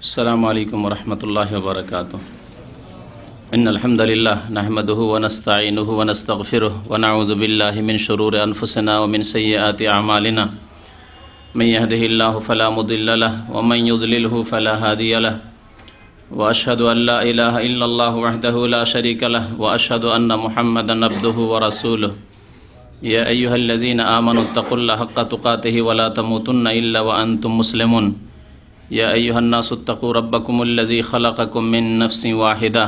अस्सलामु अलैकुम वरहमतुल्लाहि वबरकातुह। इन्नल हम्दुलिल्लाह नहमदुहु व नस्तईनुहु व नस्तगफिरुहु व नऊज़ु बिल्लाहि मिन शुरूरि अनफुसिना व मिन सय्यिआति अअमालिना। मन यहदिहिल्लाहु फला मुदिल्ल लहु व मन युज़लिलहु फला हादिय लहु व अशहदु अन ला इलाहा इल्लल्लाहु वहदहु ला शरीका लहु व अशहदु अन्ना मुहम्मदन अब्दुहु व रसूलुहु। या अय्युहल्लज़ीना आमनुत्तक़ुल्लाहा हक़्क़ तुक़ातिहि व ला तमूतुन्ना इल्ला व अंतुम मुस्लिमून। या अय्युहन्नासु इत्तक़ू रब्बकुमुल्लज़ी ख़लक़कुम मिन नफ़्सिन वाहिदा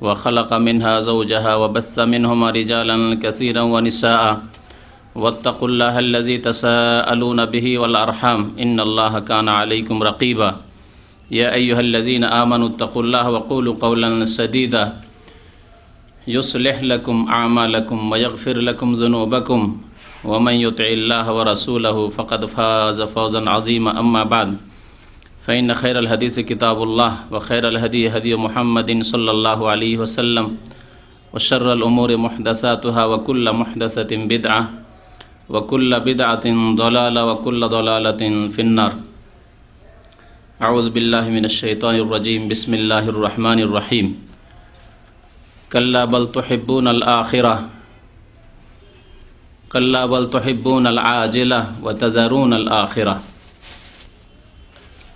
व ख़लक़ मिन्हा ज़ौजहा व बस्स मिन्हुमा रिजालन कसीरन व निसाअ वत्तक़ुल्लाहल्लज़ी तसाअलून बिही वल अरहम इन्नल्लाहा काना अलैकुम रक़ीबा। या अय्युहल्लज़ीना आमनुत्तक़ुल्लाहा व क़ूलू क़ौलन सदीदा युस्लिह लकुम अअमालकुम व यग़फ़िर लकुम ज़ुनूबकुम व मन युतिइल्लाहा व रसूलहु फ़क़द फ़ाज़ फ़ौज़न अज़ीमा। अम्मा बाद फ़इन्न खैरल हदीस किताबुल्लाह व खैरल हदी हदी मुहम्मदिन सल्लल्लाहु अलैहि वसल्लम व शर्रल उमूरि मुहदसातुहा व कुल्ल मुहदसतिन बिदअह व कुल्ल बिदअतिन दलाला व कुल्ल दलालतिन फिन्नार। अऊज़ु बिल्लाहि मिनश शैतानिर रजीम। बिस्मिल्लाहिर रहमानिर रहीम। कल्ला बल तुहिब्बूनल आखिरह कल्ला बल तुहिब्बूनल आजिला व तज़रूनल आखिरह।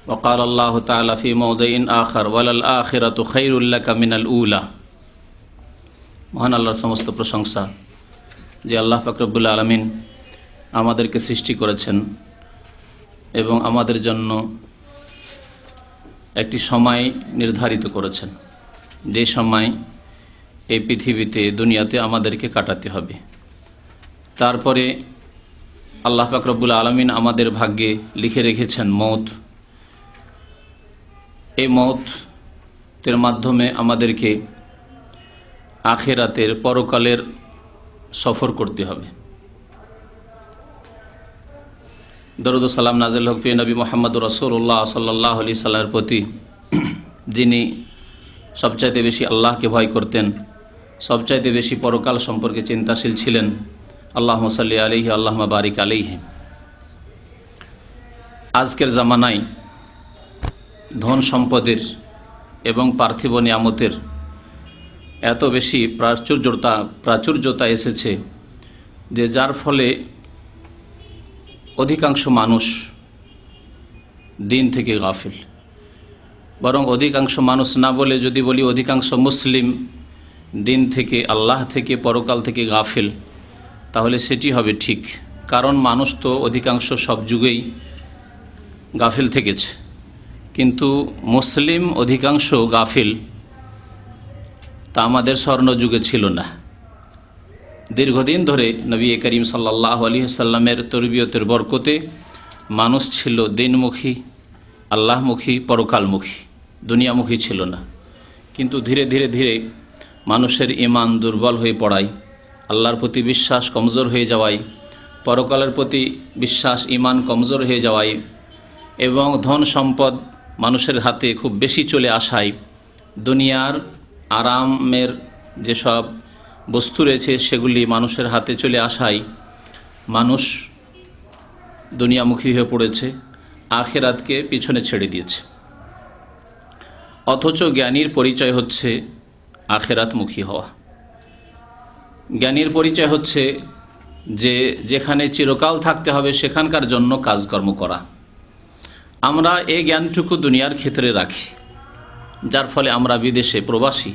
वक़ाल अल्लाहु ताला फ़ी मौदिइन आखर वलल आखिरतु खैरुल लका मिनल ऊला। মহান আল্লাহর সমস্ত প্রশংসা যে আল্লাহ পাক রব্বুল আলামিন আমাদেরকে সৃষ্টি করেছেন এবং আমাদের জন্য একটি সময় নির্ধারিত করেছেন, যে সময় এই পৃথিবীতে দুনিয়াতে আমাদেরকে কাটাতে হবে। তারপরে আল্লাহ পাক রব্বুল আলামিন আমাদের ভাগ্যে লিখে রেখেছেন মওত। এই মওতের মাধ্যমে আমাদেরকে আখিরাতের পরকালের সফর করতে হবে। দরুদ ও সালাম নাজিল হোক প্রিয় নবী মুহাম্মদুর রাসূলুল্লাহ সাল্লাল্লাহু আলাইহি সাল্লামের প্রতি, যিনি সবচাইতে বেশি আল্লাহকে ভয় করতেন, সবচাইতে বেশি পরকাল সম্পর্কে চিন্তাশীল ছিলেন। আল্লাহুম্মা সাল্লি আলাইহি আল্লাহুম্মা বারিক আলাইহি। আজকের জামানায় ধন সম্পদের এবং পার্থিব নিয়ামতের এত বেশি প্রাচুর্যতা এসেছে যে যার ফলে অধিকাংশ মানুষ দিন থেকে গাফিল। বরং অধিকাংশ মানুষ না বলে যদি বলি অধিকাংশ মুসলিম দিন থেকে, আল্লাহ থেকে, পরকাল থেকে গাফিল, তাহলে সেটি হবে ঠিক। কারণ মানুষ তো অধিকাংশ সব যুগেই গাফিল থেকেছে, কিন্তু মুসলিম অধিকাংশ গাফিল তা আমাদের স্বর্ণযুগে ছিল না। দীর্ঘদিন ধরে নবী করিম সাল্লাল্লাহু আলাইহি ওয়াসাল্লামের তরবিয়তের বরকতে মানুষ ছিল দিনমুখী, আল্লাহমুখী, পরকালমুখী, দুনিয়ামুখী ছিল না। কিন্তু ধীরে ধীরে ধীরে মানুষের ঈমান দুর্বল হয়ে পড়ায়, আল্লাহর প্রতি বিশ্বাস কমজোর হয়ে যাওয়ায়, পরকালের প্রতি বিশ্বাস ঈমান কমজোর হয়ে যাওয়ায় এবং ধন সম্পদ মানুষের হাতে খুব বেশি চলে আসায়, দুনিয়ার আরামের যেসব বস্তু রয়েছে সেগুলি মানুষের হাতে চলে আসায় মানুষ দুনিয়ামুখী হয়ে পড়েছে, আখিরাতকে পিছনে ছেড়ে দিয়েছে। অথচ জ্ঞানীর পরিচয় হচ্ছে আখিরাতমুখী হওয়া। জ্ঞানীর পরিচয় হচ্ছে যে যেখানে চিরকাল থাকতে হবে সেখানকার জন্য কাজকর্ম করা। আমরা এই জ্ঞানটুকু দুনিয়ার ক্ষেত্রে রাখি, যার ফলে আমরা বিদেশে প্রবাসী,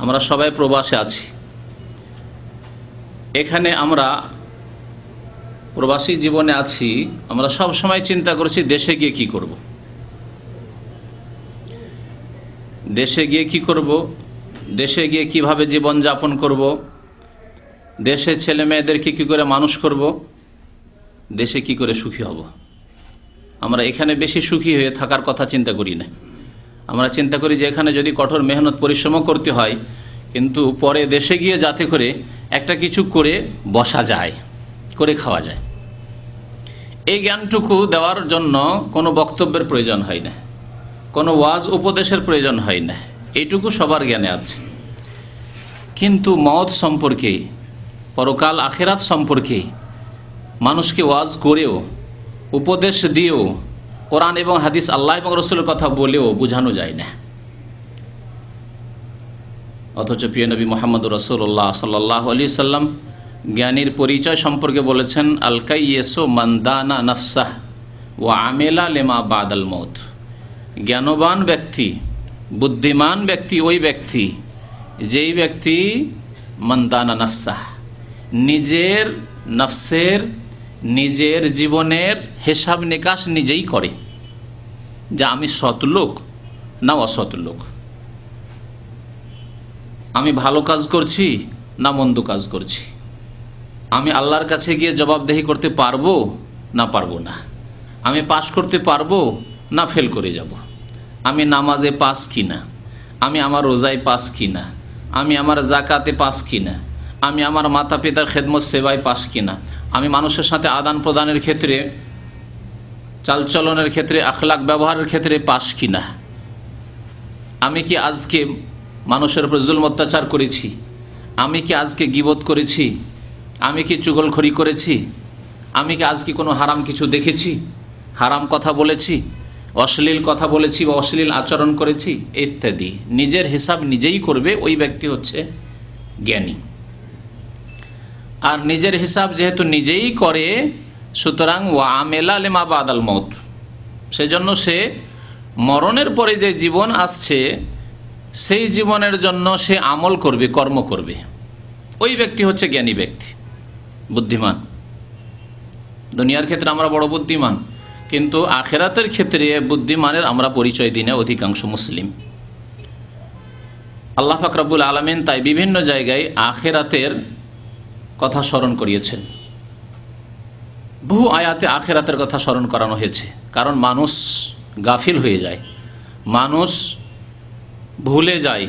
আমরা সবাই প্রবাসে আছি। এখানে আমরা প্রবাসী জীবনে আছি, আমরা সব সময় চিন্তা করছি দেশে গিয়ে কি করব, দেশে গিয়ে কি করব, দেশে গিয়ে কিভাবে জীবন যাপন করব, দেশে ছেলে মেয়েদেরকে কী করে মানুষ করব, দেশে কি করে সুখী হব। আমরা এখানে বেশি সুখী হয়ে থাকার কথা চিন্তা করি না। আমরা চিন্তা করি যে এখানে যদি কঠোর মেহনত পরিশ্রমও করতে হয়, কিন্তু পরে দেশে গিয়ে যাতে করে একটা কিছু করে বসা যায়, করে খাওয়া যায়। এই জ্ঞানটুকু দেওয়ার জন্য কোনো বক্তব্যের প্রয়োজন হয় না, কোনো ওয়াজ উপদেশের প্রয়োজন হয় না, এইটুকু সবার জ্ঞানে আছে। কিন্তু মওত সম্পর্কে, পরকাল আখিরাত সম্পর্কে মানুষকে ওয়াজ করেও, উপদেশ দিয়েও কোরআন এবং হাদিস আল্লাহ এবং রসুলের কথা বলেও বোঝানো যায় না। অথচ প্রিয় নবী মোহাম্মদ রাসূলুল্লাহ সাল্লাল্লাহু আলাইহি সাল্লাম জ্ঞানীর পরিচয় সম্পর্কে বলেছেন, আল কাইয়্যিসু মান দানা নাফসাহ ওয়া আমিলা লিমা বাদাল মউত। জ্ঞানবান ব্যক্তি, বুদ্ধিমান ব্যক্তি ওই ব্যক্তি যেই ব্যক্তি মান দানা নাফসাহ, নিজের নফসের, নিজের জীবনের হিসাব নিকাশ নিজেই করে, যে আমি সৎ লোক না অসৎ লোক, আমি ভালো কাজ করছি না মন্দ কাজ করছি, আমি আল্লাহর কাছে গিয়ে জবাবদেহি করতে পারবো না পারবো না, আমি পাস করতে পারবো না ফেল করে যাব, আমি নামাজে পাস কিনা, আমি আমার রোজায় পাস কিনা, আমি আমার জাকাতে পাস কিনা, আমি আমার মাতা পিতার খেদমত সেবায় পাস কিনা, আমি মানুষের সাথে আদান প্রদানের ক্ষেত্রে, চালচলনের ক্ষেত্রে, আখলাক ব্যবহারের ক্ষেত্রে পাস কিনা, আমি কি আজকে মানুষের উপর জুলম অত্যাচার করেছি, আমি কি আজকে গীবত করেছি, আমি কি চুগলখড়ি করেছি, আমি কি আজকে কোনো হারাম কিছু দেখেছি, হারাম কথা বলেছি, অশ্লীল কথা বলেছি বা অশ্লীল আচরণ করেছি ইত্যাদি। নিজের হিসাব নিজেই করবে ওই ব্যক্তি হচ্ছে জ্ঞানী। আর নিজের হিসাব যেহেতু নিজেই করে, সুতরাং ওয়া আমেলা লিমা বাদাল মউত, সেজন্য সে মরণের পরে যে জীবন আসছে সেই জীবনের জন্য সে আমল করবে, কর্ম করবে। ওই ব্যক্তি হচ্ছে জ্ঞানী ব্যক্তি, বুদ্ধিমান। দুনিয়ার ক্ষেত্রে আমরা বড় বুদ্ধিমান, কিন্তু আখেরাতের ক্ষেত্রে বুদ্ধিমানের আমরা পরিচয় দিই না অধিকাংশ মুসলিম। আল্লাহ পাক রব্বুল আলামিন তাই বিভিন্ন জায়গায় আখেরাতের কথা স্মরণ করিয়েছেন। বহু আয়াতে আখেরাতের কথা স্মরণ করানো হয়েছে, কারণ মানুষ গাফিল হয়ে যায়, মানুষ ভুলে যায়,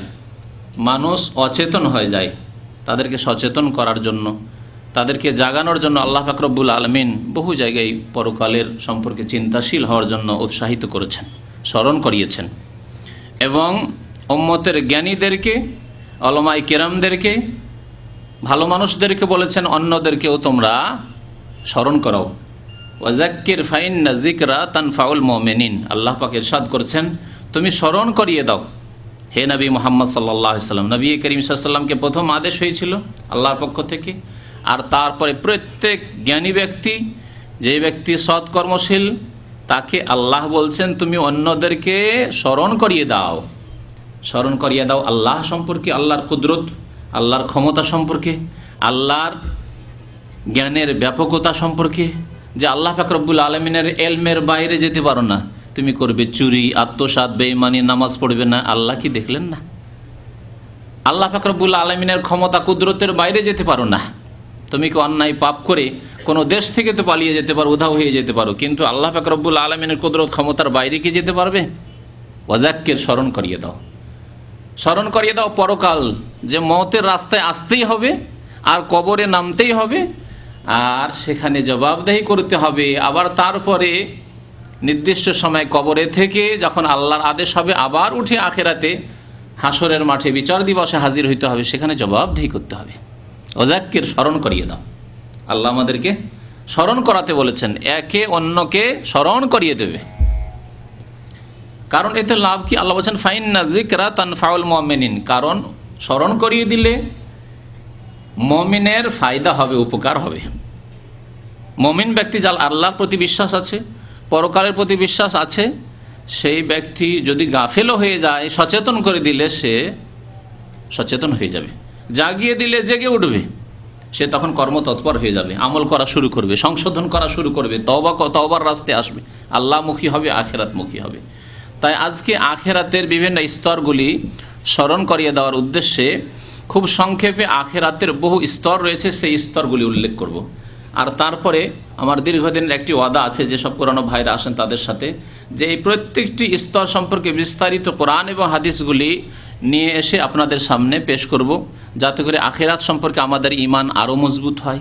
মানুষ অচেতন হয়ে যায়। তাদেরকে সচেতন করার জন্য, তাদেরকে জাগানোর জন্য আল্লাহ পাক রব্বুল আলামিন বহু জায়গায় পরকালের সম্পর্কে চিন্তাশীল হওয়ার জন্য উৎসাহিত করেছেন, স্মরণ করিয়েছেন। এবং উম্মতের জ্ঞানীদেরকে, উলামায়ে কেরামদেরকে, ভালো মানুষদেরকে বলেছেন অন্যদেরকেও তোমরা স্মরণ করাও। ওয়াজাক্কির ফাইন্না যিকরা তানফাউল মুমিনিন, আল্লাহ পাক ইরশাদ করেছেন তুমি স্মরণ করিয়ে দাও হে নবী মুহাম্মদ সাল্লাল্লাহু আলাইহি সাল্লাম। নবী করিম সাল্লাল্লাহু আলাইহি সাল্লামকে প্রথম আদেশ হয়েছিল আল্লাহর পক্ষ থেকে, আর তারপরে প্রত্যেক জ্ঞানী ব্যক্তি, যে ব্যক্তি সৎকর্মশীল, তাকে আল্লাহ বলছেন তুমি অন্যদেরকে স্মরণ করিয়ে দাও। স্মরণ করিয়ে দাও আল্লাহ সম্পর্কে, আল্লাহর কুদরত, আল্লাহর ক্ষমতা সম্পর্কে, আল্লাহর জ্ঞানের ব্যাপকতা সম্পর্কে, যে আল্লাহ পাক রব্বুল আলামিনের এলমের বাইরে যেতে পারো না, তুমি করবে চুরি, আত্মসাৎ, বেঈমানি, নামাজ পড়বে না, আল্লাহ কি দেখলেন না? আল্লাহ পাক রব্বুল আলামিনের ক্ষমতা কুদরতের বাইরে যেতে পারো না, তুমি কি অন্যায় পাপ করে কোনো দেশ থেকে তো পালিয়ে যেতে পারো, উধাও হয়ে যেতে পারো, কিন্তু আল্লাহ পাক রব্বুল আলামিনের কুদরত ক্ষমতার বাইরে কি যেতে পারবে? ওয়াজাক্কির, স্মরণ করিয়ে দাও, স্মরণ করিয়ে দাও পরকাল, যে মওতের রাস্তায় আসতেই হবে আর কবরে নামতেই হবে, আর সেখানে জবাবদেহি করতে হবে। আবার তারপরে নির্দিষ্ট সময় কবরে থেকে যখন আল্লাহর আদেশ হবে আবার উঠে আখেরাতে হাসরের মাঠে বিচার দিবসে হাজির হইতে হবে, সেখানে জবাবদেহি করতে হবে। ওয়াজাক্কির, স্মরণ করিয়ে দাও। আল্লাহ আমাদেরকে স্মরণ করাতে বলেছেন, একে অন্যকে স্মরণ করিয়ে দেবে। কারণ এতে লাভ কি? আল্লাহ বলছেন ফাইন্না যিকরা তানফাউল মুমিনিন, কারণ স্মরণ করিয়ে দিলে মুমিনের ফায়দা হবে, উপকার হবে। মুমিন ব্যক্তি যার আল্লাহর প্রতি বিশ্বাস আছে, পরকালের প্রতি বিশ্বাস আছে, সেই ব্যক্তি যদি গাফেলও হয়ে যায়, সচেতন করে দিলে সে সচেতন হয়ে যাবে, জাগিয়ে দিলে জেগে উঠবে, সে তখন কর্মতৎপর হয়ে যাবে, আমল করা শুরু করবে, সংশোধন করা শুরু করবে, তওবার রাস্তায় আসবে, আল্লাহমুখী হবে, আখেরাতমুখী হবে। তাই আজকে আখেরাতের বিভিন্ন স্তরগুলি স্মরণ করিয়ে দেওয়ার উদ্দেশ্যে খুব সংক্ষেপে আখেরাতের বহু স্তর রয়েছে, সেই স্তরগুলি উল্লেখ করব। আর তারপরে আমার দীর্ঘদিনের একটি ওয়াদা আছে, যেসব পুরানো ভাইরা আসেন তাদের সাথে, যে এই প্রত্যেকটি স্তর সম্পর্কে বিস্তারিত কোরআন এবং হাদিসগুলি নিয়ে এসে আপনাদের সামনে পেশ করব, যাতে করে আখেরাত সম্পর্কে আমাদের ঈমান আরও মজবুত হয়।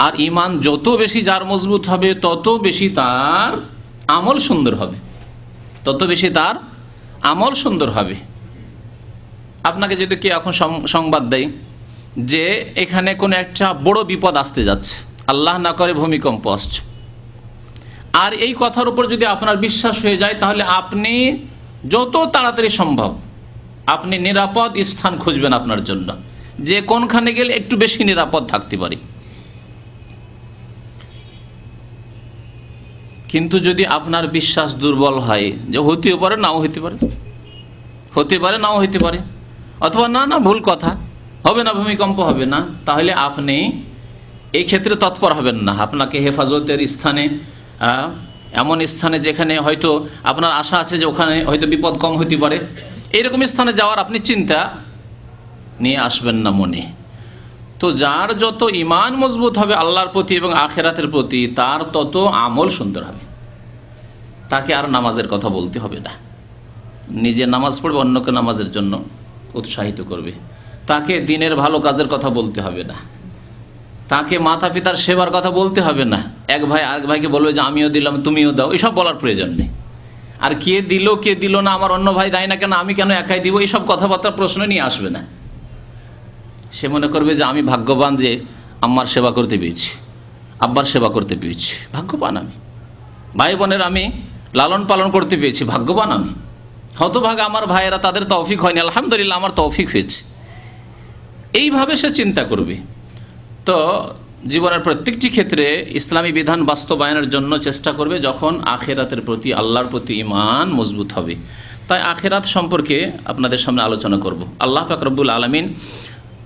আর ঈমান যত বেশি যার মজবুত হবে, তত বেশি তার আমল সুন্দর হবে, তত বেশি তার আমল সুন্দর হবে। আপনাকে যদি কেউ এখন সংবাদ দেয় যে এখানে কোনো একটা বড় বিপদ আসতে যাচ্ছে, আল্লাহ না করে ভূমিকম্প আসছে, আর এই কথার উপর যদি আপনার বিশ্বাস হয়ে যায়, তাহলে আপনি যত তাড়াতাড়ি সম্ভব আপনি নিরাপদ স্থান খুঁজবেন আপনার জন্য, যে কোনখানে গেলে একটু বেশি নিরাপদ থাকতে পারি। কিন্তু যদি আপনার বিশ্বাস দুর্বল হয়, যে হতেও পারে নাও হইতে পারে, হতে পারে নাও হইতে পারে, অথবা না ভুল কথা হবে না, ভূমিকম্প হবে না, তাহলে আপনি এই ক্ষেত্রে তৎপর হবেন না। আপনাকে হেফাজতের স্থানে, এমন স্থানে যেখানে হয়তো আপনার আশা আছে যে ওখানে হয়তো বিপদ কম হইতে পারে, এইরকম স্থানে যাওয়ার আপনি চিন্তা নিয়ে আসবেন না মনে। তো যার যত ঈমান মজবুত হবে আল্লাহর প্রতি এবং আখেরাতের প্রতি, তার তত আমল সুন্দর হবে। তাকে আর নামাজের কথা বলতে হবে না, নিজে নামাজ পড়বে, অন্যকে নামাজের জন্য উৎসাহিত করবে। তাকে দিনের ভালো কাজের কথা বলতে হবে না, তাকে মাতা পিতার সেবার কথা বলতে হবে না। এক ভাই আরেক ভাইকে বলবে যে আমিও দিলাম তুমিও দাও, এসব বলার প্রয়োজন নেই। আর কে দিল না, আমার অন্য ভাই দেয় না কেন, আমি কেন একাই দিব, এইসব কথাবার্তার প্রশ্ন নিয়ে আসবে না। সে মনে করবে যে আমি ভাগ্যবান যে আম্মার সেবা করতে পেয়েছি, আব্বার সেবা করতে পেয়েছি, ভাগ্যবান আমি। ভাই বোনের আমি লালন পালন করতে পেয়েছি, ভাগ্যবান আমি। হতভাগা আমার ভাইয়েরা, তাদের তৌফিক হয়নি, আলহামদুলিল্লাহ আমার তৌফিক হয়েছে। এইভাবে সে চিন্তা করবে। তো জীবনের প্রত্যেকটি ক্ষেত্রে ইসলামী বিধান বাস্তবায়নের জন্য চেষ্টা করবে যখন আখেরাতের প্রতি, আল্লাহর প্রতি ঈমান মজবুত হবে। তাই আখেরাত সম্পর্কে আপনাদের সামনে আলোচনা করব। আল্লাহ পাক রব্বুল আলামিন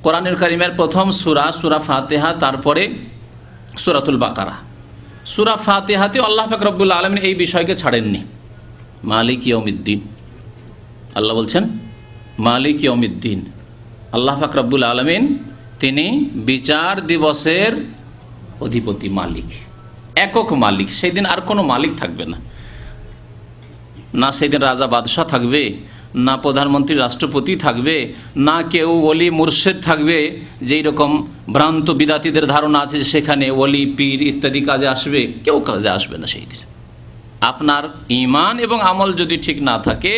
কোরআনুল কারীমের প্রথম সূরা ফাতিহা, তারপরে সূরাতুল বাকারা, সূরা ফাতিহাতে আল্লাহ পাক রব্বুল আলামিন এই বিষয়কে ছাড়েননি। মালিক ইয়াউমিদ্দিন, আল্লাহ বলছেন মালিক ইয়াউমিদ্দিন। আল্লাহ পাক রব্বুল আলামিন তিনি বিচার দিবসের অধিপতি, মালিক, একক মালিক। সেই দিন আর কোনো মালিক থাকবে না, না সেই দিন রাজা বাদশাহ থাকবে, না প্রধানমন্ত্রী রাষ্ট্রপতি থাকবে, না কেউ ওলি মুর্শেদ থাকবে। যেই রকম ভ্রান্ত বিদাতীদের ধারণা আছে যে সেখানে ওলি পীর ইত্যাদি কাজে আসবে, কেউ কাজে আসবে না সেই দিন। আপনার ঈমান এবং আমল যদি ঠিক না থাকে,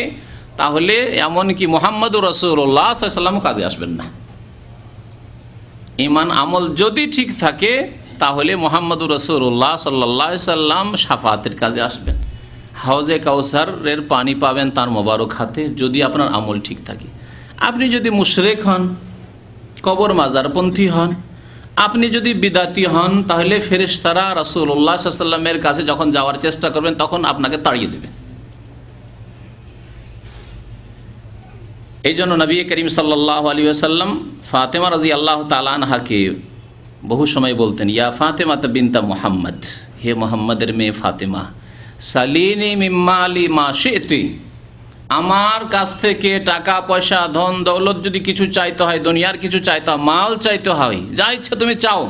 তাহলে এমনকি মুহাম্মদুর রাসূলুল্লাহ সাল্লাল্লাহু আলাইহি ওয়াসাল্লাম কাজে আসবেন না। ঈমান আমল যদি ঠিক থাকে, তাহলে মুহাম্মদুর রাসূলুল্লাহ সাল্লাল্লাহু আলাইহি ওয়াসাল্লাম শাফাতের কাজে আসবেন, হাউজে কাউসারের পানি পাবেন তার মোবারক হাতে, যদি আপনার আমল ঠিক থাকে। আপনি যদি মুশরিক হন, কবর মাজারপন্থী হন, আপনি যদি বিদাতি হন, তাহলে ফেরেশতারা রাসূলুল্লাহ সাল্লাল্লাহু আলাইহি ওয়াসাল্লামের কাছে যখন যাওয়ার চেষ্টা করবেন, তখন আপনাকে তাড়িয়ে দেবেন। এই জন্য নবী করিম সাল্লাল্লাহু আলাইহি ওয়াসাল্লাম ফাতেমা রাদিয়াল্লাহু তাআলা আনহাকে বহু সময় বলতেন, ইয়া ফাতেমা বিনতা মুহাম্মদ, হে মুহাম্মদের মেয়ে ফাতেমা, সালিনি মিম্মালি মা শি'তি, আমার কাছ থেকে টাকা পয়সা ধন দৌলত যদি কিছু চাইতে হয়, দুনিয়ার কিছু চাইতে হয়, মাল চাইতে হয়, যা ইচ্ছা তুমি চাও,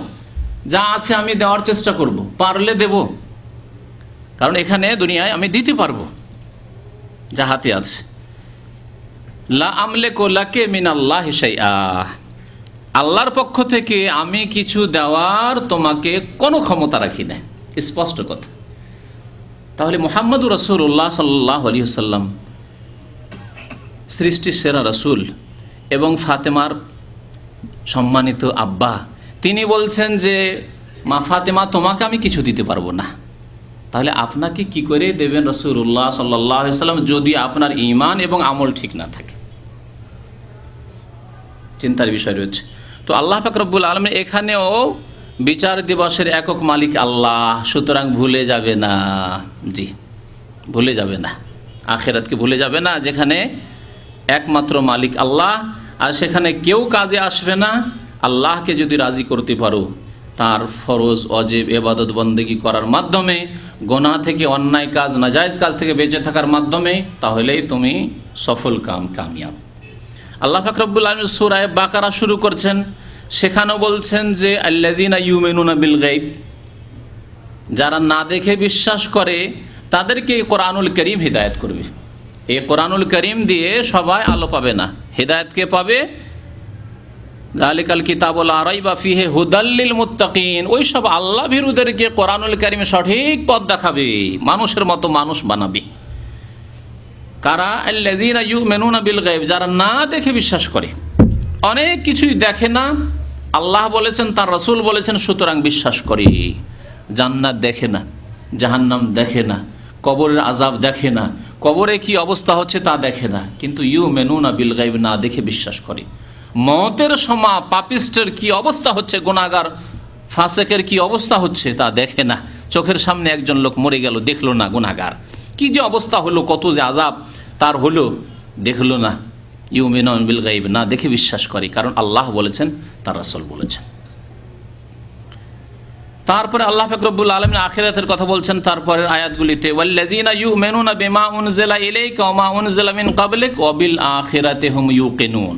যা আছে আমি দেওয়ার চেষ্টা করব, পারলে দেব, কারণ এখানে দুনিয়ায় আমি দিতে পারবো যা হাতে আছে। লা আমলিকু লাকে মিনাল্লাহি শাইআ, আল্লাহর পক্ষ থেকে আমি কিছু দেওয়ার তোমাকে কোনো ক্ষমতা রাখি না, স্পষ্ট কথা। তাহলে মুহাম্মদুর রাসূলুল্লাহ সাল্লাল্লাহু আলাইহি ওয়াসাল্লাম সৃষ্টির সেরা রাসূল এবং ফাতেমার সম্মানিত আব্বা, তিনি বলছেন যে মা ফাতেমা তোমাকে আমি কিছু দিতে পারবো না, তাহলে আপনাকে কি করে দেবেন রাসূলুল্লাহ সাল্লাল্লাহু আলাইহি ওয়াসাল্লাম, যদি আপনার ঈমান এবং আমল ঠিক না থাকে? চিন্তার বিষয় রয়েছে। তো আল্লাহ পাক রব্বুল আলামিন এখানেও বিচার দিবসের একক মালিক আল্লাহ, সুতরাং ভুলে যাবে না, জি ভুলে যাবে না, আখেরাতকে ভুলে যাবে না, যেখানে একমাত্র মালিক আল্লাহ, আর সেখানে কেউ কাজে আসবে না। আল্লাহকে যদি রাজি করতে পারো, তার ফরজ ওয়াজিব ইবাদত বন্দেগী করার মাধ্যমে, গুনাহ থেকে, অন্যায় কাজ, নাজায়েজ কাজ থেকে বেঁচে থাকার মাধ্যমে, তাহলেই তুমি সফল কামিয়াব। আল্লাহ পাক রব্বুল আলামিন সূরা বাকারা শুরু করছেন, সেখানেও বলছেন যে আল্লাযীনা ইউমিনুনা বিল গায়ব, যারা না দেখে বিশ্বাস করে তাদেরকে কোরআনুল কারীম হিদায়াত করবে। এই কোরআনুল কারীম দিয়ে সবাই আলো পাবে না, হিদায়াত কে পাবে? যালিকাল কিতাবুল লা রাইবা ফীহি হুদাল লিল মুত্তাকিন, ওই সব আল্লাহ ভীরুদেরকে কোরআনুল কারীমে সঠিক পথ দেখাবে, মানুষের মতো মানুষ বানাবে। কারা? আল্লাযীনা ইউমিনুনা বিল গায়ব, যারা না দেখে বিশ্বাস করে, অনেক কিছুই দেখে না, আল্লাহ বলেছেন, তার রাসূল বলেছেন, সুতরাং বিশ্বাস করে। জান্নাত দেখে না, জাহান্নাম দেখে না, কবরের আযাব দেখে না, কবরে কি অবস্থা হচ্ছে তা দেখে না, কিন্তু ইউমিনুনা বিল গায়ব না দেখে বিশ্বাস করে। মওতের সময় পাপিস্টের কি অবস্থা হচ্ছে, গুনাহগার ফাসেকের কি অবস্থা হচ্ছে তা দেখে না। চোখের সামনে একজন লোক মরে গেল, দেখলো না, গুনাহগার, কি যে অবস্থা হলো, কত যে আযাব তার হলো, দেখলো না। ইউমিনুনা বিল গায়ব না দেখে বিশ্বাস করে, কারণ আল্লাহ বলেছেন, তার রাসূল বলেছেন। তারপরে আল্লাহ পাক রব্বুল আলামিন আখিরাতের কথা বলছেন তারপরের আয়াতগুলিতে, ওয়াল্লাযিনা ইউমিনুনা বিমা উনজিলা ইলাইকা ওয়া মা উনজিলা মিন ক্বাবলিক ওয়া বিল আখিরাতি হুম ইউকিনুন।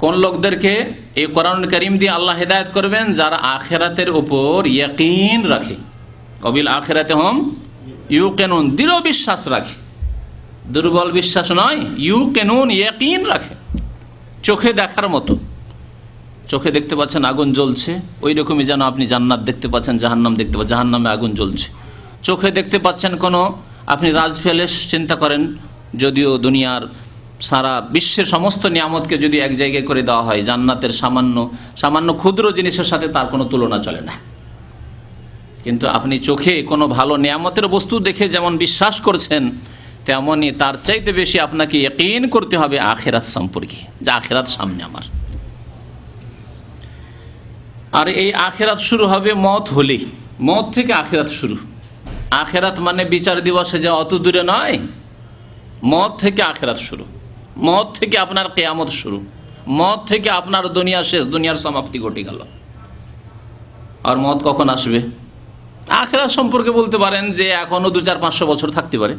কোন লোকদেরকে এই কোরআনুল কারীম দিয়ে আল্লাহ হেদায়েত করবেন? যারা আখিরাতের উপর ইয়াকিন রাখে। ওয়া বিল আখিরাতি হুম ইউকিনুন, দৃঢ় বিশ্বাস রাখে, দুর্বল বিশ্বাস নয়, ইউকিনুন, ইয়াকিন রাখে। চোখে দেখার মতো, চোখে দেখতে পাচ্ছেন আগুন জ্বলছে, ওই রকমই যেন আপনি জান্নাত দেখতে পাচ্ছেন, জাহান্নাম দেখতে পাচ্ছেন, জাহান্নামে আগুন জ্বলছে। চোখে দেখতে পাচ্ছেন কোনো আপনি রাজপ্যালেস, চিন্তা করেন যদিও দুনিয়ার সারা বিশ্বের সমস্ত নিয়ামতকে যদি এক জায়গায় করে দেওয়া হয়, জান্নাতের সামান্য সামান্য ক্ষুদ্র জিনিসের সাথে তার কোনো তুলনা চলে না। কিন্তু আপনি চোখে কোনো ভালো নিয়ামতের বস্তু দেখে যেমন বিশ্বাস করছেন, তেমনই তার চাইতে বেশি আপনাকে ইয়াকিন করতে হবে আখিরাত সম্পর্কে, যে আখিরাত সামনে আমার। আর এই আখিরাত শুরু হবে মওত হলেই, মওত থেকে আখিরাত শুরু। আখিরাত মানে বিচার দিবসে যা অত দূরে নয়, মওত থেকে আখিরাত শুরু, মওত থেকে আপনার কিয়ামত শুরু, মওত থেকে আপনার দুনিয়া শেষ, দুনিয়ার সমাপ্তি ঘটে গেল। আর মওত কখন আসবে? আখিরাত সম্পর্কে বলতে পারেন যে এখনো 200-500 বছর থাকতে পারে,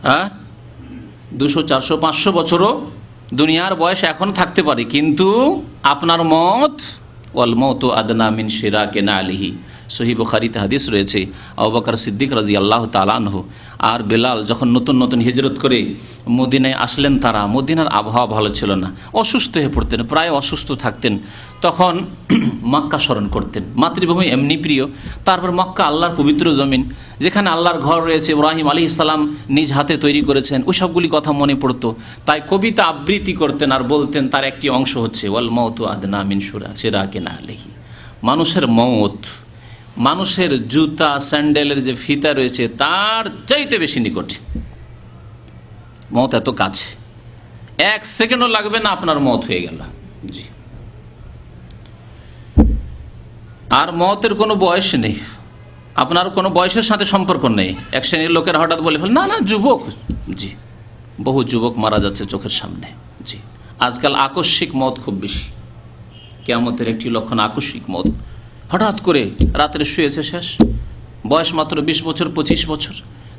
হ্যাঁ, 200, 400, 500 বছরও দুনিয়ার বয়স এখন থাকতে পারে, কিন্তু আপনার মওত, ওয়াল মওতু আদনা মিন শিরাকি নালিহি, সহিহ বুখারীতে হাদিস রয়েছে। আবু বকর সিদ্দিক রাদিয়াল্লাহু তাআলা আনহু আর বেলাল যখন নতুন নতুন হিজরত করে মদিনায় আসলেন, তারা মদিনার আবহাওয়া ভালো ছিল না, অসুস্থ হয়ে পড়তেন, প্রায় অসুস্থ থাকতেন। তখন মক্কা স্মরণ করতেন, মাতৃভূমি এমনি প্রিয়, তারপর মক্কা আল্লাহর পবিত্র জমিন, যেখানে আল্লাহর ঘর রয়েছে, ইব্রাহিম আলাইহিস সালাম নিজ হাতে তৈরি করেছেন, ওই সবগুলি কথা মনে পড়তো। তাই কবিতা আবৃত্তি করতেন আর বলতেন, তার একটি অংশ হচ্ছে ওয়াল মওতু আদনা মিন শিরাকি নালিহি। মানুষের মওত, মানুষের জুতা স্যান্ডেলের যে ফিতা রয়েছে তার চাইতে বেশি নিকট। মওত এত কাছে, 1 সেকেন্ডও লাগবে না আপনার মওত হয়ে গেল। জি। আর মওতের কোনো বয়স নেই, আপনার কোনো বয়সের সাথে সম্পর্ক নেই। এক শ্রেণীর লোকের হঠাৎ বলে ফেল, না না যুবক। জি, বহু যুবক মারা যাচ্ছে চোখের সামনে। জি, আজকাল আকস্মিক মওত খুব বেশি, কিয়ামতের একটি লক্ষণ আকস্মিক মওত। হঠাৎ করে রাত্রে শুয়েছে, শেষ, বয়স মাত্র 20 বছর 25 বছর।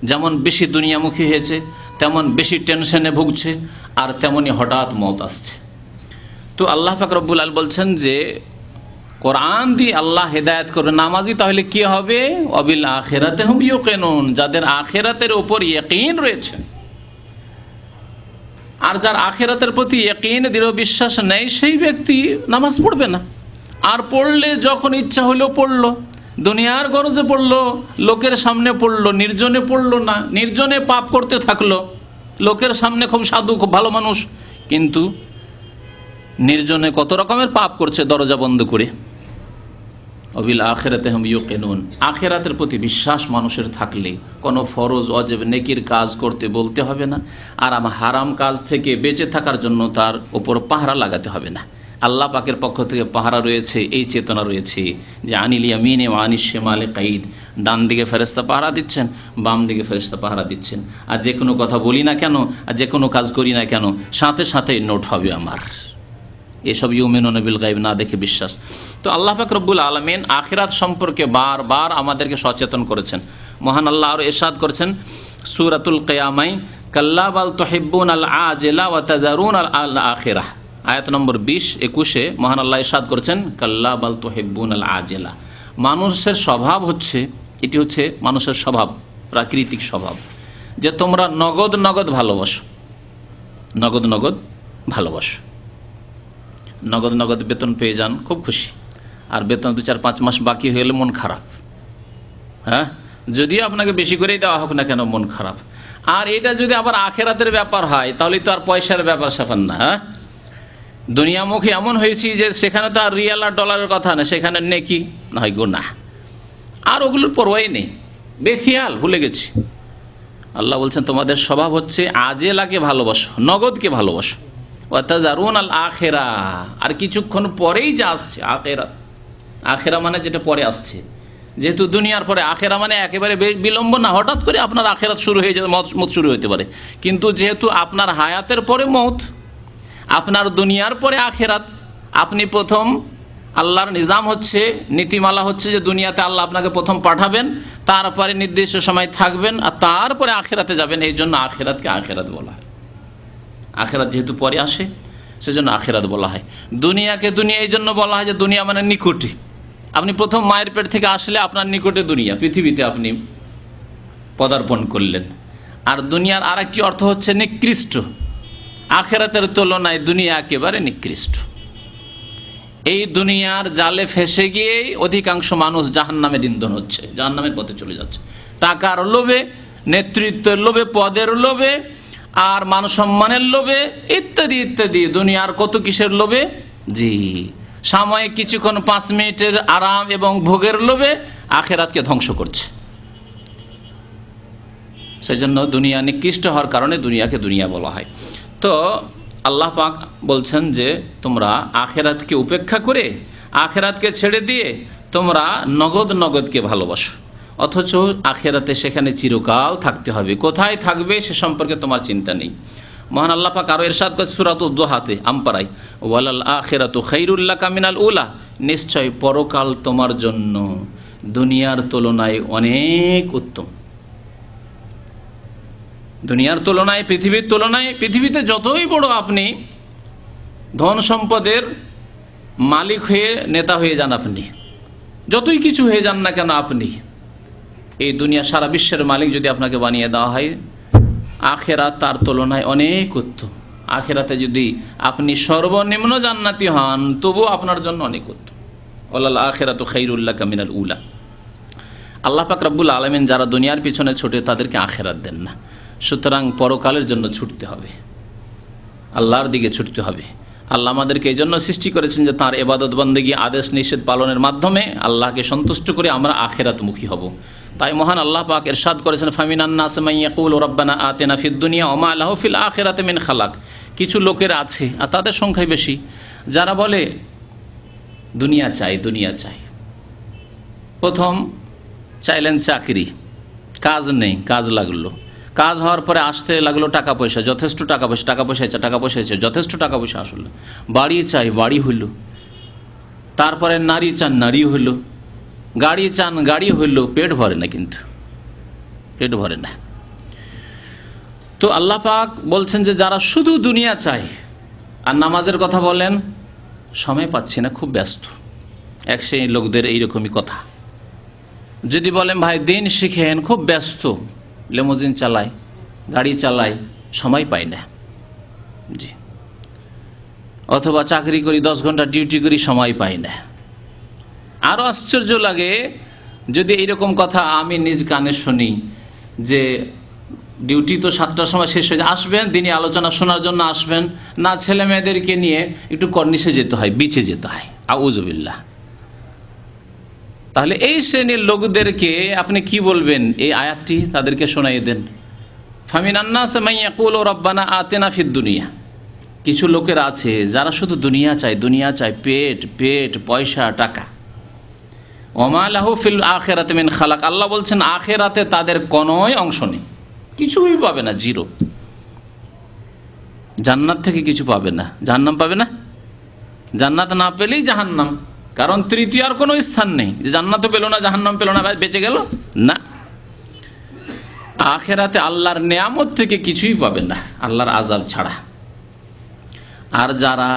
যেমন বেশি দুনিয়ামুখী হয়েছে, তেমন বেশি টেনশনে ভুগছে, আর তেমনই হঠাৎ মওত আসছে। তো আল্লাহ পাক রব্বুল আলামিন বলছেন যে কোরআন দিয়ে আল্লাহ হেদায়েত করবে নামাজি, তাহলে কি হবে? ওয়াবিল আখিরাতি হুম ইউকিনুন, যাদের আখিরাতের উপর ইয়াকিন রয়েছে। আর যার আখিরাতের প্রতি ইয়াকিন, দৃঢ় বিশ্বাস নেই, সেই ব্যক্তি নামাজ পড়বে না। আর পড়লে যখন ইচ্ছা হলো পড়লো, দুনিয়ার গরজে পড়লো, লোকের সামনে পড়লো, নির্জনে পড়লো না, নির্জনে পাপ করতে থাকলো। লোকের সামনে খুব সাধু, খুব ভালো মানুষ, কিন্তু নির্জনে কত রকমের পাপ করছে দরজা বন্ধ করে। ওয়াবিল আখিরাতি হুম ইউকিনুন, আখিরাতের প্রতি বিশ্বাস মানুষের থাকলে কোনো ফরজ ওয়াজিব নেকির কাজ করতে বলতে হবে না, আর হারাম কাজ থেকে বেঁচে থাকার জন্য তার উপর পাহারা লাগাতে হবে না। আল্লাহ পাকের পক্ষ থেকে পাহারা রয়েছে, এই চেতনা রয়েছে যে আনিল ইয়ামিনে ওয়া আনিশ শিমালে কাঈদ, ডান দিকে ফেরেশতা পাহারা দিচ্ছেন, বাম দিকে ফেরেশতা পাহারা দিচ্ছেন। আর যে কোনো কথা বলি না কেন, আর যে কোনো কাজ করি না কেন, সাথে সাথেই নোট হবে আমার। এসব ইউমিনুনা বিল গায়ব না দেখে বিশ্বাস। তো আল্লাহ পাক রব্বুল আলামিন আখিরাত সম্পর্কে বারবার আমাদেরকে সচেতন করেছেন। মহান আল্লাহ আরও ইরশাদ করেছেন সূরাতুল কিয়ামায়, কাল্লা বাল তুহিব্বুনাল আজিলা ওয়া তাযারুনাল আখিরাহ, আয়াত নম্বর 20-21-এ মহান আল্লাহ ইরশাদ করেছেন কাল্লা বাল তুহিব্বুনাল আজিলা। মানুষের স্বভাব হচ্ছে, এটি হচ্ছে মানুষের স্বভাব, প্রাকৃতিক স্বভাব, যে তোমরা নগদ নগদ ভালোবাসো, নগদ নগদ ভালোবাসো। নগদ নগদ বেতন পেয়ে যান, খুব খুশি, আর বেতন 2-4-5 মাস বাকি হয়ে গেলে মন খারাপ। হ্যাঁ, যদিও আপনাকে বেশি করেই দেওয়া হোক না কেন, মন খারাপ। আর এটা যদি আবার আখেরাতের ব্যাপার হয়, তাহলে তো আর পয়সার ব্যাপার স্যাপার না। হ্যাঁ, দুনিয়ামুখী এমন হয়েছি যে সেখানে তো আর রিয়াল আর ডলারের কথা না, সেখানে নেকি না হয় গুনাহ, আর ওগুলোর পরোয়াই নেই, বেখিয়াল, ভুলে গেছি। আল্লাহ বলছেন তোমাদের স্বভাব হচ্ছে আজেলাকে ভালোবাসো, নগদকে ভালোবাসো, ওয়াতাজারুন আল আখেরা, আর কিছুক্ষণ পরেই যা আসছে আখেরা। আখেরা মানে যেটা পরে আসছে, যেহেতু দুনিয়ার পরে আখেরা মানে একেবারে বিলম্ব না, হঠাৎ করে আপনার আখেরাত শুরু হয়ে যাবে, মত শুরু হতে পারে, কিন্তু যেহেতু আপনার হায়াতের পরে মত, আপনার দুনিয়ার পরে আখেরাত, আপনি প্রথম, আল্লাহর নিজাম হচ্ছে, নীতিমালা হচ্ছে যে দুনিয়াতে আল্লাহ আপনাকে প্রথম পাঠাবেন, তারপরে নির্দিষ্ট সময় থাকবেন, আর তারপরে আখেরাতে যাবেন। এই জন্য আখেরাতকে আখেরাত বলা হয়। আখেরাত যেহেতু পরে আসে সেজন্য আখেরাত বলা হয়। দুনিয়াকে দুনিয়া এই জন্য বলা হয় যে দুনিয়া মানে নিকটে। আপনি প্রথম মায়ের পেট থেকে আসলে আপনার নিকটে দুনিয়া, পৃথিবীতে আপনি পদার্পণ করলেন। আর দুনিয়ার আরেকটি অর্থ হচ্ছে নিকৃষ্ট। আখেরাতের তুলনায় দুনিয়া একেবারে নিকৃষ্ট। এই দুনিয়ার জালে ফেসে গিয়েই অধিকাংশ মানুষ জাহান্নামের ইন্ধন হচ্ছে, জাহান্নামের পথে চলে যাচ্ছে। টাকার লোভে, নেতৃত্বের লোভে, পদের লোভে, আর মান সম্মানের লোভে, ইত্যাদি ইত্যাদি, দুনিয়ার কত কিসের লোভে, জি, সাময়িক কিছুক্ষণ 5 মিনিটের আরাম এবং ভোগের লোভে আখেরাতকে ধ্বংস করছে। সেই জন্য দুনিয়া নিকৃষ্ট হওয়ার কারণে দুনিয়াকে দুনিয়া বলা হয়। তো আল্লাহ পাক বলছেন যে তোমরা আখেরাতকে উপেক্ষা করে, আখেরাতকে ছেড়ে দিয়ে তোমরা নগদকে ভালোবাসো, অথচ আখেরাতে সেখানে চিরকাল থাকতে হবে। কোথায় থাকবে সে সম্পর্কে তোমার চিন্তা নেই। মহান আল্লাহ পাক আরও ইরশাদ করেছেন সূরাতুদ দুহাতে, আমপারায়, ওয়ালাল আখিরাতু খায়রুল লাকা মিনাল উলা, নিশ্চয় পরকাল তোমার জন্য দুনিয়ার তুলনায় অনেক উত্তম। দুনিয়ার তুলনায়, পৃথিবীর তুলনায়, পৃথিবীতে যতই বড় আপনি ধন সম্পদের মালিক হয়ে, নেতা হয়ে যান, আপনি যতই কিছু হয়ে যান না কেন, আপনি এই দুনিয়া সারা বিশ্বের মালিক যদি আপনাকে বানিয়ে দেওয়া হয়, আখেরাত তার তুলনায় অনেক উত্তম। আখেরাতে যদি আপনি সর্বনিম্ন জান্নাতি হন, তবু আপনার জন্য অনেক উত্তম। ওয়ালাল আখিরাতু খায়রুল লাকা মিনাল উলা। আল্লাহ পাক রব্বুল আলামিন যারা দুনিয়ার পিছনে ছোটে তাদেরকে আখেরাত দেন না। সুতরাং পরকালের জন্য ছুটতে হবে, আল্লাহর দিকে ছুটতে হবে। আল্লাহ আমাদেরকে এই জন্য সৃষ্টি করেছেন যে তাঁর ইবাদত বন্দেগী, আদেশ নিষেধ পালনের মাধ্যমে আল্লাহকে সন্তুষ্ট করে আমরা আখেরাতমুখী হব। তাই মহান আল্লাহ পাক ইরশাদ করেছেন, ফামিনান নাস মান ইয়াকুলু রাব্বানা আতিনা ফিদ দুনিয়া ওয়া মা লাহু ফিল আখিরাতি মিন খালাক। কিছু লোকের আছে, আর তাদের সংখ্যাই বেশি, যারা বলে দুনিয়া চাই, দুনিয়া চাই। প্রথম চাইলেন চাকরি, কাজ নেই, কাজ লাগলো, কাজ হওয়ার পরে আসতে লাগলো টাকা পয়সা, যথেষ্ট টাকা পয়সা, টাকা পয়সা চাই, টাকা পয়সা চাই, যথেষ্ট টাকা পয়সা আসলো। বাড়ি চাই, বাড়ি হইল। তারপরে নারী চান, নারী হইল। গাড়ি চান, গাড়ি হইল। পেট ভরে না, কিন্তু পেট ভরে না। তো আল্লাহ পাক বলছেন যে যারা শুধু দুনিয়া চায়, আর নামাজের কথা বলেন, সময় পাচ্ছি না, খুব ব্যস্ত, এক সেই লোকদের এইরকমই কথা। যদি বলেন ভাই দিন শিখেন, খুব ব্যস্ত, লেমোজিন চালায়, গাড়ি চালায়, সময় পাই না, জি। অথবা চাকরি করি, 10 ঘন্টা ডিউটি করি, সময় পাই না। আরও আশ্চর্য লাগে যদি এইরকম কথা আমি নিজ কানে শুনি যে ডিউটি তো 7টার সময় শেষ হয়ে যায়, আসবেন দিনই আলোচনা শোনার জন্য, আসবেন না, ছেলে মেয়েদেরকে নিয়ে একটু কর্নিশে যেতে হয়, বিচে যেতে হয়। আউযুবিল্লাহ। তাহলে এই শ্রেণীর লোকদেরকে আপনি কি বলবেন? এই আয়াতটি তাদেরকে শোনাইয়ে দেন, ফামিনান নাস মান ইয়াকুলু রাব্বানা আতিনা ফিদ দুনিয়া। কিছু লোকের আছে যারা শুধু দুনিয়া চায়, দুনিয়া চায়, পেট পেট, পয়সা, টাকা। ওয়া মা লাহু ফিল আখিরাতি মিন খালাক। আল্লাহ বলছেন আখিরাতে তাদের কোনোই অংশ নেই, কিছুই পাবে না, জিরো। জান্নাত থেকে কিছু পাবে না, জাহান্নাম পাবে না। জান্নাত না পেলেই জাহান্নাম, কারণ তৃতীয় আর কোনো স্থান নেই যে জান্নাতও পেল না, জাহান্নাম পেল না, বেঁচে গেল না। আখিরাতে আল্লাহর নেয়ামত থেকে কিছুই পাবে না, আল্লাহর আযাব ছাড়া। আর যারা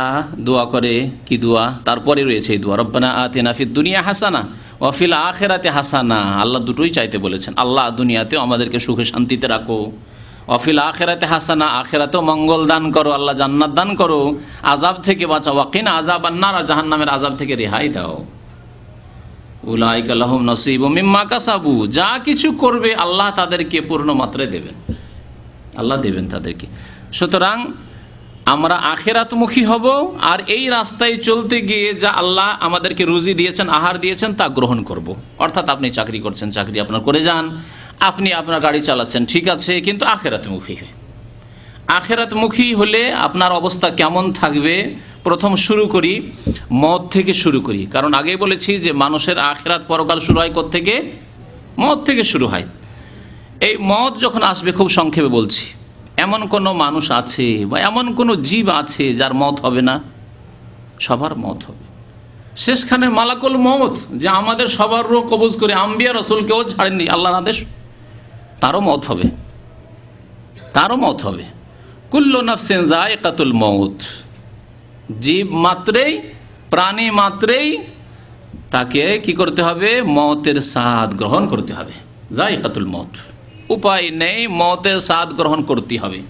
দোয়া করে, কি দোয়া? তারপরে রয়েছে এই দোয়া, রব্বানা আতিনা ফিদ দুনিয়া হাসানা ওয়া ফিল আখিরাতি হাসানা। আল্লাহ দুটোই চাইতে বলেছেন। আল্লাহ দুনিয়াতেও আমাদেরকে সুখে শান্তিতে রাখো, ওয়া ফিল আখিরাতি হাসানা, আখিরাতেও মঙ্গল দান করো, আল্লাহ জান্নাত দান করো, আযাব থেকে বাঁচাও, ওয়া কিনা আযাবান নার, জাহান্নামের আযাব থেকে রেহাই দাও। উলাইকা লাহুম নসীবুম মিম্মা কাসাবু। যা কিছু করবে আল্লাহ তাদেরকে পূর্ণ মাত্রায় দেবেন, আল্লাহ দেবেন তাদেরকে। সুতরাং আমরা আখেরাতমুখী হব, আর এই রাস্তায় চলতে গিয়ে যা আল্লাহ আমাদেরকে রুজি দিয়েছেন, আহার দিয়েছেন, তা গ্রহণ করব। অর্থাৎ আপনি চাকরি করছেন, চাকরি আপনার করে যান, আপনি আপনার গাড়ি চালাচ্ছেন, ঠিক আছে, কিন্তু আখেরাতমুখী হয়ে। আখেরাতমুখী হলে আপনার অবস্থা কেমন থাকবে? প্রথম শুরু করি মত থেকে শুরু করি, কারণ আগেই বলেছি যে মানুষের আখেরাত পরকাল শুরু হয় কোত্থেকে? মত থেকে শুরু হয়। এই মত যখন আসবে, খুব সংক্ষেপে বলছি, এমন কোনো মানুষ আছে বা এমন কোনো জীব আছে যার মত হবে না? সবার মত হবে। শেষখানে মালাকুল মত, যে আমাদের সবার রূহ কবজ করে আম্বিয়া রসুলকেও ছাড়েননি আল্লাহর আদেশ, তারও মত হবে, তারও মত হবে। কুল্লু নাফসিন যায়কাতুল মউত, জীব মাত্রেই, প্রাণী মাত্রেই তাকে কি করতে হবে? মতের স্বাদ গ্রহণ করতে হবে। যায়কাতুল মউত, উপায় নেই, মতের স্বাদ গ্রহণ করতে হবে।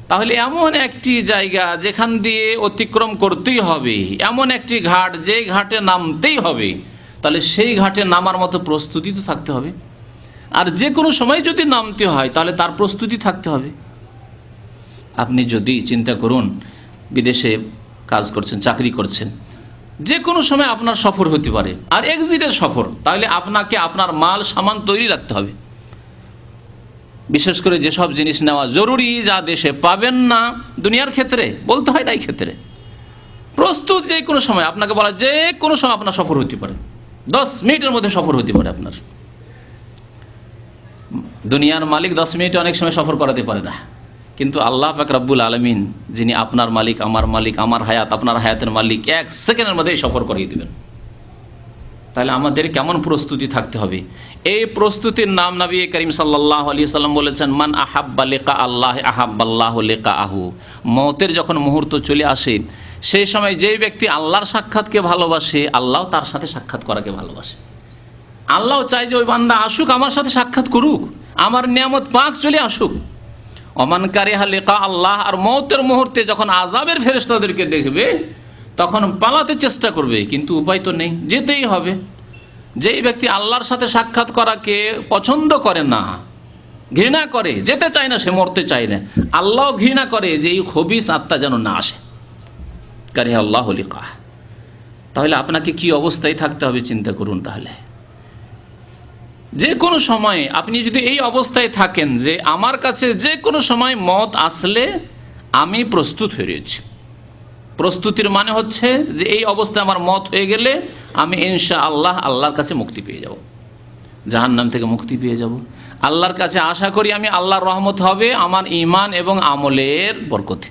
তাহলে এমন একটি জায়গা যেখান দিয়ে অতিক্রম করতেই হবে, এমন একটি ঘাট যে ঘাটে নামতেই হবে, তাহলে সেই ঘাটে নামার মতো প্রস্তুতি তো থাকতে হবে। আর যে কোনো সময় যদি নামতে হয় তাহলে তার প্রস্তুতি থাকতে হবে। আপনি যদি চিন্তা করুন, বিদেশে কাজ করছেন, চাকরি করছেন, যে কোনো সময় আপনার সফর হতে পারে, আর এক্সিটের সফর, তাহলে আপনাকে আপনার মাল সামান তৈরি রাখতে হবে। বিশেষ করে যেসব জিনিস নেওয়া জরুরি, যা দেশে পাবেন না, দুনিয়ার ক্ষেত্রে বলতে হয় না, এই ক্ষেত্রে প্রস্তুত। যে কোনো সময় আপনাকে বলা, যে কোনো সময় আপনার সফর হতে পারে, 10 মিনিটের মধ্যে সফর হতে পারে আপনার। দুনিয়ার মালিক 10 মিনিটে অনেক সময় সফর করাতে পারে না, কিন্তু আল্লাহ পাক রব্বুল আলামিন, যিনি আপনার মালিক, আমার হায়াত, আপনার হায়াতের মালিক, 1 সেকেন্ডের মধ্যেই সফর করিয়ে দিবেন। তাহলে আমাদের কেমন প্রস্তুতি থাকতে হবে? এই প্রস্তুতির নাম নবী করিম সাল্লাল্লাহু আলাইহি সাল্লাম বলেছেন, মান আহাব্বা লিকা আল্লাহ আহাব্বাল্লাহু লিকাআহু। মওতের যখন মুহূর্ত চলে আসে, সেই সময় যেই ব্যক্তি আল্লাহর সাক্ষাৎকে ভালোবাসে, আল্লাহ তার সাথে সাক্ষাৎ করাকে ভালোবাসে। আল্লাহ চাই যে ওই বান্দা আসুক, আমার সাথে সাক্ষাৎ করুক, আমার নিয়ামত পাক চলে আসুক। ওমান কারিহা লিকা আল্লাহ, আর মওতের মুহূর্তে যখন আযাবের ফেরেশতাদেরকে দেখবে, তখন পালাতে চেষ্টা করবে, কিন্তু উপায় তো নেই, যেতেই হবে। যেই ব্যক্তি আল্লাহর সাথে সাক্ষাৎ করাকে পছন্দ করে না, ঘৃণা করে, যেতে চায় না, সে মরতে চায় না, আল্লাহ ঘৃণা করে যে এই খবিস আত্মা যেন না আসে। কারিহা আল্লাহু লিকাহ। তাহলে আপনাকে কি অবস্থায় থাকতে হবে চিন্তা করুন। তাহলে যে কোনো সময় আপনি যদি এই অবস্থায় থাকেন যে আমার কাছে যে কোনো সময় মত আসলে আমি প্রস্তুত হয়ে রয়েছি, প্রস্তুতির মানে হচ্ছে যে এই অবস্থায় আমার মত হয়ে গেলে আমি ইনশাআল্লাহ আল্লাহর কাছে মুক্তি পেয়ে যাব, জাহান্নাম থেকে মুক্তি পেয়ে যাব। আল্লাহর কাছে আশা করি আমি আল্লাহর রহমত হবে আমার ঈমান এবং আমলের বরকতে।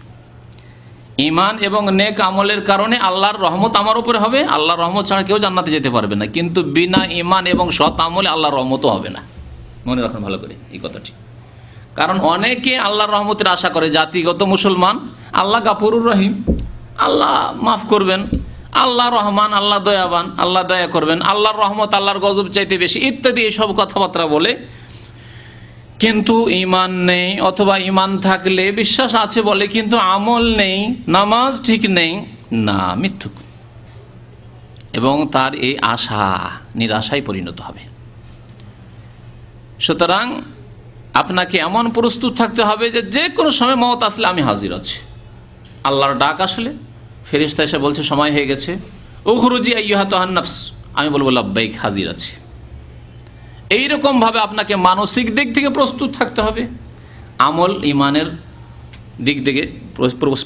ঈমান এবং নেক আমলের কারণে আল্লাহর রহমত আমার উপরে হবে। আল্লাহর রহমত ছাড়া কেউ জান্নাতে যেতে পারবে না, কিন্তু বিনা ঈমান এবং সৎ আমলে আল্লাহর রহমতও হবে না। মনে রাখুন ভালো করে এই কথাটি, কারণ অনেকে আল্লাহর রহমতের আশা করে, জাতিগত মুসলমান, আল্লাহ গাফুরুর রহিম, আল্লাহ মাফ করবেন, আল্লাহ রহমান, আল্লাহ দয়াবান, আল্লাহ দয়া করবেন, আল্লাহর রহমত আল্লাহর গজব চাইতে বেশি, ইত্যাদি এইসব কথাবার্তা বলে, কিন্তু ঈমান নেই, অথবা ঈমান থাকলে বিশ্বাস আছে বলে কিন্তু আমল নেই, নামাজ ঠিক নেই, না, মিথ্যুক। এবং তার এই আশা নিরাশায় পরিণত হবে। সুতরাং আপনাকে এমন প্রস্তুত থাকতে হবে যে যে কোনো সময় মওত আসলে আমি হাজির আছি। আল্লাহর ডাক আসলে ফেরেশতা এসে বলছে সময় হয়ে গেছে, উখরুজি আইয়ুহাতুহান নাফস, আমি বলবো লাব্বাইক, হাজির আছি। এইরকমভাবে আপনাকে মানসিক দিক থেকে প্রস্তুত থাকতে হবে, আমল ঈমানের দিক থেকে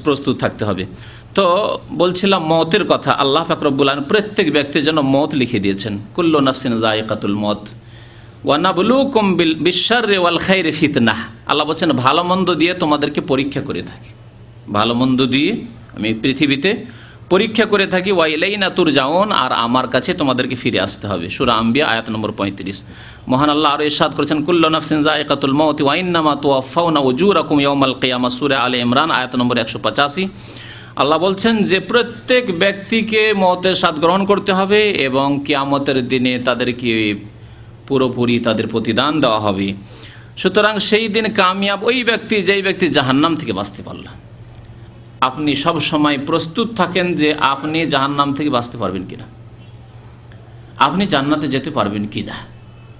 প্রস্তুত থাকতে হবে। তো বলছিলাম মওতের কথা। আল্লাহ পাক রব্বুল আলামিন প্রত্যেক ব্যক্তির জন্য মওত লিখে দিয়েছেন। কুল্লু নাফসিন যায়িকাতুল মওত ওয়া নাবলুকুম বিশ-শাররি ওয়াল খাইরি ফিতনাহ। আল্লাহ বলছেন ভালো মন্দ দিয়ে তোমাদেরকে পরীক্ষা করে থাকি, ভালো মন্দ দিয়ে আমি পৃথিবীতে পরীক্ষা করে থাকি। ওয়া ইলাইনা তুরজাউন, আর আমার কাছে তোমাদেরকে ফিরে আসতে হবে। সূরা আম্বিয়া আয়াত নম্বর 35। মহান আল্লাহ আরো ইরশাদ করেছেন, কুল্লু নাফসিন যায়িকাতুল মওত ওয়া ইন্নামা তুওয়াফাউনা উজুরাকুম ইয়াওমাল কিয়ামাহ, সূরা আলে ইমরান আয়াত নম্বর 185। আল্লাহ বলছেন যে প্রত্যেক ব্যক্তিকে মওতের স্বাদ গ্রহণ করতে হবে এবং কিয়ামতের দিনে তাদেরকে পুরোপুরি তাদের প্রতিদান দেওয়া হবে। সুতরাং সেই দিন কামিয়াব ওই ব্যক্তি যেই ব্যক্তি জাহান্নাম থেকে বাঁচতে পারল। আপনি সব সময় প্রস্তুত থাকেন যে আপনি জাহান্নাম থেকে বাঁচতে পারবেন কিনা, আপনি জান্নাতে যেতে পারবেন কিনা।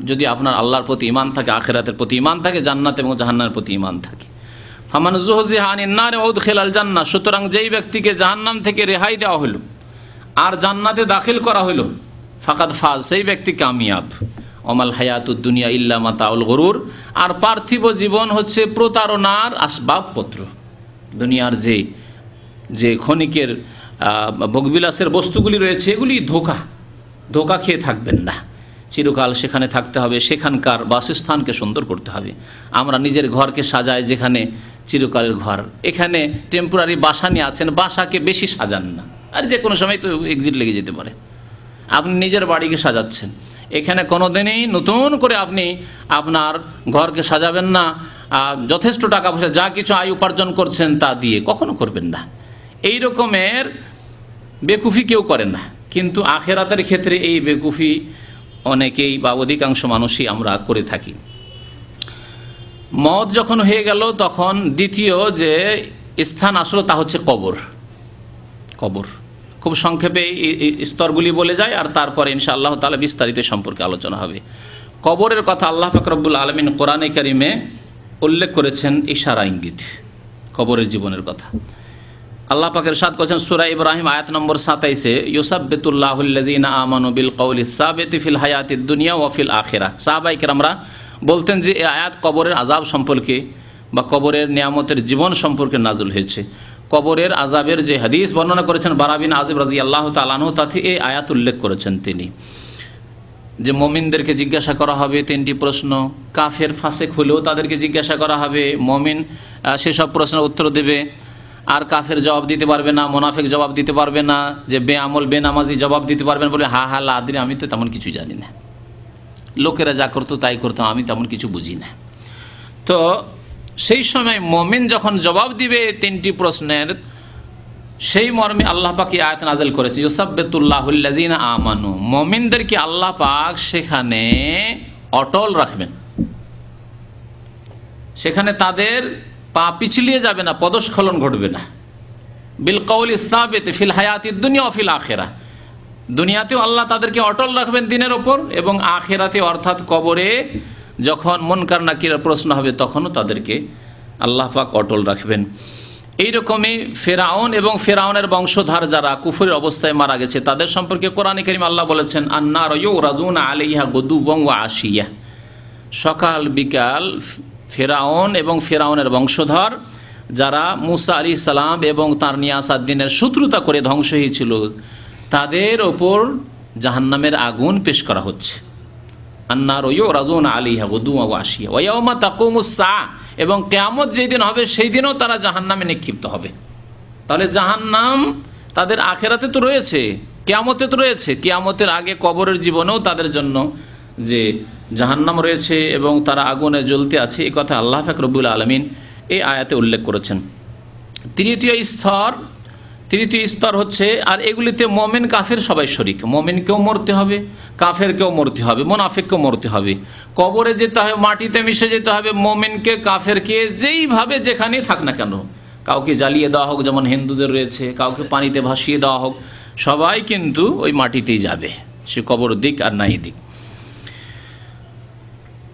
যদি আপনার আল্লাহর প্রতি ঈমান থাকে, আখিরাতের প্রতি ঈমান থাকে, জান্নাত এবং জাহান্নামের প্রতি ঈমান থাকে, ফামান যুহজিহা আনিন নার ওয়া উদখিলাল জান্নাহ, সুতরাং যেই ব্যক্তিকে জাহান্নাম থেকে রেহাই দেওয়া হলো আর জান্নাতে দাখিল করা হলো, ফাকাদ ফাজ, সেই ব্যক্তি কামিয়াব। ওমাল হায়াতুদ দুনিয়া ইল্লা মাতাউল গুরুর, আর পার্থিব জীবন হচ্ছে প্রতারণার আসবাবপত্র। দুনিয়ার যে ক্ষণিকের ভোগবিলাসের বস্তুগুলি রয়েছে এগুলি ধোঁকা খেয়ে থাকবেন না। চিরকাল সেখানে থাকতে হবে, সেখানকার বাসস্থানকে সুন্দর করতে হবে। আমরা নিজের ঘরকে সাজাই যেখানে চিরকালের ঘর, এখানে টেম্পোরারি বাসা নিয়ে আছেন, বাসাকে বেশি সাজান না, আর যে কোনো সময় তো এক্সিট লেগে যেতে পারে। আপনি নিজের বাড়িকে সাজাচ্ছেন, এখানে কোনো দিনই নতুন করে আপনি আপনার ঘরকে সাজাবেন না যথেষ্ট টাকা পয়সা যা কিছু আয় উপার্জন করছেন তা দিয়ে, কখনো করবেন না। এই রকমের বেকুফি কেউ করে না, কিন্তু আখেরাতের ক্ষেত্রে এই বেকুফি অনেকেই বা অধিকাংশ মানুষই আমরা করে থাকি। মওত যখন হয়ে গেল তখন দ্বিতীয় যে স্থান আসলো তা হচ্ছে কবর। খুব সংক্ষেপে এই স্তরগুলি বলে যায়, আর তারপরে ইনশাআল্লাহ তাআলা বিস্তারিত সম্পর্কে আলোচনা হবে। কবরের কথা আল্লাহ পাক রব্বুল আলামিন কোরআনে কারিমে উল্লেখ করেছেন ইশারা ইঙ্গিত, কবরের জীবনের কথা। আল্লাহ পাকের ইরশাদ করেছেন সূরা ইব্রাহিম আয়াত নম্বর 27-এ, ইউসাব্বিতুল্লাহুল্লাযীনা আমানু বিল কওলিস সাবিতি ফিল হায়াতিদ দুনিয়া ওয়া ফিল আখিরাহ। সাহাবায়ে কেরামরা বলতেন যে এই আয়াত কবরের আযাব সম্পর্কে বা কবরের নিয়ামতের জীবন সম্পর্কে নাযিল হয়েছে। কবরের আযাবের যে হাদিস বর্ণনা করেছেন বারা বিন আযিব রাদিয়াল্লাহু তাআলা আনহু, তাতে এই আয়াত উল্লেখ করেছেন তিনি, যে মুমিনদেরকে জিজ্ঞাসা করা হবে 3টি প্রশ্ন। কাফের ফাসেক হলেও তাদেরকে জিজ্ঞাসা করা হবে, মুমিন সেসব প্রশ্নের উত্তর দেবে, আর কাফের জবাব দিতে পারবে না, মুনাফিক জবাব দিতে পারবে না, যে বেআমল বেনামাজি জবাব দিতে পারবেন বলে হা লা আদরি, আমি তো তেমন কিছু জানি না, লোকেরা যা করতো তাই করতাম, আমি তেমন কিছু বুঝি না। তো সেই সময় মুমিন যখন জবাব দিবে 3টি প্রশ্নের, সেই মর্মে আল্লাহ পাক এই আয়াত নাযিল করেছে, ইউসাব্বিতুল্লাহুল্লাযীনা আমানু, মুমিনদেরকে আল্লাহ পাক সেখানে অটল রাখবেন, সেখানে তাদের পা পিছলিয়ে যাবে না, পদস্খলন ঘটবে না। বিল কওলিস সাবিত ফিল হায়াতিদ দুনিয়া ওয়া ফিল আখিরাহ, দুনিয়াতেও আল্লাহ তাদেরকে অটল রাখবেন দিনের ওপর, এবং আখিরাতে অর্থাৎ কবরে যখন মুনকার নাকিরের প্রশ্ন হবে তখনও তাদেরকে আল্লাহ পাক অটল রাখবেন। এইরকমই ফেরাউন এবং ফেরাউনের বংশধর যারা কুফরের অবস্থায় মারা গেছে তাদের সম্পর্কে কোরআনে কারীম আল্লাহ বলেছেন, আন্নার ইউরাদুনা আলাইহা গুদুওয়ান ওয়া আশিয়া, সকাল বিকাল ফেরাউন এবং ফেরাউনের বংশধর যারা মুসা আলাইহিস সালাম এবং তার নিয়ে আসা দিনের শত্রুতা করে ধ্বংস হয়েছিল, তাদের ওপর জাহান্নামের আগুন পেশ করা হচ্ছে। আন্নার ইউরাদুনা আলাইহা গুদুওয়ান ওয়া আশিয়া ওয়া ইয়াওমা তাকুমুস সাআ, এবং কিয়ামত যেদিন হবে সেই দিনও তারা জাহান্নামে নিক্ষিপ্ত হবে। তাহলে জাহান্নাম তাদের আখেরাতে তো রয়েছে, কিয়ামতে তো রয়েছে, কিয়ামতের আগে কবরের জীবনেও তাদের জন্য যে জাহান্নাম রয়েছে এবং তারা আগুনে জ্বলতে আছে, এই কথা আল্লাহ পাক রব্বুল আলামিন এই আয়াতে উল্লেখ করেছেন। তৃতীয় স্তর হচ্ছে, আর এগুলিতে মুমিন কাফের সবাই শরিক, মুমিনকেও মরতে হবে, কাফেরকেও মরতে হবে, মুনাফিককেও মরতে হবে, কবরে যেতে হবে, মাটিতে মিশে যেতে হবে, মুমিনকে কাফেরকে যেইভাবে যেখানেই থাক না কেন, কাউকে জ্বালিয়ে দেওয়া হোক যেমন হিন্দুদের রয়েছে, কাউকে পানিতে ভাসিয়ে দেওয়া হোক, সবাই কিন্তু ওই মাটিতেই যাবে, সে কবর দিক আর নাই দিক।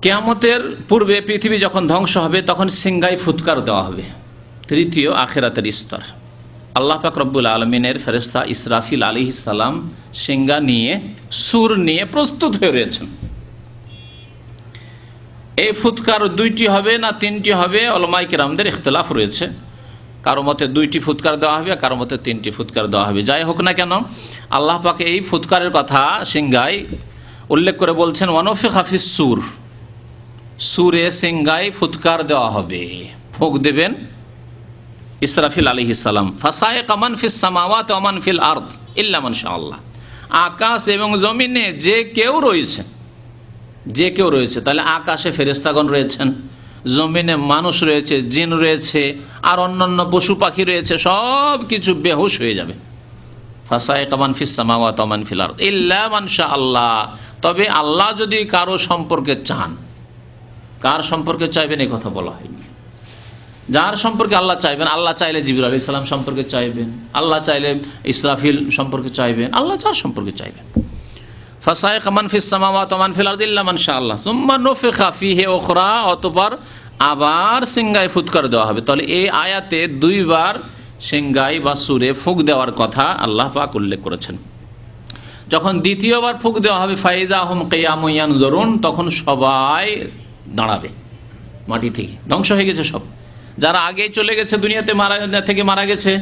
কিয়ামতের পূর্বে পৃথিবী যখন ধ্বংস হবে তখন সিংহায় ফুৎকার দেওয়া হবে, তৃতীয় আখিরাতের স্তর। আল্লাহ পাক রব্বুল আলমিনের ফেরেশতা ইসরাফিল আলাইহিস সালাম সিংহা নিয়ে সুর নিয়ে প্রস্তুত হয়ে রয়েছেন। এই ফুৎকার 2টি হবে না 3টি হবে, উলামায়ে কেরামদের ইখতিলাফ রয়েছে, কারো মতে 2টি ফুৎকার দেওয়া হবে, কারো মতে 3টি ফুৎকার দেওয়া হবে। যাই হোক না কেন, আল্লাহ পাক এই ফুৎকারের কথা সিংহায় উল্লেখ করে বলছেন, ওয়ানুফিখা ফিস সূর, সুরে সিংহায় ফুৎকার দেওয়া হবে, ফুঁক দেবেন ইসরাফিল আলাইহিস সালাম, ফাসায়কা মান ফিস সামাওয়াতি ওয়া মান ফিল আরদ ইল্লা মান শাআল্লাহ, আকাশ এবং জমিনে যে কেউ রয়েছে, তাহলে আকাশে ফেরেশতাগণ রয়েছেন, জমিনে মানুষ রয়েছে, জিন রয়েছে, আর অন্যান্য পশু পাখি রয়েছে, সব কিছু বেহুশ হয়ে যাবে। ফাসায়কা মান ফিস সামাওয়াতি ওয়া মান ফিল আরদ ইল্লা মান শাআল্লাহ, তবে আল্লাহ যদি কারো সম্পর্কে চান। কার সম্পর্কে চাইবেন এই কথা বলা হয়নি, যার সম্পর্কে আল্লাহ চাইবেন। আল্লাহ চাইলে জিবরাইল আলাইহিস সালাম সম্পর্কে চাইবেন, আল্লাহ চাইলে ইসরাফিল সম্পর্কে চাইবেন, আল্লাহ যার সম্পর্কে চাইবেন। ফাসায়কা মান ফিস সামাওয়াতি ওয়া মান ফিল আরদি ইল্লা মান শাআল্লাহ সুম্মা নুফিখা ফীহি উখরা, অতঃপর আবার সিংগায় ফুৎকার দেওয়া হবে। তাহলে এই আয়াতে দুইবার সিংগাই বা সুরে ফুঁক দেওয়ার কথা আল্লাহ পাক উল্লেখ করেছেন। যখন দ্বিতীয়বার ফুঁক দেওয়া হবে ফাইজা হুম কিয়ামুন ইয়ানজুরুন, তখন সবাই দাঁড়াবে, মাটি থেকে ধ্বংস হয়ে গেছে সব। যারা আগে চলে গেছে দুনিয়াতে মারা গেছে,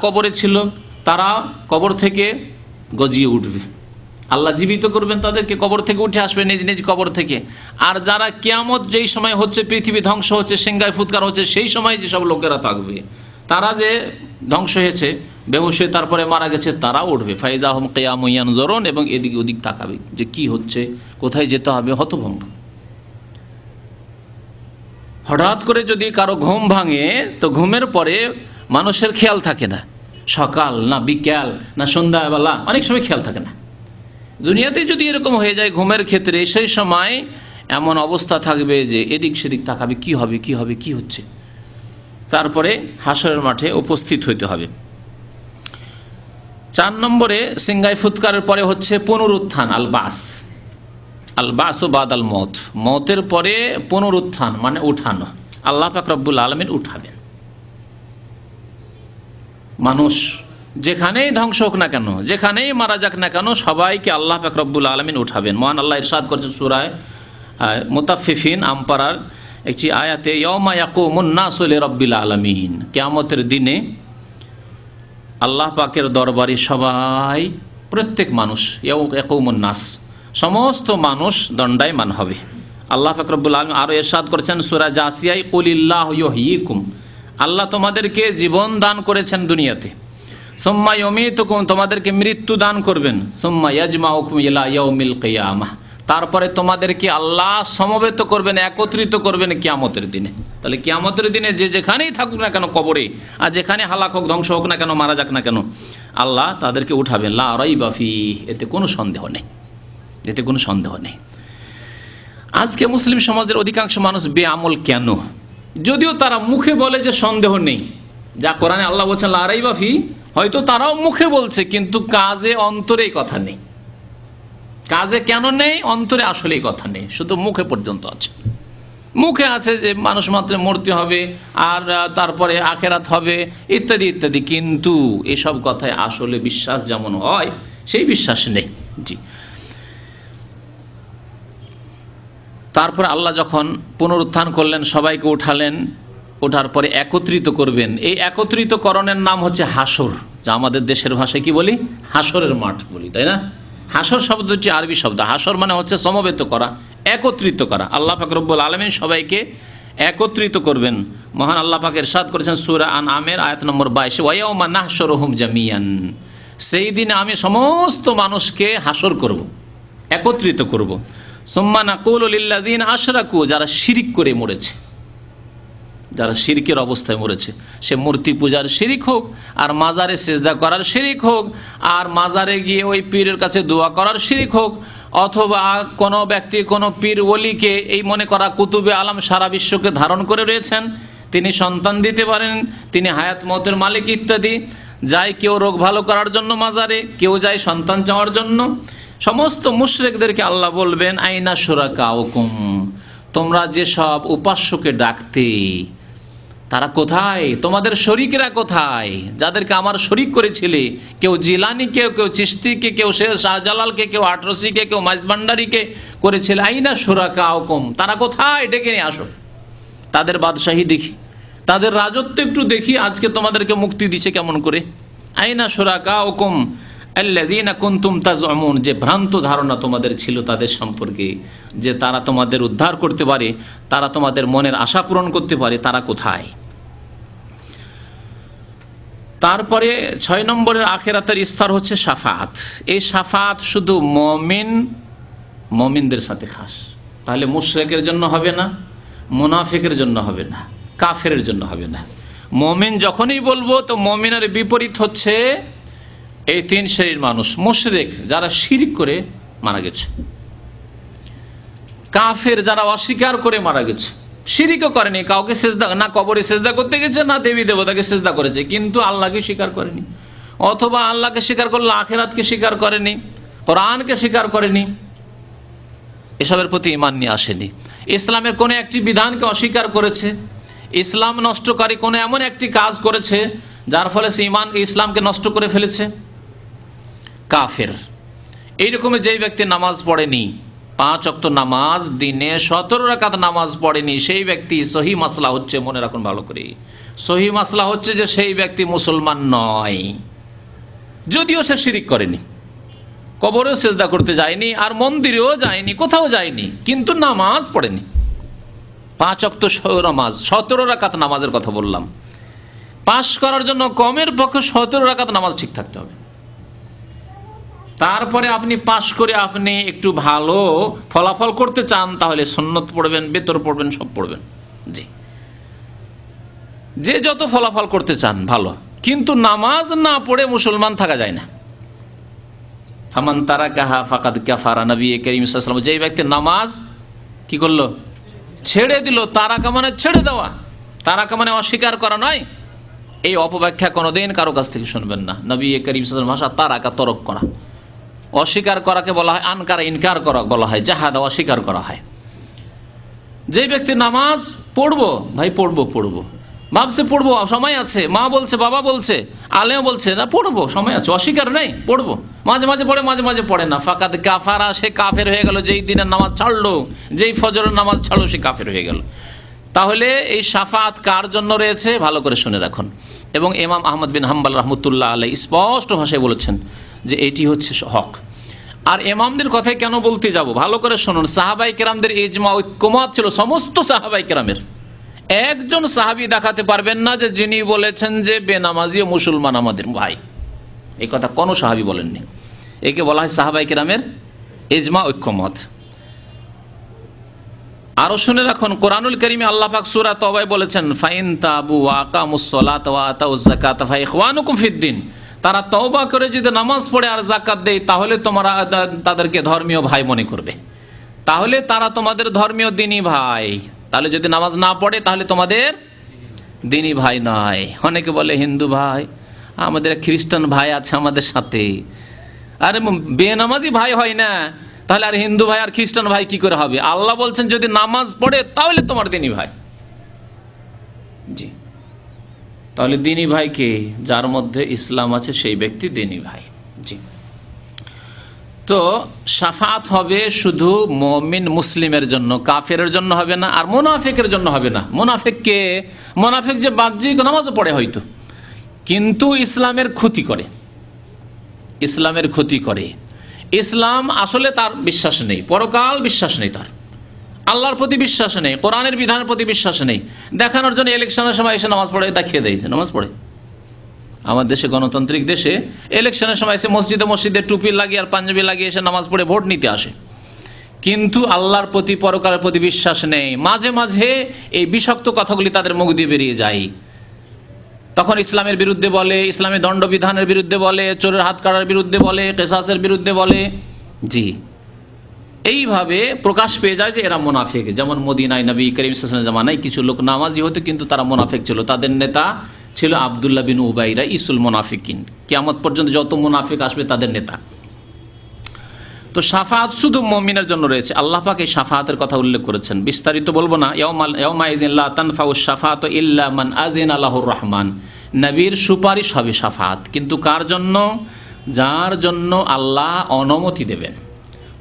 কবরে ছিল, তারা কবর থেকে গজিয়ে উঠবে, আল্লাহ জীবিত করবেন তাদেরকে, কবর থেকে উঠে আসবে নিজ নিজ কবর থেকে। আর যারা কিয়ামত যেই সময় হচ্ছে, পৃথিবী ধ্বংস হচ্ছে, সিংহায় ফুৎকার হচ্ছে, সেই সময় যেসব লোকেরা থাকবে, তারা যে ধ্বংস হয়েছে, বেহুশ হয়ে তারপরে মারা গেছে, তারা উঠবে ফাইজা হুম কিয়ামুন ইয়ানজুরুন, এবং এদিকে ওদিক তাকাবে যে কি হচ্ছে, কোথায় যেতে হবে, হতভম্ব। হঠাৎ করে যদি কারো ঘুম ভাঙে, তো ঘুমের পরে মানুষের খেয়াল থাকে না, সকাল না বিকাল না সন্ধ্যাবেলা, অনেক সময় খেয়াল থাকে না। দুনিয়াতে যদি এরকম হয়ে যায় ঘুমের ক্ষেত্রে, সেই সময় এমন অবস্থা থাকবে যে এদিক সেদিক তাকাবে, কি হবে কি হবে কি হচ্ছে। তারপরে হাসরের মাঠে উপস্থিত হইতে হবে। 4 নম্বরে সিংগাই ফুৎকারের পরে হচ্ছে পুনরুত্থান, আলবাস। আলবাস ও বাদ আল মত, মতের পরে পুনরুত্থান মানে উঠানো। আল্লাহ পাক রব্বুল আলামিন উঠাবেন মানুষ, যেখানেই ধ্বংস হোক না কেন, যেখানেই মারা যাক না কেন, সবাইকে আল্লাহ পাক রব্বুল আলামিন উঠাবেন। মহান আল্লাহ ইরশাদ করেছেন সূরা মুতাফফিফিন আমপারার একটি আয়াতে, ইয়াউমা ইয়াকুমুন নাসু লিরাব্বিল আলামিন, কিয়ামতের দিনে আল্লাহ পাকের দরবারে সবাই, প্রত্যেক মানুষ, ইয়াকুমুন নাস, সমস্ত মানুষ দণ্ডায়মান হবে। আল্লাহ পাক রব্বুল আলামিন আরও ইরশাদ করেছেন সূরা জাসিয়ায়, কুলিল্লাহু ইউহয়িকুম, আল্লাহ তোমাদেরকে জীবন দান করেছেন দুনিয়াতে, সুম্মা ইউমীতুকুম, তোমাদেরকে মৃত্যু দান করবেন, সুম্মা ইয়াজমাউকুম ইলা ইয়াউমিল কিয়ামাহ, তারপরে তোমাদেরকে আল্লাহ সমবেত করবেন, একত্রিত করবেন কিয়ামতের দিনে। তাহলে কিয়ামতের দিনে যে যেখানেই থাকুক না কেন কবরে, আর যেখানে হালাক হোক, ধ্বংস হোক না কেন, মারা যাক না কেন, আল্লাহ তাদেরকে উঠাবেন। লা রাইবা ফীহ, এতে কোনো সন্দেহ নেই, এতে কোনো সন্দেহ নেই। আজকে মুসলিম সমাজের অধিকাংশ মানুষ বেআমল কেন? যদিও তারা মুখে বলে যে সন্দেহ নেই, যা কোরআনে আল্লাহ বলছেন লা রাইবা ফীহ, হয়তো তারাও মুখে বলছে, কিন্তু কাজে অন্তরে কথা নেই। কাজে কেন নেই? অন্তরে আসলে কথা নেই, শুধু মুখে পর্যন্ত আছে। মুখে আছে যে মানুষ মাত্র মরতে হবে, আর তারপরে আখেরাত হবে, ইত্যাদি ইত্যাদি, কিন্তু এসব কথায় আসলে বিশ্বাস যেমন হয় সেই বিশ্বাস নেই। জি। তারপরে আল্লাহ যখন পুনরুত্থান করলেন, সবাইকে উঠালেন, ওঠার পরে একত্রিত করবেন। এই একত্রিতকরণের নাম হচ্ছে হাসর, যা আমাদের দেশের ভাষায় কি বলি, হাসরের মাঠ বলি, তাই না? হাসর শব্দটি আরবি শব্দ, হাসর মানে হচ্ছে সমবেত করা, একত্রিত করা। আল্লাহ পাক রব্বুল আলামিন সবাইকে একত্রিত করবেন। মহান আল্লাহ পাক ইরশাদ করেছেন সূরা আনআমের আয়াত নম্বর 22, ওয়া ইয়াউমা নাহশুরুহুম জামিয়ান, সেই দিনে আমি সমস্ত মানুষকে হাসর করব, একত্রিত করব। সুম্মা নাকুলু লিল্লাযিনা আশরাকু, যারা শিরিক করে মরেছে, যারা শিরকের অবস্থায় মরেছে, সে মূর্তি পূজার শিরিক হোক, আর মাজারে সেজদা করার শিরিক হোক, আর মাজারে গিয়ে ওই পীরের কাছে দোয়া করার শিরিক হোক, অথবা কোনো ব্যক্তি কোনো পীর ওলিকে এই মনে করা কুতুবে আলম সারা বিশ্বকে ধারণ করে রয়েছেন, তিনি সন্তান দিতে পারেন, তিনি হায়াত মওতের মালিক ইত্যাদি, যায় কেউ রোগ ভালো করার জন্য মাজারে, কেউ যায় সন্তান চাওয়ার জন্য। সমস্ত মুশরিকদেরকে আল্লাহ বলবেন, আইনা শুরাকাউকুম, তোমরা যেসব উপাস্যকে ডাকতে, তারা কোথায়? তোমাদের শরীকরা কোথায়? যাদেরকে আমার শরীক করেছিলে, কেউ জিলানিকে, কেউ চিশতিকে, কেউ শাহজালালকে, কেউ আটরসিকে, কেউ মাইজভান্ডারিকে করেছিলে, আইনা শুরাকাউকুম, তারা কোথায়? ডেকে নিয়ে আসো, তাদের বাদশাহী দেখি, তাদের রাজত্ব একটু দেখি, আজকে তোমাদেরকে মুক্তি দিচ্ছে কেমন করে। আইনা শুরাকাউকুম আল্লাযীনা কুনতুম তাজউমুন, যে ভ্রান্ত ধারণা তোমাদের ছিল তাদের সম্পর্কে, যে তারা তোমাদের উদ্ধার করতে পারে, তারা তোমাদের মনের আশা পূরণ করতে পারে, তারা কোথায়? তারপরে 6 নম্বরের আখিরাতের স্তর হচ্ছে শাফাআত। এই শাফাআত শুধু মুমিনদের সাথে খাস, তাহলে মুশরিকের জন্য হবে না, মুনাফিকের জন্য হবে না, কাফেরের জন্য হবে না। মুমিন যখনই বলবো, তো মুমিনের বিপরীত হচ্ছে এই 3 শ্রেণীর মানুষ। মুশরিক, যারা শিরিক করে মারা গেছে, কাফের, যারা অস্বীকার করে মারা গেছে, শিরিকও করেনি, কাউকে সেজদা না, কবরে সেজদা করতে গেছে, না দেবী দেবতাকে সেজদা করেছে, কিন্তু আল্লাহকে স্বীকার করেনি, অথবা আল্লাহকে স্বীকার করলো, আখিরাতকে স্বীকার করেনি, কোরআনকে স্বীকার করেনি, এসবের প্রতি ঈমান নিয়ে আসেনি। ইসলামের কোনো একটি বিধানকে অস্বীকার করেছে, ইসলাম নষ্টকারী কোনো এমন একটি কাজ করেছে যার ফলে সে ইসলামকে নষ্ট করে ফেলেছে, কাফের। এইরকমের যেই ব্যক্তি নামাজ পড়েনি, 5 ওয়াক্ত নামাজ, দিনে 17 রাকাত নামাজ পড়েনি, সেই ব্যক্তি সহি মাসলা হচ্ছে, মনে রাখুন ভালো করে, সহি মাসলা হচ্ছে যে সেই ব্যক্তি মুসলমান নয়, যদিও সে শিরিক করেনি, কবরেও সেজদা করতে যায়নি, আর মন্দিরেও যায়নি, কোথাও যায়নি, কিন্তু নামাজ পড়েনি। 5 ওয়াক্ত নামাজ, 17 রাকাত নামাজের কথা বললাম। পাশ করার জন্য কমের পক্ষে 17 রাকাত নামাজ ঠিক থাকতে হবে। তারপরে আপনি পাশ করে আপনি একটু ভালো ফলাফল করতে চান, তাহলে সুন্নত পড়বেন, বেতর পড়বেন, সব পড়বেন। জি, যে যত ফলাফল করতে চান ভালো, কিন্তু নামাজ না পড়ে মুসলমান থাকা যায় না। ফামান তারাকাহা ফাকাদ কাফারা, নবী করিম সাল্লাল্লাহু আলাইহি ওয়াসাল্লাম, যেই ব্যক্তি নামাজ কি করলো, ছেড়ে দিল। তারাকা মানে ছেড়ে দেওয়া, তারাকা মানে অস্বীকার করা নয়। এই অপব্যাখ্যা কোনোদিন কারো কাছ থেকে শুনবেন না। নবী করিম সাল্লাল্লাহু আলাইহি ওয়াসাল্লাম ভাষা তারাকা, তরক করা, অস্বীকার করাকে বলা হয় আনকারা, ইনকার করা বলা হয়, জাহাদা, অস্বীকার করা হয়। যে ব্যক্তি নামাজ পড়বো, ভাই পড়বো, ভাবছে পড়বো, সময় আছে, মা বলছে, বাবা বলছে, আলেও বলছে, না পড়বো, সময় আছে, অস্বীকার নেই, পড়বো, মাঝে মাঝে পড়ে, মাঝে মাঝে পড়ে না, ফাকাদ কাফারা, সে কাফের হয়ে গেল। যেই দিনের নামাজ ছাড়লো, যেই ফজরের নামাজ ছাড়লো, সে কাফের হয়ে গেল। তাহলে এই শাফাত কার জন্য রয়েছে, ভালো করে শুনে রাখুন। এবং ইমাম আহমদ বিন হাম্বল রহমতুল্লাহ আলাইহি স্পষ্ট ভাষায় বলেছেন যে এটি হচ্ছে হক। আর ইমামদের কথাই কেন বলতে যাব, ভালো করে শুনুন। সাহাবাই কেরামদের ইজমা, ঐক্যমত ছিল, সমস্ত সাহাবাই কেরামের। একজন সাহাবী দেখাতে পারবেন না যে যিনি বলেছেন যে বেনামাজিও মুসলমান আমাদের ভাই, এই কথা কোনো সাহাবী বলেননি। একে বলা হয় সাহাবাই কেরামের ইজমা, ঐক্যমত। আরো শুনে রাখুন, কোরআনুল কারীমে আল্লাহ পাক সূরা তাওবায় বলেছেন, ফাইন তাবু ওয়া আকামুস সালাতা ওয়া আতাউজ যাকাতা ফাইখওয়ানুকুম ফিদ্দিন, তারা তওবা করে যদি নামাজ পড়ে আর যাকাত দেয়, তাহলে তোমরা তাদেরকে ধর্মীয় ভাই মনে করবে, তাহলে তারা তোমাদের ধর্মীয় দ্বীনি ভাই। তাহলে যদি নামাজ না পড়ে তাহলে তোমাদের দ্বীনি ভাই নয়। অনেকে বলে হিন্দু ভাই, আমাদের খ্রিস্টান ভাই আছে আমাদের সাথে, আরে বেনামাজি ভাই হয় না, তাহলে আর হিন্দু ভাই আর খ্রিস্টান ভাই কি করে হবে? আল্লাহ বলছেন যদি নামাজ পড়ে তাহলে তোমার দ্বীনি ভাই। জি, তাহলে দ্বীনি ভাই কে? যার মধ্যে ইসলাম আছে সেই ব্যক্তি দ্বীনি ভাই। জি, তো শাফাত হবে শুধু মুমিন মুসলিমের জন্য, কাফেরের জন্য হবে না, আর মুনাফিকের জন্য হবে না। মুনাফিক কে? মুনাফিক যে বাহ্যিক নামাজও পড়ে হয়তো, কিন্তু ইসলামের ক্ষতি করে, ইসলামের ক্ষতি করে। ইসলাম আসলে তার বিশ্বাস নেই, পরকাল বিশ্বাস নেই, তার আল্লাহর প্রতি বিশ্বাস নেই, কোরআনের বিধানের প্রতি বিশ্বাস নেই। দেখানোর জন্য ইলেকশনের সময় এসে নামাজ পড়ে, দেখিয়ে দেয় নামাজ পড়ে। আমার দেশে, গণতান্ত্রিক দেশে, ইলেকশনের সময় এসে মসজিদে টুপি লাগিয়ে আর পাঞ্জাবি লাগিয়ে এসে নামাজ পড়ে ভোট নিতে আসে, কিন্তু আল্লাহর প্রতি, পরকালের প্রতি বিশ্বাস নেই। মাঝে মাঝে এই বিষাক্ত কথাগুলি তাদের মুখ দিয়ে বেরিয়ে যায়, তখন ইসলামের বিরুদ্ধে বলে, ইসলামের দণ্ডবিধানের বিরুদ্ধে বলে, চোরের হাত কাটার বিরুদ্ধে বলে, কিসাসের বিরুদ্ধে বলে। জি, এইভাবে প্রকাশ পেয়ে যায় যে এরা মুনাফিক। যেমন মদিনায় নবী করিম সাল্লাল্লাহু আলাইহি ওয়াসাল্লামের জামানায় কিছু লোক নামাজি হতো, কিন্তু তারা মুনাফিক ছিল। তাদের নেতা ছিল আব্দুল্লাহ বিন উবাই, রাইসুল মুনাফিকিন। কিয়ামত পর্যন্ত যত মুনাফিক আসবে তাদের নেতা। তো শাফাত শুধু মুমিনের জন্য রয়েছে। আল্লাহ পাক এই শাফাতের কথা উল্লেখ করেছেন, বিস্তারিত বলবো না। ইয়াউমাইযিন লা তানফাউশ শাফাতু ইল্লা মান আযিনা লাহুর রহমান। নবীর সুপারিশ হবে শাফাত, কিন্তু কার জন্য? যার জন্য আল্লাহ অনুমতি দেবেন।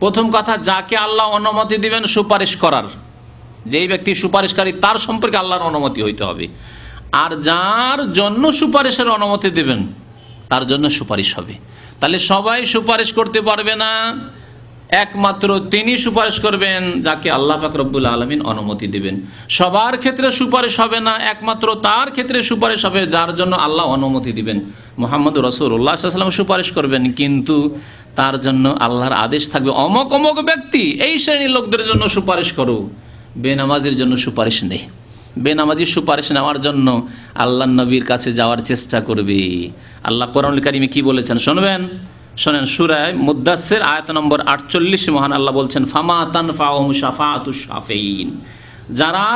প্রথম কথা, যাকে আল্লাহ অনুমতি দিবেন সুপারিশ করার, যেই ব্যক্তি সুপারিশকারী তার সম্পর্কে আল্লাহর অনুমতি হইতে হবে। আর যার জন্য সুপারিশের অনুমতি দেবেন তার জন্য সুপারিশ হবে। তাহলে সবাই সুপারিশ করতে পারবে না, একমাত্র তিনি সুপারিশ করবেন যাকে আল্লাহ পাক রব্বুল আলামিন অনুমতি দিবেন। সবার ক্ষেত্রে সুপারিশ হবে না, একমাত্র তার ক্ষেত্রে সুপারিশ হবে যার জন্য আল্লাহ অনুমতি দিবেন। মুহাম্মদ রাসূলুল্লাহ সাল্লাল্লাহু আলাইহি ওয়াসাল্লাম সুপারিশ করবেন, কিন্তু তার জন্য আল্লাহর আদেশ থাকবে, অমক অমক ব্যক্তি এই শ্রেণীর লোকদের জন্য সুপারিশ করো। বেনামাজির জন্য সুপারিশ নেই। বেনামাজির সুপারিশ নেওয়ার জন্য আল্লাহ নবীর কাছে যাওয়ার চেষ্টা করবে। আল্লাহ কোরআনুল কারীমে কি বলেছেন শুনবেন? শোনেন, সূরা মুদ্দাসসির আয়াত নম্বর 48 মহান আল্লাহ বলছেন, ফামা তানফাউহুম শাফাআতুশ শাফিঈন। যারা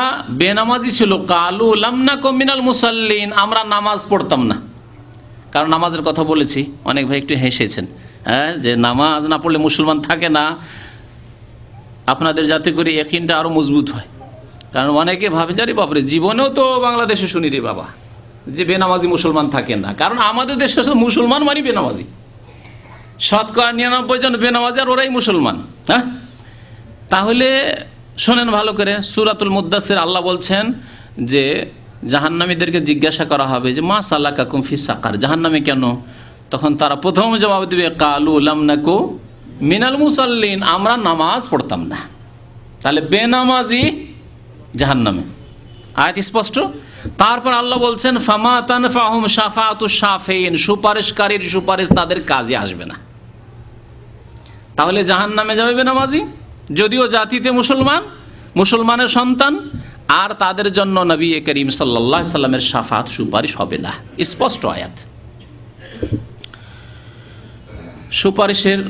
বেনামাজি ছিল, কালু লাম নাকুম মিনাল মুসাল্লিন, আমরা নামাজ পড়তাম না। কারণ নামাজের কথা বলেছি, অনেক ভাই একটু হেসেছেন, হ্যাঁ, যে নামাজ না পড়লে মুসলমান থাকে না। আপনাদের যাতে করে ইয়াকিনটা আরও মজবুত হয়। কারণ অনেকে ভাবে যে আরে বাপরে, জীবনেও তো বাংলাদেশে শুনি রে বাবা যে বেনামাজি মুসলমান থাকে না। কারণ আমাদের দেশে মুসলমান মানে বেনামাজি, 99% বেনামাজি, আর ওরাই মুসলমান। হ্যাঁ, তাহলে শোনেন ভালো করে, সূরাতুল মুদ্দাসির আল্লাহ বলছেন যে জাহান্নামীদেরকে জিজ্ঞাসা করা হবে যে মা সালাকাকুম ফিস সাকার, জাহান্নামে কেন? তখন তারা প্রথম জবাব দিবে কালু লাম নাকু মিনাল মুসাল্লিন, আমরা নামাজ পড়তাম না। তাহলে বেনামাজি জাহান্নামে, আয়াত স্পষ্ট। তারপর আল্লাহ বলছেন ফামা তানফাহুম শাফাআতুশ শাফিঈন, সুপারিশকারীর সুপারিশ তাদের কাজে আসবে না। তাহলে জাহান্নামে যাবে বেনামাজি, যদিও জাতিতে মুসলমান, মুসলমানের সন্তান, আর তাদের জন্য নবী করিম সাল্লাল্লাহু আলাইহি সাল্লামের শাফাত সুপারিশ হবে না। স্পষ্ট আয়াত। সুপারিশের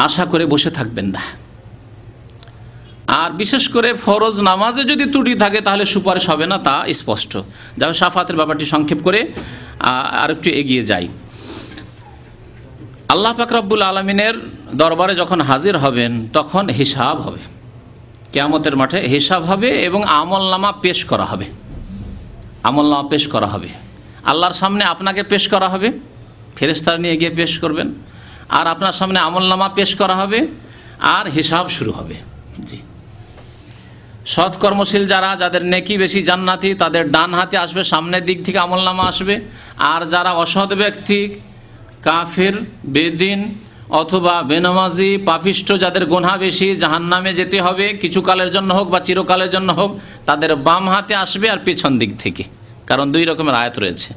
আশা করে বসে থাকবেন না। আর বিশেষ করে ফরজ নামাজে যদি ত্রুটি থাকে তাহলে সুপারিশ হবে না, তা স্পষ্ট। যাই হোক, শাফাতের ব্যাপারটি সংক্ষেপ করে আর একটু এগিয়ে যাই। আল্লাহ পাক রব্বুল আলামিনের দরবারে যখন হাজির হবেন তখন হিসাব হবে, কিয়ামতের মাঠে হিসাব হবে এবং আমলনামা পেশ করা হবে। আমলনামা পেশ করা হবে, আল্লাহর সামনে আপনাকে পেশ করা হবে, ফেরেশতারা নিয়ে গিয়ে পেশ করবেন, আর আপনার সামনে আমলনামা পেশ করা হবে, আর হিসাব শুরু হবে। জি, সৎকর্মশীল যারা, যাদের নেকি বেশি, জান্নাতি, তাদের ডান হাতে আসবে, সামনের দিক থেকে আমলনামা আসবে। আর যারা অসৎ ব্যক্তি, কাফের, বেদিন অথবা বেনামাজি, পাপিষ্ঠ, যাদের গুনাহ বেশি, জাহান্নামে যেতে হবে, কিছুকালের জন্য হোক বা চিরকালের জন্য হোক, তাদের বাম হাতে আসবে আর পেছন দিক থেকে। কারণ দুই রকমের আয়াত রয়েছে,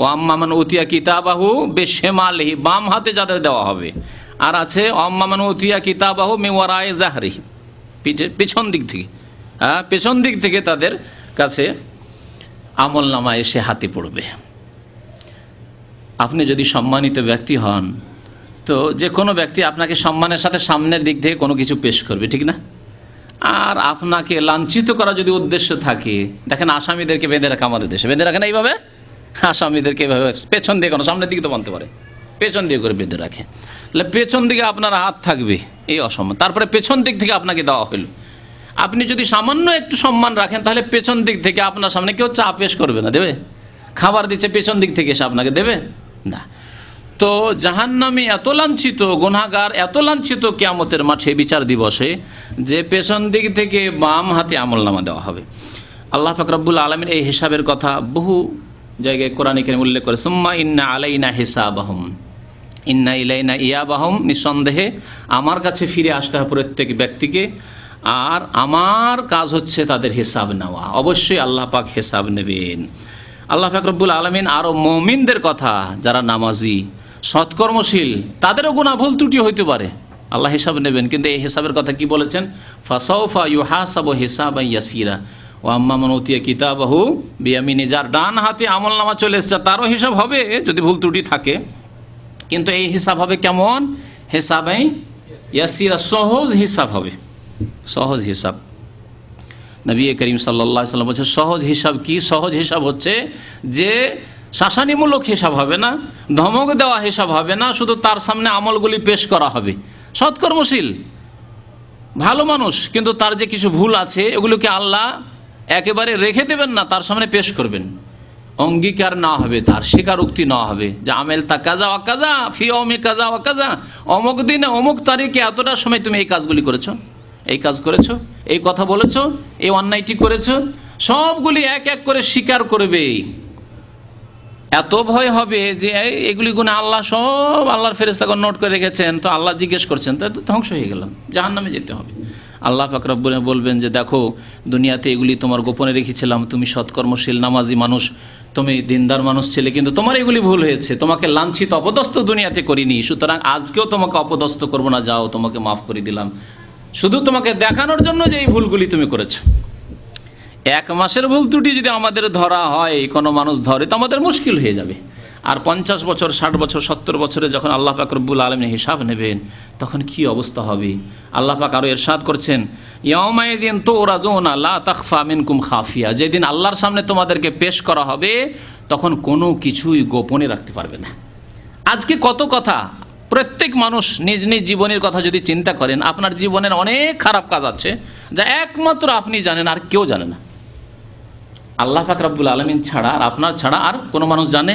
ও আম্মামান উতিয়া কিতাবাহু বিশিমালিহি, বাম হাতে যাদের দেওয়া হবে, আর আছে আম্মামান উতিয়া কিতাবাহু মিন ওয়ারাই যাহরিহি, পেছন দিক থেকে। হ্যাঁ, পেছন দিক থেকে তাদের কাছে আমলনামা এসে হাতে পড়বে। আপনি যদি সম্মানিত ব্যক্তি হন, তো যে কোনো ব্যক্তি আপনাকে সম্মানের সাথে সামনের দিক থেকে কোনো কিছু পেশ করবে, ঠিক না? আর আপনাকে লাঞ্ছিত করা যদি উদ্দেশ্য থাকে, দেখেন আসামিদেরকে বেঁধে রাখা, আমাদের দেশে বেঁধে রাখে না এইভাবে, আসামিদেরকে এইভাবে পেছন দিয়ে, কোনো সামনের দিকে তো বানতে পারে, পেছন দিয়ে করে বেঁধে রাখে। তাহলে পেছন দিকে আপনার হাত থাকবে, এই অসম্মান। তারপরে পেছন দিক থেকে আপনাকে দেওয়া হলো, আপনি যদি সামান্য একটু সম্মান রাখেন তাহলে পেছন দিক থেকে আপনার সামনে কেউ চা পেশ করবে না, দেবে? খাবার দিচ্ছে, পেছন দিক থেকে এসে আপনাকে দেবে না। তো জাহান্নামী এত লাঞ্ছিত, গুনাহগার এত লাঞ্ছিত কিয়ামতের মাঠে, বিচার দিবসে, যে পেছন দিক থেকে বাম হাতে আমলনামা দেওয়া হবে। আল্লাহ পাক রব্বুল আলামিন এই হিসাবের কথা বহু জায়গায় কোরআনে কারীমে উল্লেখ করে, সুম্মা ইন্না আলাইনা হিসাবাহুম, ইন্না ইলাইনা ইয়াবাহুম, নিঃসন্দেহে আমার কাছে ফিরে আসতে হবে প্রত্যেক ব্যক্তিকে, আর আমার কাজ হচ্ছে তাদের হিসাব নেওয়া। অবশ্যই আল্লাহ পাক হিসাব নেবেন। আল্লাহ পাক রব্বুল আলামিন আরও মুমিনদের কথা, যারা নামাজি, সৎকর্মশীল, তাদেরও গুনাহ ভুল ত্রুটি হইতে পারে, আল্লাহ হিসাব নেবেন। কিন্তু এই হিসাবের কথা কি বলেছেন? ফাসাউফা ইউহাসাবু হিসাবান ইয়াসিরা ওয়া আম্মা মান উতিয়া কিতাবাহু বিয়ামিনি, যার ডান হাতে আমলনামা চলে এসেছে তারও হিসাব হবে যদি ভুল ত্রুটি থাকে। কিন্তু এই হিসাব হবে কেমন? হিসাবান ইয়াসিরা, সহজ হিসাব হবে, সহজ হিসাব। নবী করিম সাল্লাল্লাহু আলাইহি ওয়াসাল্লাম বলছেন সহজ হিসাব কি? সহজ হিসাব হচ্ছে যে শাসানিমূলক হিসাব হবে না, ধমক দেওয়া হিসাব হবে না, শুধু তার সামনে আমলগুলি পেশ করা হবে। সৎকর্মশীল ভালো মানুষ, কিন্তু তার যে কিছু ভুল আছে এগুলোকে আল্লাহ একেবারে রেখে দেবেন না, তার সামনে পেশ করবেন। অঙ্গীকার না হবে, তার স্বীকারোক্তি নেওয়া হবে যে আমেল তা কাজা ওয়া কাজা ফি ইয়াউমি কাজা ওয়া কাজা, অমুক দিনে অমুক তারিখে এতটা সময় তুমি এই কাজগুলি করেছো, এই কাজ করেছো, এই কথা বলেছো, এই অন্যায়টি করেছো, সবগুলি এক এক করে স্বীকার করবে। এত ভয় হবে যে এগুলি গুনাহ আল্লাহ সব আল্লাহর ফেরেশতাগণ নোট করে রেখেছেন, তো আল্লাহ জিজ্ঞেস করছেন, তাই তো ধ্বংস হয়ে গেলাম, জাহান্নামে যেতে হবে। আল্লাহ পাক রব্বুল বলবেন যে দেখো, দুনিয়াতে এগুলি তোমার গোপনে রেখেছিলাম, তুমি সৎকর্মশীল নামাজি মানুষ, তুমি দিনদার মানুষ ছিলে, কিন্তু তোমার এগুলি ভুল হয়েছে, তোমাকে লাঞ্ছিত অপদস্থ দুনিয়াতে করিনি, সুতরাং আজকেও তোমাকে অপদস্থ করবো না, যাও তোমাকে মাফ করে দিলাম, শুধু তোমাকে দেখানোর জন্য যে এই ভুলগুলি তুমি করেছো। এক মাসের ভুল ত্রুটি যদি আমাদের ধরা হয়, কোনো মানুষ ধরে, তো আমাদের মুশকিল হয়ে যাবে। আর 50 বছর, 60 বছর, 70 বছরে যখন আল্লাহ পাক রব্বুল আলামিন হিসাব নেবেন, তখন কি অবস্থা হবে? আল্লাহ পাক আরও ইরশাদ করছেন, ইয়াউমাইযিন তুরাজুনা লা তাখফা মিনকুম খাফিয়া, যেদিন আল্লাহর সামনে তোমাদেরকে পেশ করা হবে, তখন কোনো কিছুই গোপনে রাখতে পারবে না। আজকে কত কথা প্রত্যেক মানুষ নিজ নিজ জীবনের কথা যদি চিন্তা করেন, আপনার জীবনের অনেক খারাপ কাজ আছে যা একমাত্র আপনি জানেন, আর কেউ জানে না। আল্লাহ পাক রব্বুল আলামিন ছাড়া আর আপনার ছাড়া আর কোনো মানুষ জানে?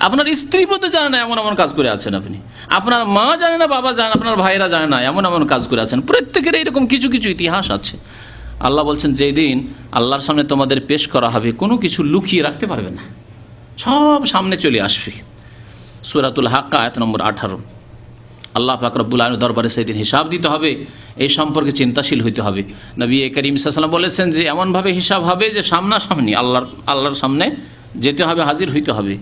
আপনার স্ত্রী পর্যন্ত জানে না এমন এমন কাজ করে আছেন আপনি, আপনার মা জানে না, বাবা জানে না, আপনার ভাইরা জানে না এমন এমন কাজ করে আছেন। প্রত্যেকের এইরকম কিছু কিছু ইতিহাস আছে। আল্লাহ বলছেন যেই দিন আল্লাহর সামনে তোমাদের পেশ করা হবে, কোনো কিছু লুকিয়ে রাখতে পারবে না, সব সামনে চলে আসবে। সূরাতুল হাক্কা আয়াত নম্বর 18। আল্লাহ পাক রব্বুল আলামিনের দরবারে সেই দিন হিসাব দিতে হবে, এই সম্পর্কে চিন্তাশীল হইতে হবে। নবী করিম সাল্লাল্লাহু আলাইহি ওয়াসাল্লাম বলেছেন যে এমনভাবে হিসাব হবে যে সামনাসামনি আল্লাহর সামনে যেতে হবে, হাজির হইতে হবে।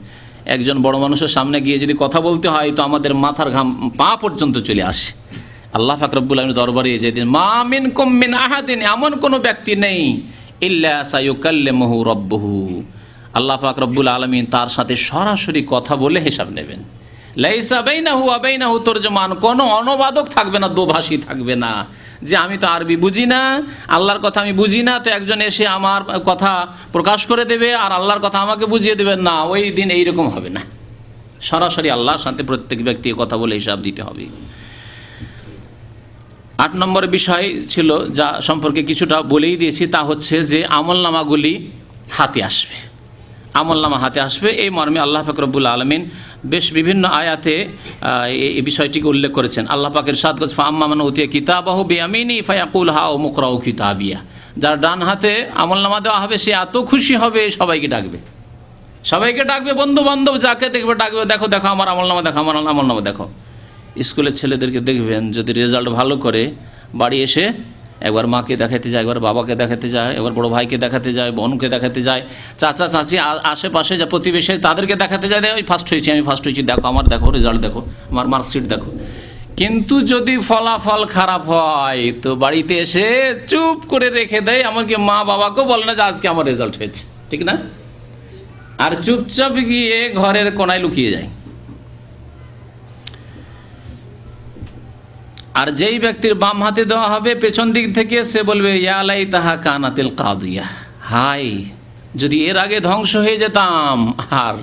একজন বড় মানুষের সামনে গিয়ে যদি কথা বলতে হয় তো আমাদের মাথার ঘাম পা পর্যন্ত চলে আসে। আল্লাহ পাক রব্বুল আলামিনের দরবারে যেদিন মা মিনকুম মিন আহাদিন, এমন কোনো ব্যক্তি নেই ইল্লা সায়ুকাল্লিমুহু রাব্বুহু, আল্লাহ পাক রব্বুল আলামিন তার সাথে সরাসরি কথা বলে হিসাব নেবেন। লাইসা বাইনাহু ওয়া বাইনাহু তরজমান, কোনো অনুবাদক থাকবে না, দোভাষী থাকবে না যে আমি তো আরবি বুঝি না, আল্লাহর কথা আমি বুঝি না, তো একজন এসে আমার কথা প্রকাশ করে দেবে আর আল্লাহর কথা আমাকে বুঝিয়ে দেবেন না। ওই দিন এইরকম হবে না, সরাসরি আল্লাহর সাথে প্রত্যেক ব্যক্তি কথা বলে হিসাব দিতে হবে। 8 নম্বর বিষয় ছিল যা সম্পর্কে কিছুটা বলেই দিয়েছি, তা হচ্ছে যে আমলনামাগুলি হাতে আসবে, আমলনামা হাতে আসবে। এই মর্মে আল্লাহ পাক রব্বুল আলামিন বেশ বিভিন্ন আয়াতে এই বিষয়টিকে উল্লেখ করেছেন। আল্লাহ পাকের ইরশাদ করেছেন ফাআম্মা মান উতিয়া কিতাবাহু বিয়ামিনি ফায়াকুল হাউ মুকরাউ কিতাবিয়া, যার ডান হাতে আমলনামা দেওয়া হবে সে এত খুশি হবে সবাইকে ডাকবে, সবাইকে ডাকবে, বন্ধু বান্ধব যাকে দেখবে ডাকবে, দেখো দেখো আমার আমলনামা দেখো, আমার আমলনামা দেখো। স্কুলের ছেলেদেরকে দেখবেন যদি রেজাল্ট ভালো করে বাড়ি এসে একবার মাকে দেখাতে যায়, একবার বাবাকে দেখাতে যায়, একবার বড় ভাইকে দেখাতে যায়, বোনকে দেখাতে যায়, চাচা চাচি আশেপাশে যা প্রতিবেশী তাদেরকে দেখাতে যায়, আমি ফার্স্ট হয়েছি, আমি ফার্স্ট হয়েছি, দেখো আমার, দেখো রেজাল্ট দেখো, আমার মার্কশিট দেখো। কিন্তু যদি ফলাফল খারাপ হয় তো বাড়িতে এসে চুপ করে রেখে দেয়, এমনকি মা বাবাকেও বলে না যে আজকে আমার রেজাল্ট হয়েছে, ঠিক না? আর চুপচাপ গিয়ে ঘরের কোনায় লুকিয়ে যায়। আর যেই ব্যক্তির বাম হাতে দেওয়া হবে পেছন দিক থেকে, সে বলবে ইয়া লাইতাহা কানাতিল কাদিয়া, হাই যদি এর আগে ধ্বংস হয়ে যেতাম আর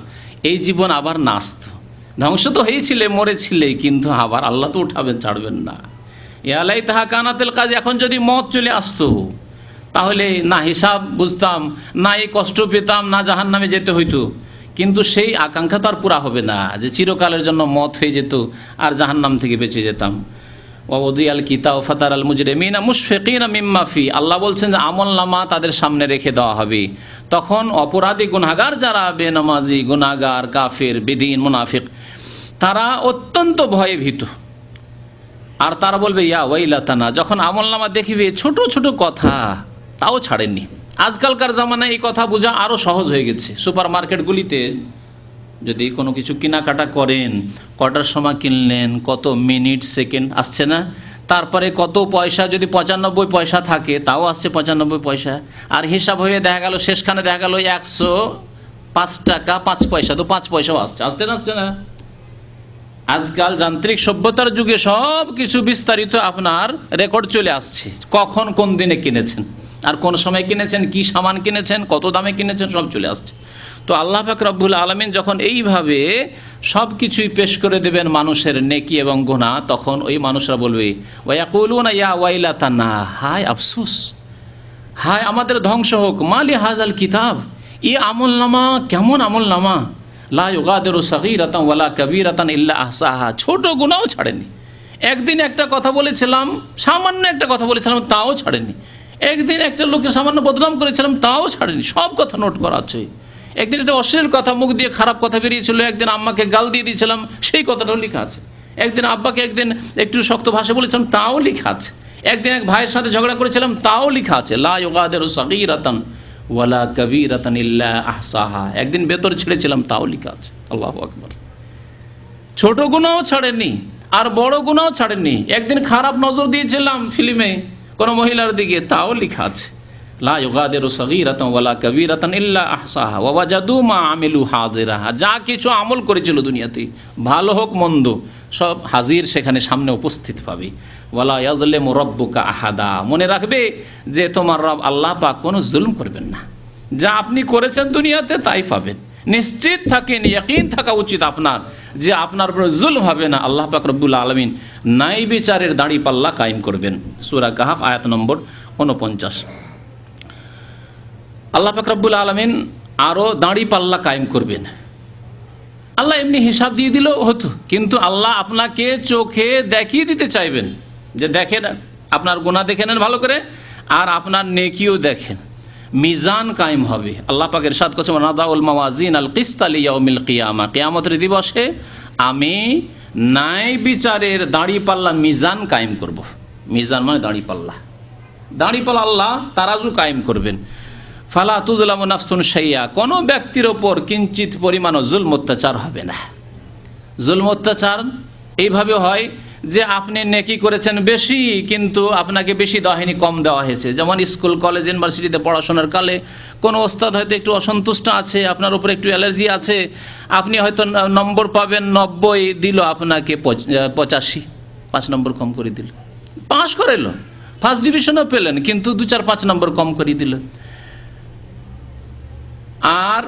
এই জীবন আবার না আসতো। ধ্বংস তো হয়েছিলে, মরেছিলে, কিন্তু আবার আল্লাহ তো উঠাবেন, ছাড়বেন না। ইয়া লাইতাহা কানাতিল কাদিয়া, এখন যদি মত চলে আসতো তাহলে না হিসাব বুঝতাম, না এই কষ্ট পেতাম, না জাহান্নামে যেতে হইতো। কিন্তু সেই আকাঙ্ক্ষা তো আর পুরা হবে না যে চিরকালের জন্য মত হয়ে যেত আর জাহান্নাম থেকে বেঁচে যেতাম। ওয়াউদিয়াল কিতাব ফাতারাল মুজরিমিনা মুশফিকিনা মিম্মা ফি, আল্লাহ বলছেন যে আমলনামা তাদের সামনে রেখে দেওয়া হবে, তখন অপরাধী গুনাহগার যারা বেনামাজি গুনাহগার কাফের বেদিন মুনাফিক তারা অত্যন্ত ভয়ে ভীত, আর তারা বলবে ইয়া ওয়াইলাতানা, যখন আমলনামা দেখবে ছোট ছোট কথা তাও ছাড়েননি। আজকালকার জামানায় এই কথা বোঝা আরও সহজ হয়ে গেছে। সুপার মার্কেটগুলিতে যদি কোনো কিছু কেনাকাটা করেন, কটার সময় কিনলেন, কত মিনিট সেকেন্ড আসছে না, তারপরে কত পয়সা, যদি 95 পয়সা থাকে তাও আসছে 95 পয়সা, আর হিসাব হয়ে দেখা গেল শেষখানে দেখা গেল 105 টাকা 5 পয়সা, তো 5 পয়সাও আসছে, আসছে না, আসছে না? আজকাল যান্ত্রিক সভ্যতার যুগে সব কিছু বিস্তারিত আপনার রেকর্ড চলে আসছে, কখন কোন দিনে কিনেছেন আর কোন সময় কিনেছেন, কি সামান কিনেছেন, কত দামে কিনেছেন, সব চলে আসছে। তো আল্লাহ পাক রব্বুল আলামিন যখন এইভাবে সব কিছুই পেশ করে দেবেন মানুষের নেকি এবং গুনাহ, তখন ওই মানুষরা বলবে ওয়ায়াকুলুনা ইয়া ওয়াইলাতানা, হায় আফসোস, হায় আমাদের ধ্বংস হোক, মালি হাজাল কিতাব, এই আমলনামা কেমন আমলনামা, লা ইউগাদিরু সাগীরাতান ওয়ালা কাবীরাতান ইল্লা আহসাহা, ছোট গুনাহও ছাড়েনি। একদিন একটা কথা বলেছিলাম, সামান্য একটা কথা বলেছিলাম, তাও ছাড়েনি। একদিন একটা লোকে সামান্য বদনাম করেছিলাম, তাও ছাড়েনি, সব কথা নোট করা আছে। একদিন একটা অশ্লীল কথা, মুখ দিয়ে খারাপ কথা বেরিয়েছিল, একদিন আম্মাকে গাল দিয়ে দিয়েছিলাম, সেই কথাটাও লেখা আছে। একদিন আব্বাকে একদিন একটু শক্ত ভাষা বলেছিলাম, তাও লেখা আছে। একদিন এক ভাইয়ের সাথে ঝগড়া করেছিলাম, তাও লেখা আছে। লা ইউগাদিরু সাগীরাতান ওয়ালা কাবীরাতান ইল্লা আহসাহা, একদিন বেতর ছেড়েছিলাম, তাও লেখা আছে। আল্লাহু আকবার। ছোট গুনাহও ছাড়েননি আর বড় গুনাহও ছাড়েননি। একদিন খারাপ নজর দিয়েছিলাম ফিল্মে কোনো মহিলার দিকে, তাও লেখা আছে। লা ইউগাদিরু সাগীরাতান ওয়ালা কাবীরাতান ইল্লা আহসাহা ওয়া ওয়াজাদু মা আমিলু হাজিরাহা, যা কিছু আমল করেছিল দুনিয়াতে ভালো হোক মন্দ সব হাজির সেখানে সামনে উপস্থিত পাবে। ওয়ালা ইয়াজলিমু রাব্বুকা আহাদা, মনে রাখবে যে তোমার রব আল্লাহ পাক কোনো জুলুম করবেন না, যা আপনি করেছেন দুনিয়াতে তাই পাবেন। নিশ্চিত থাকেন, ইয়াকিন থাকা উচিত আপনার যে আপনার উপর জুলম হবে না। আল্লাহ পাক রব্বুল আলামিন ন্যায় বিচারের দাঁড়িপাল্লা কায়েম করবেন। সূরা কাহফ আয়াত নম্বর 49। আল্লাহ পাক রব্বুল আলামিন আরও দাঁড়িপাল্লা কায়েম করবেন। আল্লাহ এমনি হিসাব দিয়ে দিলেও হতো, কিন্তু আল্লাহ আপনাকে চোখে দেখিয়ে দিতে চাইবেন যে দেখেন, আপনার গুনাহ দেখে নেন ভালো করে, আর আপনার নেকিও দেখেন। মিজান কায়েম হবে। আল্লাহ পাক ইরশাদ করেছেন, নাদাউল মাওয়াজিন আল কিসতা লিয়াউমিল কিয়ামা, কিয়ামতের দিবসে আমি ন্যায় বিচারের দাঁড়িপাল্লা মিজান কায়েম করব। মিজান মানে দাঁড়িপাল্লা, দাঁড়িপাল্লা আল্লাহ তারাজু কায়েম করবেন। ফালা তুজলামু নাফসুন শাইয়া, কোনো ব্যক্তির ওপর কিঞ্চিত পরিমাণও জুলম অত্যাচার হবে না। জুলম অত্যাচার এইভাবে হয় যে আপনি নেকি করেছেন বেশি, কিন্তু আপনাকে বেশি দেওয়া হয়নি, কম দেওয়া হয়েছে। যেমন স্কুল কলেজ ইউনিভার্সিটিতে পড়াশোনার কালে কোনো ওস্তাদ হয়তো একটু অসন্তুষ্ট আছে, আপনার উপর একটু অ্যালার্জি আছে, আপনি হয়তো নম্বর পাবেন 90, দিল আপনাকে 85, 5 নম্বর কম করে দিল। পাস করাইল, ফার্স্ট ডিভিশনও পেলেন, কিন্তু 2-4-5 নম্বর কম করে দিল। আর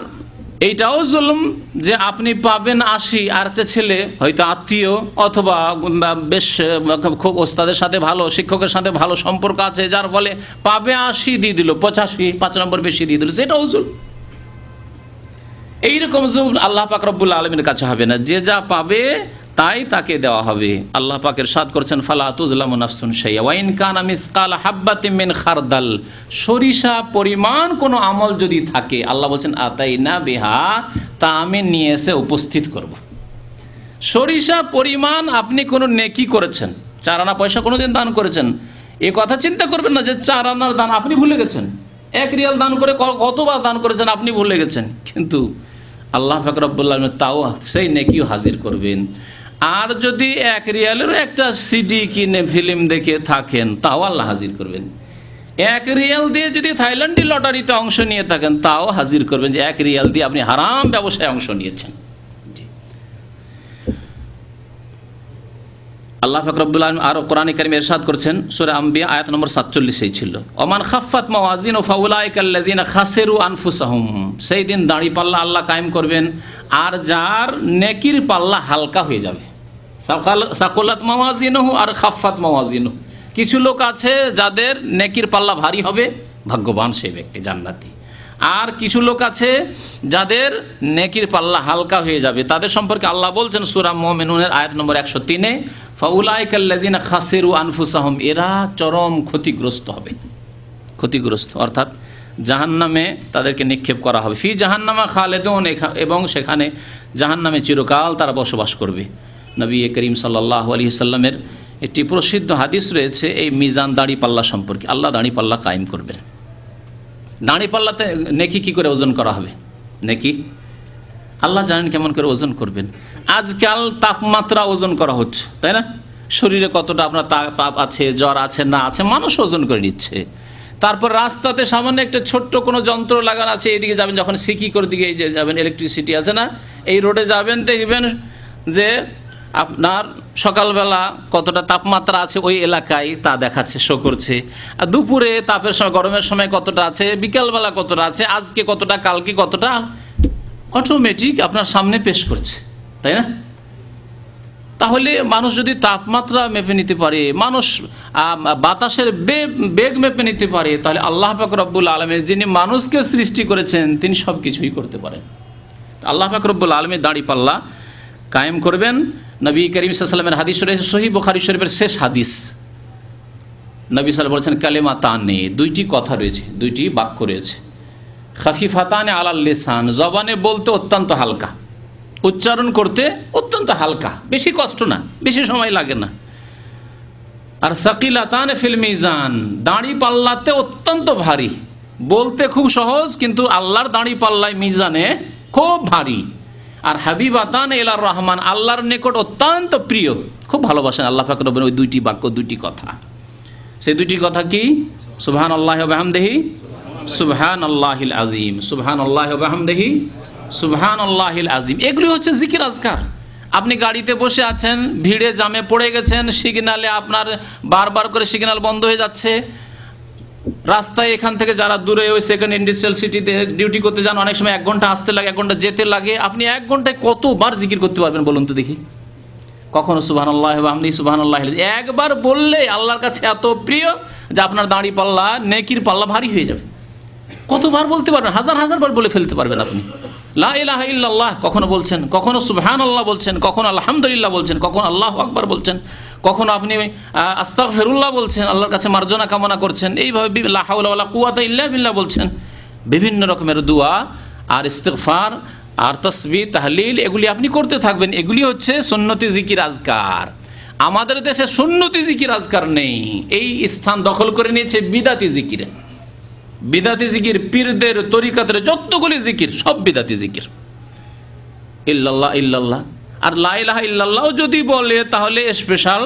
এইটাও জুলুম যে আপনি পাবেন 80, আর একটা ছেলে হয়তো আত্মীয় অথবা বেশ খুব ওস্তাদের সাথে ভালো, শিক্ষকের সাথে ভালো সম্পর্ক আছে, যার ফলে পাবে 80 দিয়ে দিল 85, 5 নম্বর বেশি দিয়ে দিল, সেটাও জুলুম। এইরকম জুলুম আল্লাহ পাক রব্বুল আলামিনের কাছে হবে না। যে যা পাবে তাই তাকে দেওয়া হবে। আল্লাহ পাক ইরশাদ করছেন, ফালা তুজলামু নাফসুন শাইয়া ওয়া ইন কানা মিসকালা হাববাতিন মিন খারদাল, সরিষা পরিমাণ কোনো আমল যদি থাকে, আল্লাহ বলছেন আতাইনা বিহা, তা আমি নিয়ে এসে উপস্থিত করব। সরিষা পরিমাণ আপনি কোনো নেকি করেছেন, 4 আনা পয়সা কোনোদিন দান করেছেন, এ কথা চিন্তা করবেন না যে 4 আনার দান আপনি ভুলে গেছেন, 1 রিয়াল দান করে কতবার দান করেছেন আপনি ভুলে গেছেন, কিন্তু আল্লাহ পাক রব্বুল আলামিন তাও সেই নেকিও হাজির করবেন। আর যদি 1 রিয়ালেরও একটা সিডি কিনে ফিল্ম দেখে থাকেন, তাও আল্লাহ হাজির করবেন। 1 রিয়াল দিয়ে যদি থাইল্যান্ডি লটারিতে অংশ নিয়ে থাকেন, তাও হাজির করবেন যে 1 রিয়াল দিয়ে আপনি হারাম ব্যবসায় অংশ নিয়েছেন। আল্লাহ পাক রব্বুল আলামিন আরো কোরআনে কারিমে ইরশাদ করেছেন, সূরা আম্বিয়া আয়াত নম্বর 47 ছিল, ওমান খাফফাত মাওয়াজিনু ফাউলাইকাল্লাযিনা খাসিরু আনফুসাহুম, সেই দিন দাঁড়িপাল্লা আল্লাহ কায়েম করবেন, আর যার নেকির পাল্লা হালকা হয়ে যাবে। সাকুলাত মাওয়াজিনুহু আর খাফফাত মাওয়াজিনুহু, কিছু লোক আছে যাদের নেকির পাল্লা ভারী হবে, ভাগ্যবান সেই ব্যক্তি, জান্নাতি। আর কিছু লোক আছে যাদের নেকির পাল্লা হালকা হয়ে যাবে, তাদের সম্পর্কে আল্লাহ বলছেন সূরা মুমিনুনের আয়াত নম্বর 103-এ, ফাউলাইকাল্লাযিনা খাসিরু আনফুসাহুম, এরা চরম ক্ষতিগ্রস্ত হবে। ক্ষতিগ্রস্ত অর্থাৎ জাহান্নামে তাদেরকে নিক্ষেপ করা হবে। ফি জাহান্নামা খালিদুন, এবং সেখানে জাহান্নামে চিরকাল তারা বসবাস করবে। নবী করিম সাল্লাল্লাহু আলাইহি সাল্লামের একটি প্রসিদ্ধ হাদিস রয়েছে এই মিজান দাঁড়িপাল্লা সম্পর্কে। আল্লাহ দাঁড়িপাল্লা কায়েম করবেন। দাঁড়িপাল্লাতে নেকি কি করে ওজন করা হবে? নেকি আল্লাহ জানেন কেমন করে ওজন করবেন। আজকাল তাপমাত্রা ওজন করা হচ্ছে, তাই না? শরীরে কতটা আপনার তাপ আছে, জ্বর আছে না আছে, মানুষ ওজন করে নিচ্ছে। তারপর রাস্তাতে সামান্য একটা ছোট্ট কোনো যন্ত্র লাগানো আছে, এদিকে যাবেন যখন সিকিকোর দিকে এই যে যাবেন, ইলেকট্রিসিটি আছে না, এই রোডে যাবেন, দেখবেন যে আপনার সকালবেলা কতটা তাপমাত্রা আছে ওই এলাকায় তা দেখাচ্ছে, শো করছে। আর দুপুরে তাপের সময়, গরমের সময় কতটা আছে, বিকালবেলা কতটা আছে, আজকে কতটা, কালকে কতটা, অটোমেটিক আপনার সামনে পেশ করছে, তাই না? তাহলে মানুষ যদি তাপমাত্রা মেপে নিতে পারে, মানুষ বাতাসের বেগ মেপে নিতে পারে, তাহলে আল্লাহ পাক রব্বুল আলামিন যিনি মানুষকে সৃষ্টি করেছেন তিনি সব কিছুই করতে পারেন। আল্লাহ পাক রব্বুল আলামিন দাঁড়িপাল্লা কায়েম করবেন। নবী করিম সাল্লাল্লাহু আলাইহি ওয়াসাল্লামের হাদিস রয়েছে, সহিহ বুখারী শরীফের শেষ হাদিস। নবী সাল্লাল্লাহু বলেছেন, কালিমাতানে, 2টি কথা রয়েছে, 2টি বাক্য রয়েছে, খাফিফাতানে আলাল লিসান, জবানে বলতে অত্যন্ত হালকা, উচ্চারণ করতে অত্যন্ত হালকা, বেশি কষ্ট না, বেশি সময় লাগে না। আর সাকিলাতানে ফিল মিজান, দাঁড়িপাল্লাতে অত্যন্ত ভারী, বলতে খুব সহজ কিন্তু আল্লাহর দাঁড়িপাল্লায় মিজানে খুব ভারী। আর হাবিবাতান ইলার রহমান, আল্লাহর নিকট অত্যন্ত প্রিয়, খুব ভালোবাসেন আল্লাহ পাক রব্বুল। ওই 2টি বাক্য, 2টি কথা, সেই 2টি কথা কি? সুবহানাল্লাহি ওয়া বিহামদিহি সুবহানাল্লাহিল আযীম, সুবহানাল্লাহি ওয়া বিহামদিহি সুবহানাল্লাহিল আযীম। এগুলি হচ্ছে জিকির আজকার। আপনি গাড়িতে বসে আছেন, ভিড়ে জামে পড়ে গেছেন, সিগন্যালে আপনার বারবার করে সিগন্যাল বন্ধ হয়ে যাচ্ছে, রাস্তায় এখান থেকে যারা দূরে ওই সেকেন্ড ইন্ডাস্ট্রিয়াল সিটিতে ডিউটি করতে যান, অনেক সময় 1 ঘন্টা আসতে লাগে, 1 ঘন্টা যেতে লাগে। আপনি 1 ঘন্টায় কতবার জিকির করতে পারবেন বলুন তো দেখি? কখনো সুবহানাল্লাহ ওয়া বিহামদিহি সুবহানাল্লাহ একবার বললে আল্লাহর কাছে এত প্রিয় যে আপনার দাড়ি পাল্লা, নেকির পাল্লা ভারী হয়ে যাবে। কতবার বলতে পারবেন? হাজার হাজার বার বলে ফেলতে পারবেন আপনি। লা ইলাহা ইল্লাল্লাহ কখনো বলছেন, কখনো সুবহানাল্লাহ বলছেন, কখনো আলহামদুলিল্লাহ বলছেন, কখনো আল্লাহু আকবার বলছেন, কখনো আপনি আস্তাগফিরুল্লাহ বলছেন, আল্লাহর কাছে মার্জনা কামনা করছেন, এইভাবে লা হাওলা ওয়ালা কুওয়াতা ইল্লা বিল্লাহ বলছেন। বিভিন্ন রকমের দোয়া আর ইস্তিগফার আর তাসবিহ তাহলিল এগুলি আপনি করতে থাকবেন। এগুলি হচ্ছে সুন্নতি জিকির আজকার। আমাদের দেশে সুন্নতি জিকির আজকার নেই, এই স্থান দখল করে নিয়েছে বিদাতি জিকিরে। বিদাতি জিকির, পীরদের তরিকাতের যতগুলি জিকির সব বিদাতি জিকির। ইল্লাল্লাহ ইল্লাল্লাহ আর লা ইলাহা ইল্লাল্লাহ যদি বলে তাহলে স্পেশাল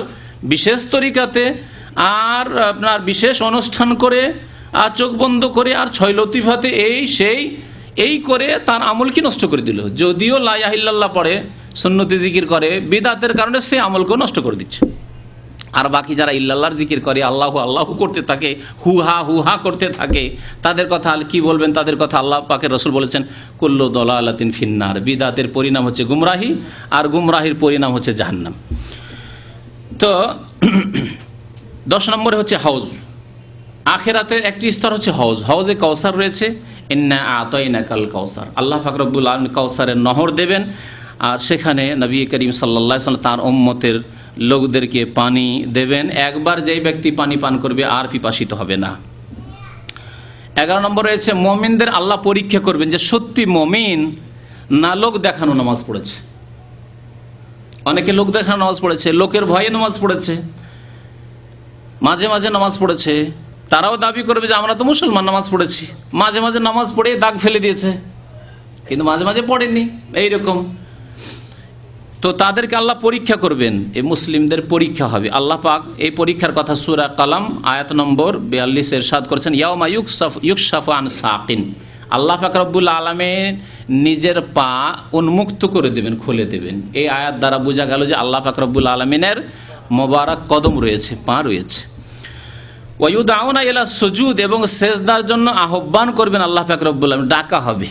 বিশেষ তরিকাতে আর আপনার বিশেষ অনুষ্ঠান করে আর চোখ বন্ধ করে আর 6 লতিফাতে এই করে তার আমল কি নষ্ট করে দিল। যদিও লা ইলাহা ইল্লাল্লাহ পড়ে, সুন্নতি জিকির করে, বিদাতের কারণে সে আমলকেও নষ্ট করে দিচ্ছে। আর বাকি যারা ইল্লাল্লাহর জিকির করে, আল্লাহু আল্লাহু করতে থাকে, হু হা করতে থাকে, তাদের কথা কি বলবেন? তাদের কথা আল্লাহ পাকের রাসূল বলেছেন কুল্লু দালালাতিন ফিন্নার। বিদাতের পরিণাম হচ্ছে গুমরাহি, আর গুমরাহির পরিণাম হচ্ছে জাহান্নাম। তো 10 নম্বরে হচ্ছে হাউজ। আখিরাতের একটি স্তর হচ্ছে হাউজ। হাউজে কাউসার রয়েছে। ইন্না আতাইনাকাল কাউসার। আল্লাহ পাক রব্বুল আলামিন কাউসারের নহর দেবেন, আর সেখানে নবী করিম সাল্লাল্লাহু আলাইহি ওয়াসাল্লাম তার উম্মতের লোকদেরকে পানি দেবেন। একবার যেই ব্যক্তি পানি পান করবে আর পিপাসিত হবে না। 11 নম্বর রয়েছে মুমিনদের আল্লাহ পরীক্ষা করবেন যে সত্যি মুমিন না লোক দেখানো নামাজ পড়েছে। অনেকে লোক দেখানো নামাজ পড়েছে, লোকের ভয়ে নামাজ পড়েছে, মাঝে মাঝে নামাজ পড়েছে। তারাও দাবি করবে যে আমরা তো মুসলমান, নামাজ পড়েছি। মাঝে মাঝে নামাজ পড়ে দাগ ফেলে দিয়েছে, কিন্তু মাঝে মাঝে পড়েনি, এইরকম। তো তাদেরকে আল্লাহ পরীক্ষা করবেন, এই মুসলিমদের পরীক্ষা হবে। আল্লাহ পাক এই পরীক্ষার কথা সূরা কালাম আয়াত নম্বর 42 ইরশাদ করেছেন, ইয়াউমা ইউকশাফু আন সাকিন। আল্লাহ পাক রব্বুল আলামিন নিজের পা উন্মুক্ত করে দেবেন, খুলে দেবেন। এই আয়াত দ্বারা বোঝা গেল যে আল্লাহ পাক রব্বুল আলামিনের মোবারক কদম রয়েছে, পা রয়েছে। ওয়ায়ুদাউনা ইলা সুজুদ, এবং সেজদার জন্য আহ্বান করবেন আল্লাহ পাক রব্বুল আলামিন, ডাকা হবে।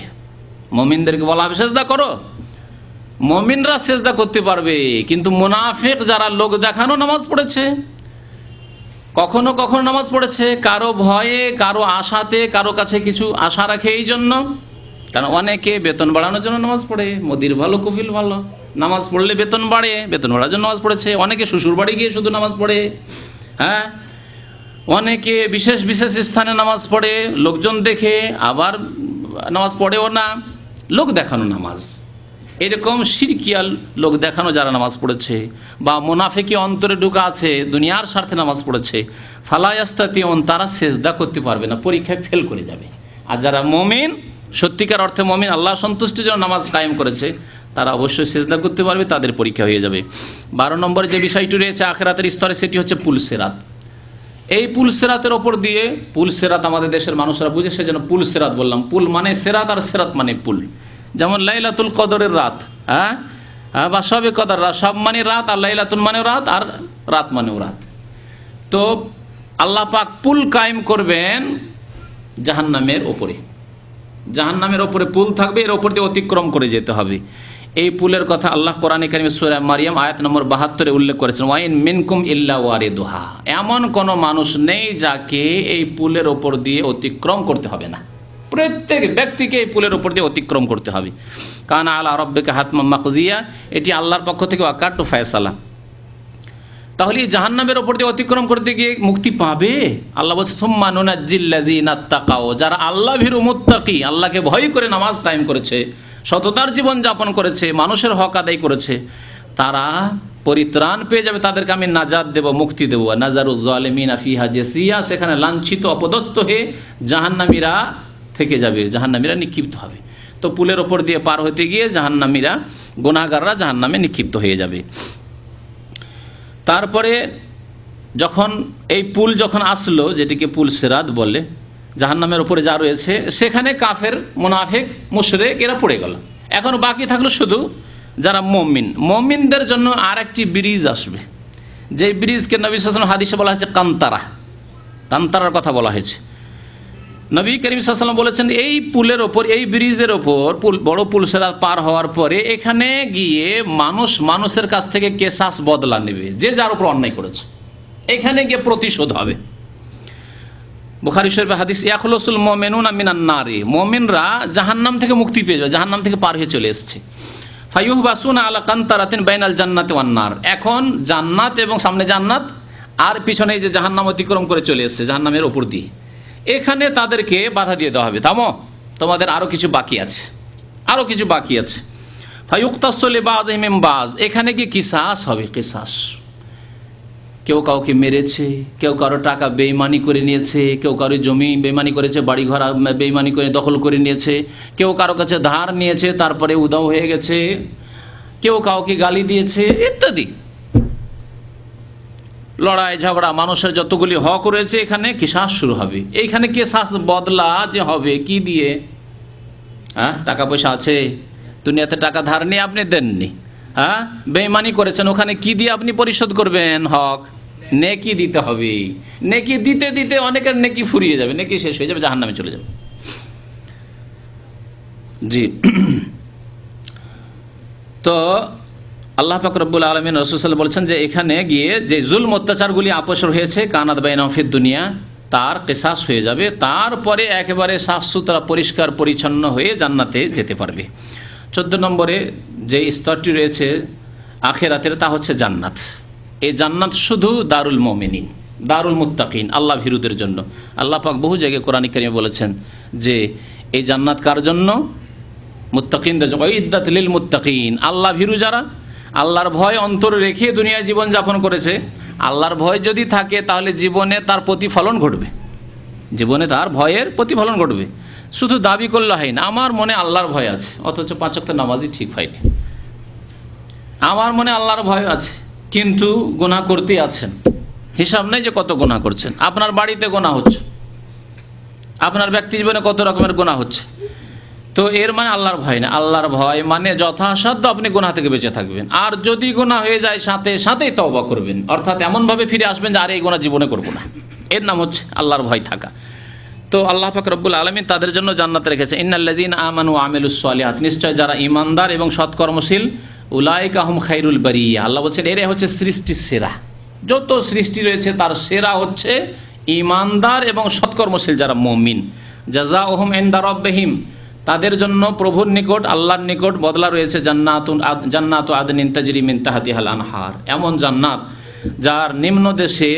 মুমিনদেরকে বলা হবে সেজদা করো। মুমিনরা সেজদা করতে পারবে, কিন্তু মুনাফিক যারা লোক দেখানো নামাজ পড়েছে, কখনো কখনো নামাজ পড়েছে কারো ভয়ে, কারো আশাতে, কারো কাছে কিছু আশা রাখে, এই জন্য। কারণ অনেকে বেতন বাড়ানোর জন্য নামাজ পড়ে, মোদির ভালো কফিল ভালো, নামাজ পড়লে বেতন বাড়ে, বেতন বাড়ার জন্য নামাজ পড়েছে। অনেকে শ্বশুর বাড়ি গিয়ে শুধু নামাজ পড়ে, হ্যাঁ। অনেকে বিশেষ বিশেষ স্থানে নামাজ পড়ে লোকজন দেখে, আবার নামাজ পড়েও না, লোক দেখানো নামাজ। এরকম শিরকিয়াল লোক দেখানো যারা নামাজ পড়েছে, বা মুনাফিকি অন্তরে ঢুকা আছে, দুনিয়ার স্বার্থে নামাজ পড়েছে, ফালা ইয়াস্তাতিউন, তারা সেজদা করতে পারবে না, পরীক্ষায় ফেল করে যাবে। আর যারা মুমিন, সত্যিকার অর্থে মুমিন, আল্লাহ সন্তুষ্টির জন্য নামাজ কায়েম করেছে, তারা অবশ্যই সেজদা করতে পারবে, তাদের পরীক্ষা হয়ে যাবে। 12 নম্বরে যে বিষয়টি রয়েছে আখিরাতের স্তরে, সেটি হচ্ছে পুলসেরাত। এই পুলসেরাতের ওপর দিয়ে, পুলসেরাত আমাদের দেশের মানুষরা বুঝে, সেজন্য পুলসেরাত বললাম। পুল মানে সেরাত, আর সেরাত মানে পুল। যেমন লাইলাতুল কদরের রাত, হ্যাঁ, বা সবে কদর রাত, সব মানে রাত, আর লাইলাতুল মানেও রাত, আর রাত মানেও রাত। তো আল্লাহ পাক পুল কায়েম করবেন জাহান্নামের ওপরে। জাহান্নামের ওপরে পুল থাকবে, এর ওপর দিয়ে অতিক্রম করে যেতে হবে। এই পুলের কথা আল্লাহ কোরআনে কারিমে সূরা মারিয়াম আয়াত নম্বর 72 উল্লেখ করেছেন, ওয়াইন মিনকুম ইল্লা ওয়ারিদুহা। এমন কোনো মানুষ নেই যাকে এই পুলের ওপর দিয়ে অতিক্রম করতে হবে না। প্রত্যেক ব্যক্তিকে এই পুলের ওপর দিয়ে অতিক্রম করতে হবে। কানা আলা রাব্বিকা হাতমান মাকজিয়া, এটি আল্লাহর পক্ষ থেকে ওয়াকাতু ফায়সালা। তাহলে এই জাহান্নামের ওপর দিয়ে অতিক্রম করতে গিয়ে মুক্তি পাবে। আল্লাহ বলছে সুম্মা নুনাজ্জিল্লাযিনা তাকাও, যারা আল্লাহ ভীরু মুত্তাকি, আল্লাহকে ভয় করে নামাজ কায়েম করেছে, সততার জীবন যাপন করেছে, মানুষের হক আদায় করেছে, তারা পরিত্রাণ পেয়ে যাবে, তাদেরকে আমি নাজাত দেব, মুক্তি দেবো। নাজারুজ জালিমিনা ফিহা জাসিয়া, সেখানে লাঞ্ছিত অপদস্থ হয়ে জাহান্নামীরা থেকে যাবে, জাহান্নামীরা নিক্ষিপ্ত হবে। তো পুলের ওপর দিয়ে পার হতে গিয়ে জাহান্নামীরা, গুনাহগাররা জাহান্নামে নিক্ষিপ্ত হয়ে যাবে। তারপরে যখন এই পুল যখন আসলো, যেটিকে পুল সিরাত বলে, জাহান্নামের ওপরে যা রয়েছে, সেখানে কাফের, মুনাফিক, মুশরিক এরা পড়ে গেল। এখন বাকি থাকলো শুধু যারা মুমিন। মুমিনদের জন্য আর একটি ব্রিজ আসবে, যে ব্রিজকে নবী সাল্লাল্লাহু আলাইহি ওয়াসাল্লাম হাদিসে বলা হয়েছে কান্তারা। কান্তারার কথা বলা হয়েছে। নবী করিম সাল্লাল্লাহু আলাইহি ওয়াসাল্লাম বলেছেন এই পুলের ওপর, এই ব্রিজের ওপর, বড় পুল সেরা পার হওয়ার পরে এখানে গিয়ে মানুষের কাছ থেকে কেসাস বদলা নেবে, যে যার উপর অন্যায় করেছে এখানে গিয়ে প্রতিশোধ হবে। বুখারী শরীফে হাদিস, ইয়াখলুসুল মুমিনুনা মিনান নারি, মুমিনরা জাহান্নাম থেকে মুক্তি পেয়ে যাবে, জাহান্নাম থেকে পার হয়ে চলে এসেছে। ফায়ুহবাসুনা আলা কান্তারাতিন বাইনাল জান্নাতি ওয়ান নার, এখন জান্নাত এবং সামনে জান্নাত আর পিছনে যে জাহান্নাম অতিক্রম করে চলে এসেছে জাহান্নামের উপর দিয়ে, এখানে তাদেরকে বাধা দিয়ে দেওয়া হবে, থামো তোমাদের আরও কিছু বাকি আছে, আরও কিছু বাকি আছে। ফায়ুক্তাসু লিবাযিহিম মিন বায, এখানে কি কিসাস হবে, কিসাস। কেউ কাউকে মেরেছে, কেউ কারো টাকা বেইমানি করে নিয়েছে, কেউ কারো জমি বেইমানি করেছে, বাড়িঘর বেইমানি করে দখল করে নিয়েছে, কেউ কারো কাছে ধার নিয়েছে তারপরে উধাও হয়ে গেছে, কেউ কাউকে গালি দিয়েছে ইত্যাদি। লড়াই ঝগড়া মানুষের যতগুলি হক রয়েছে এখানে কিসাস শুরু হবে। এইখানে কিসাস বদলা যে হবে কি দিয়ে? হ্যাঁ, টাকা পয়সা আছে, দুনিয়াতে টাকা ধার নিয়ে আপনি দেননি, হ্যাঁ বেইমানি করেছেন, ওখানে কি দিয়ে আপনি পরিশোধ করবেন হক? নেকি দিতে হবে। নেকি দিতে দিতে অনেকের নেকি ফুরিয়ে যাবে, নেকি শেষ হয়ে যাবে, জাহান্নামে চলে যাবে। জি, তো আল্লাহ পাক রব্বুল আলামিন রাসূল সাল্লাল্লাহু আলাইহি ওয়াসাল্লাম বলেছেন যে এখানে গিয়ে যে জুলম অত্যাচারগুলি আপোষের হয়েছে কানাত বাইনাহুম ফিদ দুনিয়া, তার কিসাস হয়ে যাবে, তারপরে একেবারে সাফ সুতরা পরিষ্কার পরিচ্ছন্ন হয়ে জান্নাতে যেতে পারবে। 14 নম্বরে যে স্তরটি রয়েছে আখিরাতের, তা হচ্ছে জান্নাত। এই জান্নাত শুধু দারুল মুমিনিন, দারুল মুত্তাকিন, আল্লাহ ভীরুদের জন্য। আল্লাহ পাক বহু জায়গায় কোরআন কারীমে বলেছেন যে এই জান্নাত কার জন্য? মুত্তাকিনদের জন্য। ওয়াইদ্দাত লিল মুত্তাকিন, আল্লাহ ভীরু যারা আল্লাহর ভয় অন্তরে রেখে দুনিয়ায় জীবন যাপন করেছে, আল্লাহর ভয় যদি থাকে তাহলে জীবনে তার প্রতিফলন ঘটবে, জীবনে তার ভয়ের প্রতিফলন ঘটবে। শুধু দাবি করলে হয় না, আমার মনে আল্লাহর ভয় আছে অথচ 5 ওয়াক্ত নামাজই ঠিক হয়নি, আমার মনে আল্লাহর ভয় আছে কিন্তু গুনাহ করতেই আছেন, হিসাব নেই যে কত গুনাহ করছেন। আপনার বাড়িতে গুনাহ হচ্ছে, আপনার ব্যক্তি জীবনে কত রকমের গুনাহ হচ্ছে, তো এর মানে আল্লাহর ভয় না। আল্লাহর ভয় মানে যথাসাধ্য আপনি গুনাহ থেকে বেঁচে থাকবেন, আর যদি গুনাহ হয়ে যায় সাথে সাথেই তওবা করবেন, অর্থাৎ এমনভাবে ফিরে আসবেন যে আর এই গুনাহ জীবনে করব না। এর নাম হচ্ছে আল্লাহর ভয় থাকা। তো আল্লাহ পাক রব্বুল আলামিন তাদের জন্য জান্নাত রেখেছে। ইন্নাল্লাযীনা আমানু ওয়া আমিলুস সলিহাত, নিশ্চয় যারা ঈমানদার এবং সৎকর্মশীল, উলাইকা হুম খায়রুল বারিয়া, আল্লাহ বলছেন এরাই হচ্ছে সৃষ্টির সেরা। যত সৃষ্টি রয়েছে তার সেরা হচ্ছে ঈমানদার এবং সৎকর্মশীল যারা মুমিন। জাযাউহুম ইনদা রাব্বিহিম, তাদের জন্য প্রভুর নিকট, আল্লাহর নিকট বদলা রয়েছে জান্নাতু আদনিন তাজরি মিন তাহতিহাল আনহার, এমন জান্নাত যার নিম্ন দেশে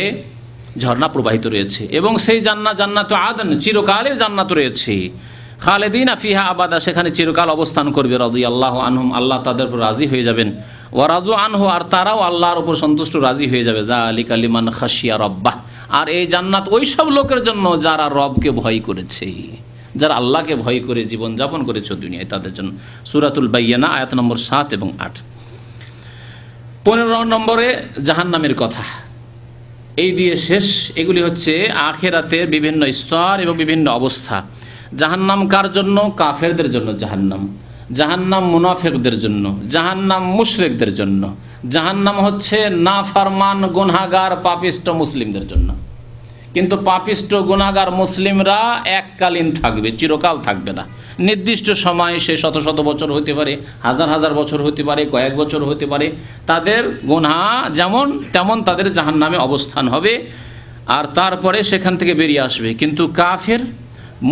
ঝর্ণা প্রবাহিত রয়েছে, এবং সেই জান্নাতু আদন, চিরকালের জান্নাত রয়েছে। খালেদিনা ফিহা আবাদা, সেখানে চিরকাল অবস্থান করবে। রাদিয়াল্লাহু আনহুম, আল্লাহ তাদের উপর রাজি হয়ে যাবেন। ওয়া রাজু আনহু, আর তারাও আল্লাহর উপর সন্তুষ্ট রাজি হয়ে যাবে। যালিকা লিমান খাশিয়া রাব্বাহ, আর এই জান্নাত ওই সব লোকের জন্য যারা রবকে ভয় করেছে, যারা আল্লাহকে ভয় করে জীবন যাপন করেছে দুনিয়ায়, তাদের জন্য। সূরাতুল বাইয়িনা আয়াত নম্বর 7 এবং 8। 15 নম্বরে জাহান্নামের কথা, এই দিয়ে শেষ। এগুলি হচ্ছে আখিরাতের বিভিন্ন স্তর এবং বিভিন্ন অবস্থা। জাহান্নাম কার জন্য? কাফেরদের জন্য জাহান্নাম, জাহান্নাম মুনাফিকদের জন্য, জাহান্নাম মুশরিকদের জন্য, জাহান্নাম হচ্ছে নাফরমান গুনাহগার পাপিষ্ট মুসলিমদের জন্য। কিন্তু পাপিষ্ট গুনাহগার মুসলিমরা এককালীন থাকবে, চিরকাল থাকবে না। নির্দিষ্ট সময়, সে শত শত বছর হতে পারে, হাজার হাজার বছর হতে পারে, কয়েক বছর হতে পারে, তাদের গুনাহ যেমন তেমন তাদের জাহান্নামে অবস্থান হবে, আর তারপরে সেখান থেকে বেরিয়ে আসবে। কিন্তু কাফের,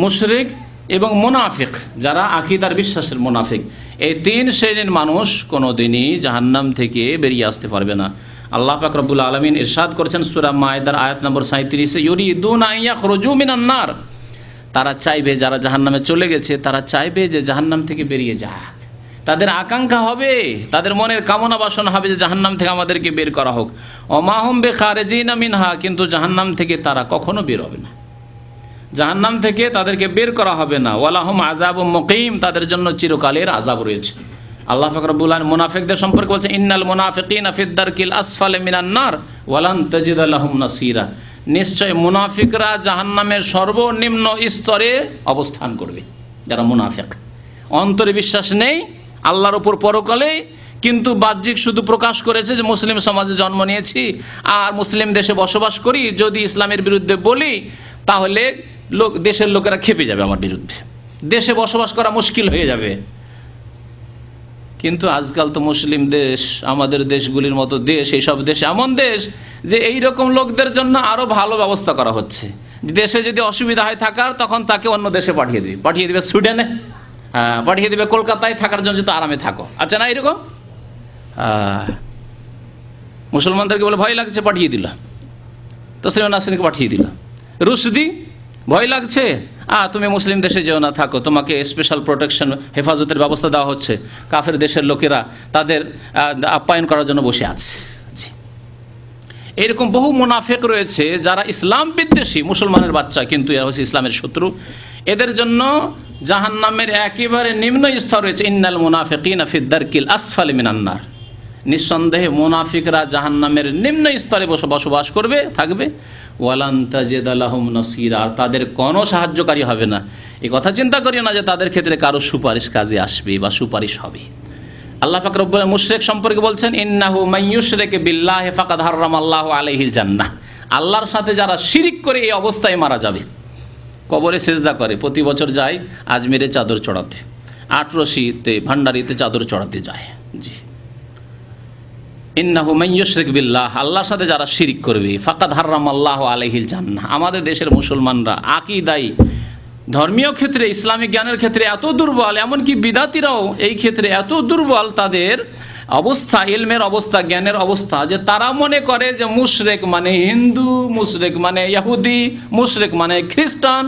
মুশরিক এবং মুনাফিক, যারা আকীদার বিশ্বাসের মুনাফিক, এই 3 শ্রেণীর মানুষ কোনোদিনই জাহান্নাম থেকে বেরিয়ে আসতে পারবে না। আল্লাহ পাক রব্বুল আলামিন ইরশাদ করেছেন সূরা মায়েদার আয়াত নম্বর 37-এ, ইউরিদুনা আন ইয়াখরুজু মিনান নার, তারা চাইবে, যারা জাহান্নামে চলে গেছে তারা চাইবে যে জাহান্নাম থেকে বেরিয়ে যাক। তাদের আকাঙ্ক্ষা হবে, তাদের মনের কামনা বাসনা হবে যে জাহান্নাম থেকে আমাদেরকে বের করা হোক। ওমা হুম বিখারিজিনা মিনহা, কিন্তু জাহান্নাম থেকে তারা কখনো বের হবে না, জাহান্নাম থেকে তাদেরকে বের করা হবে না। ওয়ালাহুম আযাবুম মুকিম, তাদের জন্য চিরকালের আযাব রয়েছে। আল্লাহ পাক রব্বুল আলামিন মুনাফিকদের সম্পর্কে বলছেন, ইন্নাল মুনাফিকিনা ফিদ দারকিল আসফালি মিনান নার ওয়ালান তাজিদা লাহুম নাসিরা, নিশ্চয় মুনাফিকরা জাহান্নামের সর্বনিম্ন স্তরে অবস্থান করবে। যারা মুনাফিক, অন্তরে বিশ্বাস নেই আল্লাহর উপর পরকালে, কিন্তু বাহ্যিক শুধু প্রকাশ করেছে যে মুসলিম সমাজে জন্ম নিয়েছি আর মুসলিম দেশে বসবাস করি, যদি ইসলামের বিরুদ্ধে বলি তাহলে দেশের লোকেরা খেপে যাবে আমার বিরুদ্ধে, দেশে বসবাস করা মুশকিল হয়ে যাবে। কিন্তু আজকাল তো মুসলিম দেশ, আমাদের দেশগুলির মতো দেশ, এইসব দেশ এমন দেশ যে এই রকম লোকদের জন্য আরো ভালো ব্যবস্থা করা হচ্ছে। দেশে যদি অসুবিধা হয় থাকার, তখন তাকে অন্য দেশে পাঠিয়ে দিবে সুইডেনে, পাঠিয়ে দিবে কলকাতায় থাকার জন্য, তো আরামে থাকো। আচ্ছা না, এরকম মুসলমানদেরকে বলে ভয় লাগছে, পাঠিয়ে দিল, তসলিমা নাসরিনকে পাঠিয়ে দিল। রুশদি ভয় লাগছে, তুমি মুসলিম দেশে যেও না, থাকো, তোমাকে স্পেশাল প্রোটেকশন, হেফাজতের ব্যবস্থা দেওয়া হচ্ছে। কাফের দেশের লোকেরা তাদের আপ্যায়ন করার জন্য বসে আছে। এরকম বহু মুনাফিক রয়েছে যারা ইসলাম বিদ্বেষী, মুসলমানের বাচ্চা, কিন্তু এরা হচ্ছে ইসলামের শত্রু। এদের জন্য জাহান্নামের একেবারে নিম্ন স্তর রয়েছে, ইন্নাল মুনাফিকিনা ফি দারকিল আসফালি মিনান নার। নিঃসন্দেহে মুনাফিকরা জাহান্নামের নিম্ন স্তরে বসবাস করবে, থাকবে। ওয়ালান তাজিদা লাহুম নাসীরা, আর তাদের কোনো সাহায্যকারী হবে না। এই কথা চিন্তা করিও না যে তাদের ক্ষেত্রে কারো সুপারিশ কাজে আসবে বা সুপারিশ হবে। আল্লাহ পাক রব্বুল মুশরিক সম্পর্কে বলছেন, ইন্নাহু মাইয়ুশরিক বিল্লাহি ফাকাদ হারামাল্লাহু আলাইহিল জান্নাহ। আল্লাহর সাথে যারা শিরিক করে এই অবস্থায় মারা যাবে, কবরে সেজদা করে, প্রতি বছর যায় আজমিরে চাদর চড়াতে, আটরশিতে ভান্ডারিতে চাদর চড়াতে যায়। জি, ইন্নাহু মাইয়ুশরিক বিল্লাহ, আল্লাহর সাথে যারা শিরিক করবে, ফাকাদ হারামাল্লাহু আলাইহিল জান্নাহ। আমাদের দেশের মুসলমানরা আকীদায়, ধর্মীয় ক্ষেত্রে, ইসলামিক জ্ঞানের ক্ষেত্রে এত দুর্বল, এমনকি বিদাতিরাও এই ক্ষেত্রে এত দুর্বল তাদের অবস্থা, ইলমের অবস্থা, জ্ঞানের অবস্থা, যে তারা মনে করে যে মুশরিক মানে হিন্দু, মুশরিক মানে ইহুদি, মুশরিক মানে খ্রিস্টান।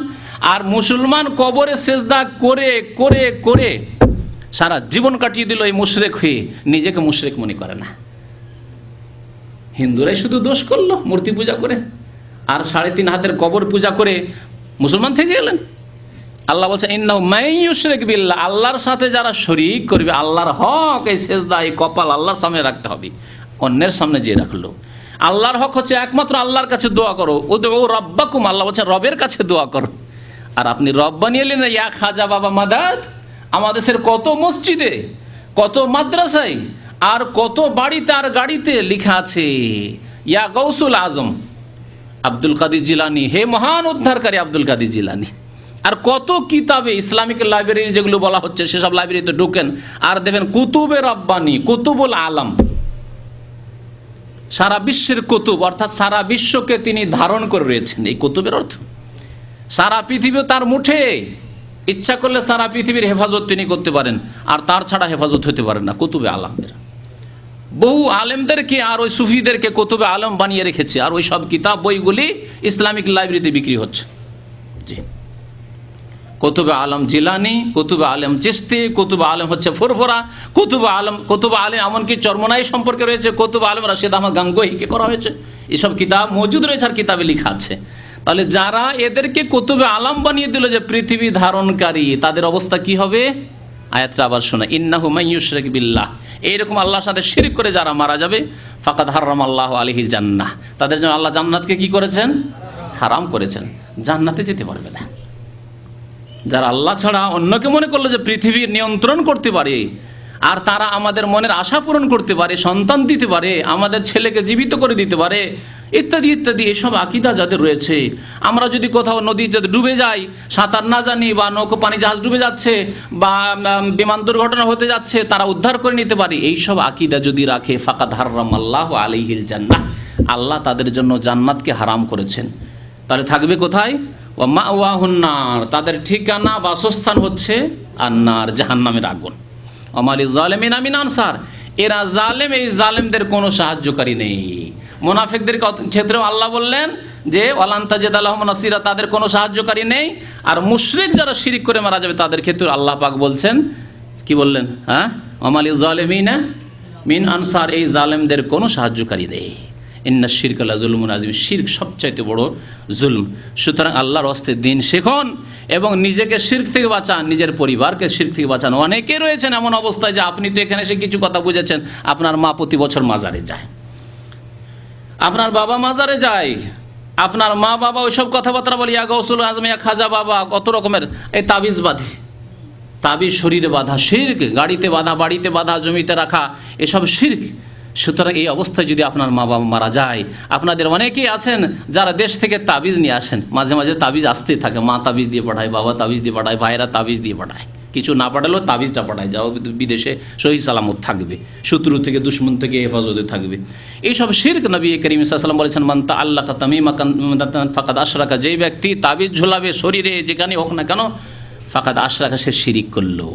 আর মুসলমান কবরে সেজদা করে করে করে সারা জীবন কাটিয়ে দিল এই মুশরিক হয়ে, নিজেকে মুশরিক মনে করে না। হিন্দুরাই শুধু দোষ করলো মূর্তি পূজা করে, আর 3.5 হাতের কবর পূজা করে মুসলমান থেকে গেলেন। আল্লাহ বলছেন, ইন্নাহু মাইয়ুশরিক বিল্লাহ, আল্লাহর সাথে যারা শরীক করবে, আল্লাহর হক, এই সেজদা, এই কপাল আল্লাহর সামনে রাখতে হবে, অন্যের সামনে যে রাখলো। আল্লাহর হক হচ্ছে একমাত্র আল্লাহর কাছে দোয়া করো, উদউ রাব্বাকুম, আল্লাহ বলছেন রবের কাছে দোয়া করো। আর আপনি রব বানিয়ে এলেন ইয়া খাজা বাবা মাদাদ। আমাদের দেশের কত মসজিদে, কত মাদ্রাসায়, আর কত বাড়িতে আর গাড়িতে লেখা আছে ইয়া গৌসুল আজম আব্দুল কাদের জিলানী, হে মহান উদ্ধারকারী আব্দুল কাদের জিলানী। আর কত কিতাবে, ইসলামিক লাইব্রেরি যেগুলো বলা হচ্ছে, সেসব লাইব্রেরিতে ঢুকেন আর দেখবেন কুতুবে রব্বানি, কুতুবুল আলম, সারা বিশ্বের কুতুব, অর্থাৎ সারা বিশ্বকে তিনি ধারণ করে রয়েছেন। এই কুতুবের অর্থ সারা পৃথিবী তার মুঠে, ইচ্ছা করলে সারা পৃথিবীর হেফাজত তিনি করতে পারেন, আর তার ছাড়া হেফাজত হতে পারেন না। কুতুবে আলমের বহু আলেমদেরকে আর ওই সুফিদেরকে কুতুবে আলম বানিয়ে রেখেছে, আর ওই সব কিতাব বইগুলি ইসলামিক লাইব্রেরিতে বিক্রি হচ্ছে। জি, কুতুবে আলম জিলানি, কুতুবে আলম চিশতি, কুতুবে আলম হচ্ছে ফুরফুরা, কুতুবে আলম এমনকি চরমনাই সম্পর্কে রয়েছে, কুতুবে আলম রাশিদ আহমদ গাঙ্গুহিকে করা হয়েছে। এসব কিতাব মজুদ রয়েছে আর কিতাবে লেখা আছে। তাহলে যারা এদেরকে কুতুবে আলম বানিয়ে দিল যে পৃথিবী ধারণকারী, তাদের অবস্থা কি হবে? আয়াতটা আবার শোনা, ইন্নাহু মাইয়ুশরিক বিল্লাহ, এইরকম আল্লাহর সাথে শিরক করে যারা মারা যাবে, ফাকাদ হারামাল্লাহু আলাইহিল জান্নাহ, তাদের জন্য আল্লাহ জান্নাতকে কি করেছেন? হারাম করেছেন, জান্নাতে যেতে পারবে না। যারা আল্লাহ ছাড়া অন্যকে মনে করলো যে পৃথিবীর নিয়ন্ত্রণ করতে পারে, আর তারা আমাদের মনের আশা পূরণ করতে পারে, সন্তান দিতে পারে, আমাদের ছেলেকে জীবিত করে দিতে পারে, ইত্যাদি ইত্যাদি, এসব আকীদা যাদের রয়েছে, আমরা যদি কোথাও নদী যদি ডুবে যাই, সাঁতার না জানি, বা নৌকো পানি জাহাজ ডুবে যাচ্ছে, বা বিমান দুর্ঘটনা হতে যাচ্ছে, তারা উদ্ধার করে নিতে পারে, এইসব আকীদা যদি রাখে, ফাকাদ হারামাল্লাহু আলাইহিল জান্নাহ, আল্লাহ তাদের জন্য জান্নাতকে হারাম করেছেন। তাহলে থাকবে কোথায়? ওয়া মাওয়াহুন নার, তাদের ঠিকানা বাসস্থান হচ্ছে আন্নার, জাহান্নামের আগুন। ওয়ামালিজ জালিমিনা মিন আনসার, এরা জালেম, এই জালেমদের কোনো সাহায্যকারী নেই। মুনাফিকদের ক্ষেত্রেও আল্লাহ বললেন যে ওয়ালান তাজিদা লাহুম নাসীরা, তাদের কোনো সাহায্যকারী নেই। আর মুশরিক যারা শিরিক করে মারা যাবে, তাদের ক্ষেত্রে আল্লাহ পাক বলছেন, কি বললেন? হ্যাঁ, ওয়ামালিজ জালিমিনা মিন আনসার, এই জালেমদের কোনো সাহায্যকারী নেই। ইন্না শিরকা লাযুলমুন আযীম, শিরক সবচাইতে বড় জুলম। সুতরাং আল্লাহর রাস্তায় দিন শিখুন এবং নিজেকে শিরক থেকে বাঁচান, নিজের পরিবারকে শিরক থেকে বাঁচান। অনেকে রয়েছেন এমন অবস্থায় যে আপনি তো এখানে এসে কিছু কথা বুঝেছেন, আপনার মা প্রতি বছর মাজারে যায়, আপনার বাবা মাজারে যায়, আপনার মা বাবা ওইসব কথাবার্তা বলে, ইয়া গৌসুল আজম, ইয়া খাজা বাবা, কত রকমের এই তাবিজ বাঁধে, তাবিজ শরীরে বাঁধা শিরক, গাড়িতে বাঁধা, বাড়িতে বাঁধা, জমিতে রাখা, এসব শিরক। সুতরাং এই অবস্থায় যদি আপনার মা বাবা মারা যায়, আপনাদের অনেকেই আছেন যারা দেশ থেকে তাবিজ নিয়ে আসেন, মাঝে মাঝে তাবিজ আসতে থাকে, মা তাবিজ দিয়ে পাঠায়, বাবা তাবিজ দিয়ে পাঠায়, ভাইয়েরা তাবিজ দিয়ে পাঠায়, কিছু না পাঠালেও তাবিজটা পাঠায়, যাও বিদেশে সহি সালামত থাকবে, শত্রু থেকে দুশ্মন থেকে হেফাজতে থাকবে। এইসব শিরক নবী করিম সাল্লাল্লাহু আলাইহি ওয়াসাল্লাম বলেছেন, মান তাআল্লাকা তামিমাতান ফাকাদ আশরাকা, যেই ব্যক্তি তাবিজ ঝোলাবে শরীরে যেখানে হোক না কেন, ফাকাদ আশরাকা, সে শিরিক করলো।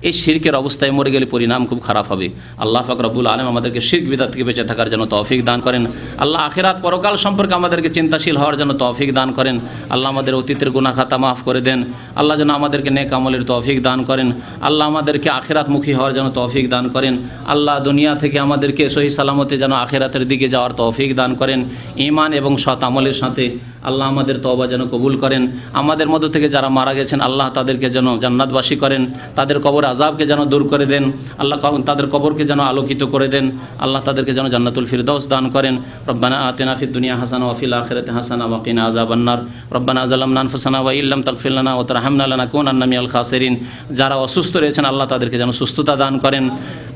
এই শিরকের অবস্থায় মরে গেলে পরিণাম খুব খারাপ হবে। আল্লাহ পাক রব্বুল আলামিন আমাদেরকে শিরক বিদআত থেকে বেঁচে থাকার জন্য তৌফিক দান করেন। আল্লাহ আখিরাত পরকাল সম্পর্কে আমাদেরকে চিন্তাশীল হওয়ার জন্য তৌফিক দান করেন। আল্লাহ আমাদের অতীতের গুনাহ খাতা মাফ করে দেন। আল্লাহ যেন আমাদেরকে নেক আমলের তৌফিক দান করেন। আল্লাহ আমাদেরকে আখিরাতমুখী হওয়ার জন্য তৌফিক দান করেন। আল্লাহ দুনিয়া থেকে আমাদেরকে সহি সালামতে যেন আখিরাতের দিকে যাওয়ার তৌফিক দান করেন, ঈমান এবং সৎ আমলের সাথে। আল্লাহ আমাদের তওবা যেন কবুল করেন। আমাদের মধ্য থেকে যারা মারা গেছেন, আল্লাহ তাদেরকে যেন জান্নাতবাসী করেন, তাদের কবর আযাবকে যেন দূর করে দেন। আল্লাহ তাদের কবরকে যেন আলোকিত করে দেন। আল্লাহ তাদেরকে যেন জান্নাতুল ফিরদাউস দান করেন। রব্বানা আতিনা ফিদ দুনিয়া হাসানা ওয়া ফিল আখিরাতি হাসানা ওয়া কিনা আযাবান নার। রব্বানা যালামনা আনফুসানা ওয়া ইল্লাম তাগফির লানা ওয়া তারহামনা লানাকুনান্না মিনাল খাসিরিন। যারা অসুস্থ রয়েছেন, আল্লাহ তাদেরকে যেন সুস্থতা দান করেন।